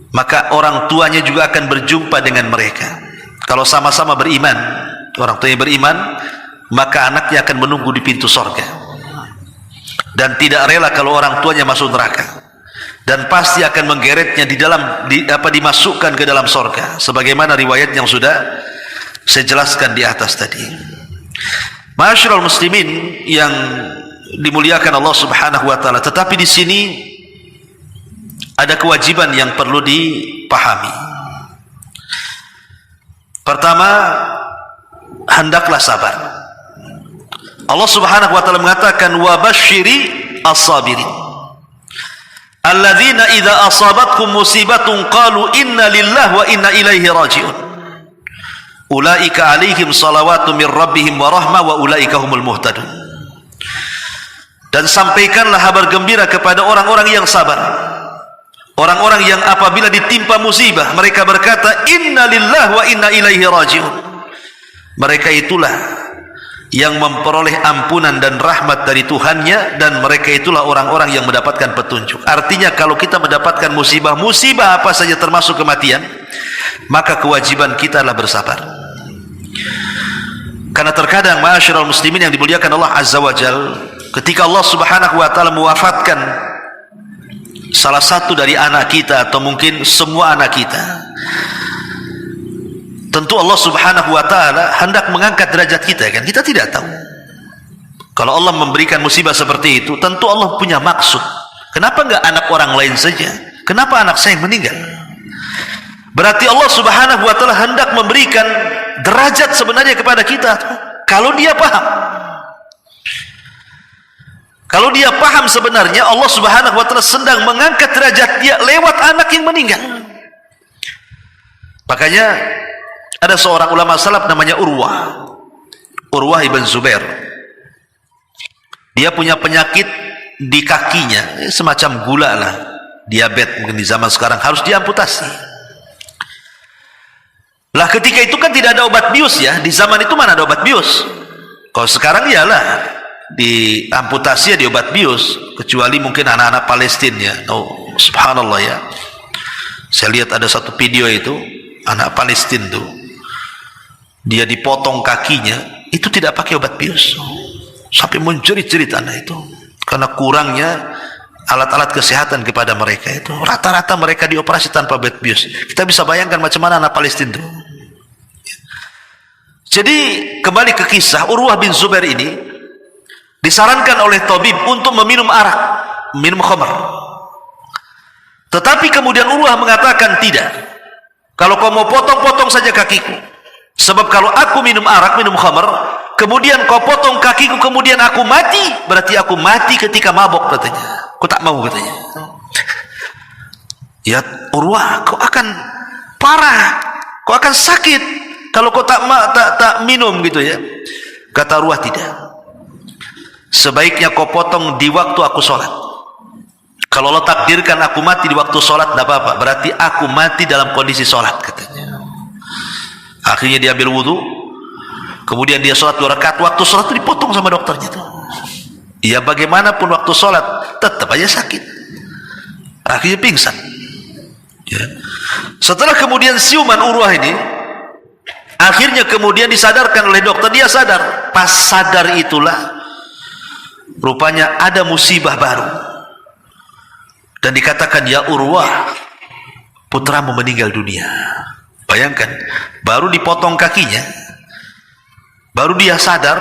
maka orang tuanya juga akan berjumpa dengan mereka. Kalau sama-sama beriman, orang tuanya beriman, maka anaknya akan menunggu di pintu surga dan tidak rela kalau orang tuanya masuk neraka, dan pasti akan menggeretnya dimasukkan ke dalam surga, sebagaimana riwayat yang sudah saya jelaskan di atas tadi. Ma'asyiral muslimin yang dimuliakan Allah Subhanahu wa taala, tetapi di sini ada kewajiban yang perlu dipahami. Pertama, hendaklah sabar. Allah Subhanahu wa taala mengatakan, wa basyiri as-sabirin alladzina idza asabatkum musibatun qalu inna lillahi wa inna ilaihi raji'un ulaika alaihim salawatu mir rabbihim wa rahmah wa ulaika humul muhtadun. Dan sampaikanlah kabar gembira kepada orang-orang yang sabar, orang-orang yang apabila ditimpa musibah mereka berkata inna lillahi wa inna ilaihi raji'un. Mereka itulah yang memperoleh ampunan dan rahmat dari Tuhannya, dan mereka itulah orang-orang yang mendapatkan petunjuk. Artinya kalau kita mendapatkan musibah apa saja termasuk kematian, maka kewajiban kita adalah bersabar. Karena terkadang ma'asyiral muslimin yang dimuliakan Allah Azza wa Jal, ketika Allah Subhanahu wa taala mewafatkan salah satu dari anak kita atau mungkin semua anak kita, tentu Allah Subhanahu wa taala hendak mengangkat derajat kita, kan? Kita tidak tahu. Kalau Allah memberikan musibah seperti itu, tentu Allah punya maksud. Kenapa enggak anak orang lain saja? Kenapa anak saya yang meninggal? Berarti Allah Subhanahu wa taala hendak memberikan derajat sebenarnya kepada kita. Kalau dia paham. Kalau dia paham sebenarnya Allah Subhanahu wa taala sedang mengangkat derajat dia lewat anak yang meninggal. Makanya ada seorang ulama salaf namanya Urwah ibn Zubair. Dia punya penyakit di kakinya, semacam gula lah, diabetes mungkin di zaman sekarang, harus diamputasi. Lah ketika itu kan tidak ada obat bius ya, di zaman itu mana ada obat bius? Kalau sekarang iyalah diamputasi ya di obat bius, kecuali mungkin anak-anak Palestina ya. Oh subhanallah ya, saya lihat ada satu video itu anak Palestina tuh, dia dipotong kakinya itu tidak pakai obat bius, sampai menjerit-jerit anak itu karena kurangnya alat-alat kesehatan kepada mereka. Itu rata-rata mereka dioperasi tanpa obat bius. Kita bisa bayangkan macam mana anak Palestina itu. Jadi kembali ke kisah, Urwah bin Zubair ini disarankan oleh tabib untuk meminum arak, minum khamar. Tetapi kemudian Urwah mengatakan tidak, kalau kau mau potong-potong saja kakiku, sebab kalau aku minum arak, minum khamar, kemudian kau potong kakiku, kemudian aku mati, berarti aku mati ketika mabok katanya. Kau tak mau katanya. Ya Urwah, kau akan parah, kau akan sakit kalau kau tak minum gitu ya. Kata Urwah, tidak, sebaiknya kau potong di waktu aku sholat. Kalau Allah takdirkan aku mati di waktu sholat, tidak apa-apa, berarti aku mati dalam kondisi sholat katanya. Akhirnya dia ambil wudhu, kemudian dia sholat 2 rakaat. Waktu sholat itu dipotong sama dokternya tuh. Ya bagaimanapun waktu sholat tetap aja sakit. Akhirnya pingsan ya. Setelah kemudian siuman Urwah ini, akhirnya kemudian disadarkan oleh dokter. Dia sadar. Pas sadar itulah rupanya ada musibah baru, dan dikatakan, ya Urwah, putramu meninggal dunia. Bayangkan, baru dipotong kakinya, baru dia sadar,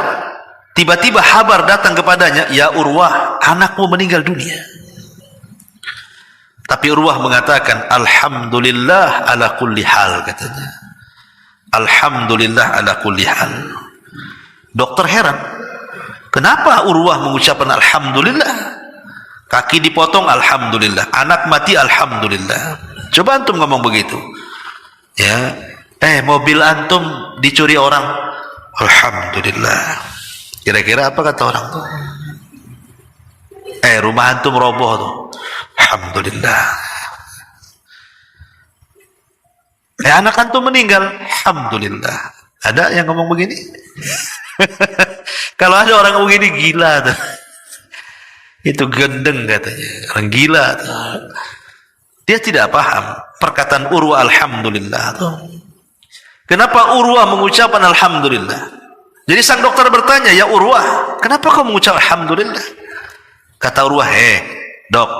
tiba-tiba kabar datang kepadanya, ya Urwah, anakmu meninggal dunia. Tapi Urwah mengatakan, alhamdulillah ala kulli hal katanya. Alhamdulillah ala kulli hal. Dokter heran, kenapa Urwah mengucapkan alhamdulillah? Kaki dipotong alhamdulillah, anak mati alhamdulillah. Coba antum ngomong begitu ya, mobil antum dicuri orang, alhamdulillah. Kira-kira apa kata orang tuh? Rumah antum roboh tuh, alhamdulillah. Anak antum meninggal, alhamdulillah. Ada yang ngomong begini? Kalau ada orang begini, gila tuh. Itu gendeng katanya, orang gila tuh. Dia tidak paham perkataan Urwah alhamdulillah tuh. Kenapa Urwah mengucapkan alhamdulillah? Jadi sang dokter bertanya, ya Urwah, kenapa kau mengucap alhamdulillah? Kata Urwah, dok,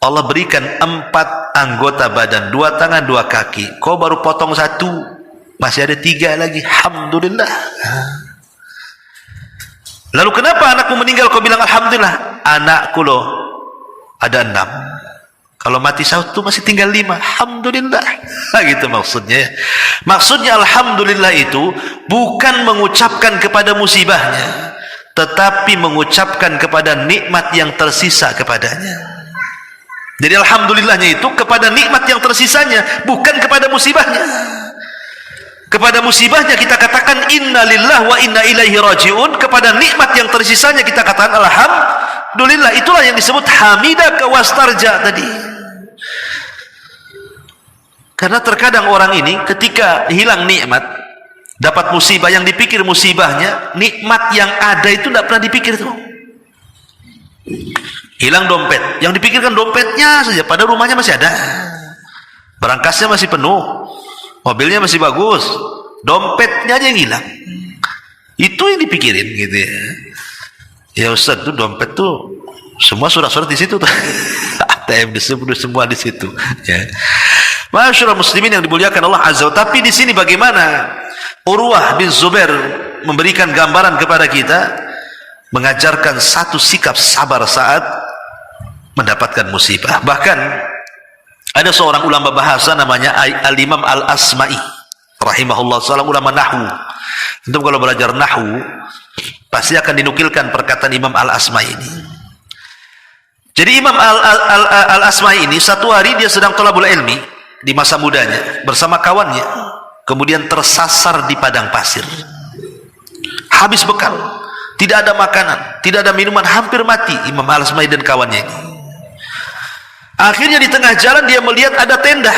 Allah berikan 4 anggota badan, 2 tangan 2 kaki, kau baru potong 1, masih ada 3 lagi, alhamdulillah. Lalu kenapa anakmu meninggal kau bilang alhamdulillah? Anakku loh ada 6, kalau mati 1 masih tinggal 5, alhamdulillah. Gitu maksudnya. Maksudnya alhamdulillah itu bukan mengucapkan kepada musibahnya, tetapi mengucapkan kepada nikmat yang tersisa kepadanya. Jadi alhamdulillahnya itu kepada nikmat yang tersisanya, bukan kepada musibahnya. Kepada musibahnya kita katakan innalillah wa inna ilaihi rajiun, kepada nikmat yang tersisanya kita katakan alhamdulillah. Itulah yang disebut hamidaka wastarja tadi. Karena terkadang orang ini ketika hilang nikmat, dapat musibah, yang dipikir musibahnya, nikmat yang ada itu tidak pernah dipikir tuh. Hilang dompet, yang dipikirkan dompetnya saja, pada rumahnya masih ada, berangkasnya masih penuh, mobilnya masih bagus, dompetnya aja yang hilang. Itu yang dipikirin gitu ya. Ya Ustaz, tuh dompet tuh semua surat-surat di situ tuh. ATM disebut semua di situ ya. Masyaallah muslimin yang dimuliakan Allah Azza wa. Tapi di sini bagaimana Urwah bin Zubair memberikan gambaran kepada kita, mengajarkan satu sikap sabar saat mendapatkan musibah. Bahkan ada seorang ulama bahasa namanya Al-Imam Al-Asma'i rahimahullah, seorang ulama nahwu. Tentu kalau belajar nahwu pasti akan dinukilkan perkataan Imam Al-Asma'i ini. Jadi Imam Al-Asma'i ini satu hari dia sedang thalabul ilmi di masa mudanya bersama kawannya. kemudian tersasar di padang pasir. Habis bekal, tidak ada makanan, tidak ada minuman, hampir mati Imam Al-Asma'i dan kawannya ini. Akhirnya di tengah jalan dia melihat ada tenda.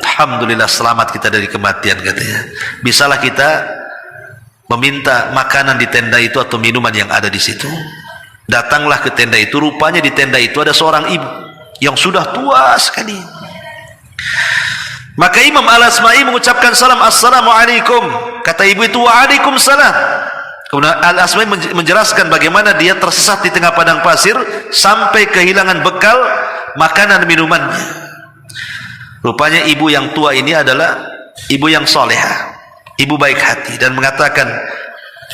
Alhamdulillah, selamat kita dari kematian, katanya. Bisalah kita meminta makanan di tenda itu atau minuman yang ada di situ. Datanglah ke tenda itu. Rupanya di tenda itu ada seorang ibu yang sudah tua sekali. Maka Imam Al-Asma'i mengucapkan salam, assalamualaikum. Kata ibu itu, waalaikumsalam. Kemudian Al-Asma'i menjelaskan bagaimana dia tersesat di tengah padang pasir sampai kehilangan bekal makanan minumannya. Rupanya ibu yang tua ini adalah ibu yang solehah, ibu baik hati, dan mengatakan,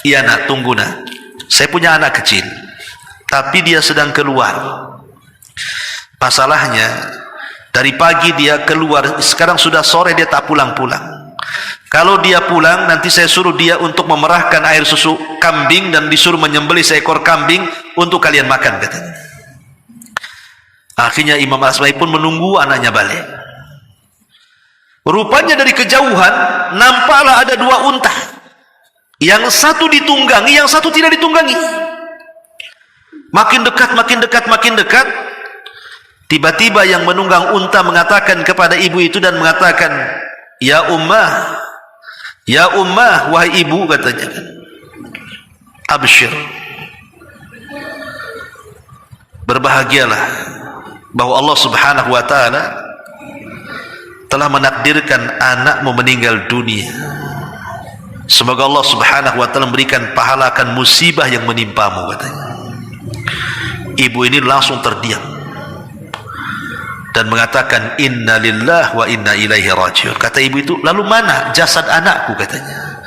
iya nak, tunggu nak, saya punya anak kecil, tapi dia sedang keluar. Masalahnya dari pagi dia keluar, sekarang sudah sore dia tak pulang-pulang. Kalau dia pulang, nanti saya suruh dia untuk memerahkan air susu kambing dan disuruh menyembelih seekor kambing untuk kalian makan, katanya. Akhirnya Imam Al-Asma'i pun menunggu anaknya balik. Rupanya dari kejauhan nampaklah ada dua unta. Yang satu ditunggangi, yang satu tidak ditunggangi. Makin dekat, makin dekat, makin dekat. Tiba-tiba yang menunggang unta mengatakan kepada ibu itu dan mengatakan, ya ummah, wahai ibu, katanya, absyir, berbahagialah bahwa Allah Subhanahu wa ta'ala telah menakdirkan anakmu meninggal dunia. Semoga Allah Subhanahu wa ta'ala memberikan pahala akan musibah yang menimpamu, katanya. Ibu ini langsung terdiam dan mengatakan, inna lillahi wa inna ilaihi rajiun. Kata ibu itu, lalu mana jasad anakku, katanya.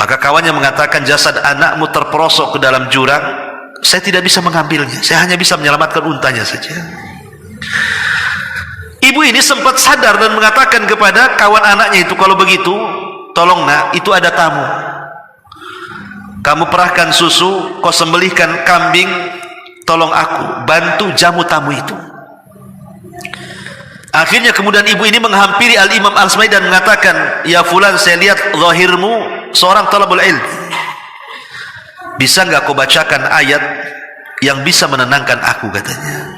Maka kawannya mengatakan, jasad anakmu terperosok ke dalam jurang, saya tidak bisa mengambilnya, saya hanya bisa menyelamatkan untanya saja. Ibu ini sempat sadar dan mengatakan kepada kawan anaknya itu, kalau begitu tolong nak, itu ada tamu, kamu perahkan susu, kau sembelihkan kambing, tolong aku bantu jamu tamu itu. Akhirnya kemudian ibu ini menghampiri Al-Imam Al-Asma'i dan mengatakan, ya fulan, saya lihat zahirmu seorang talabul ilm, bisa enggak kau bacakan ayat yang bisa menenangkan aku, katanya.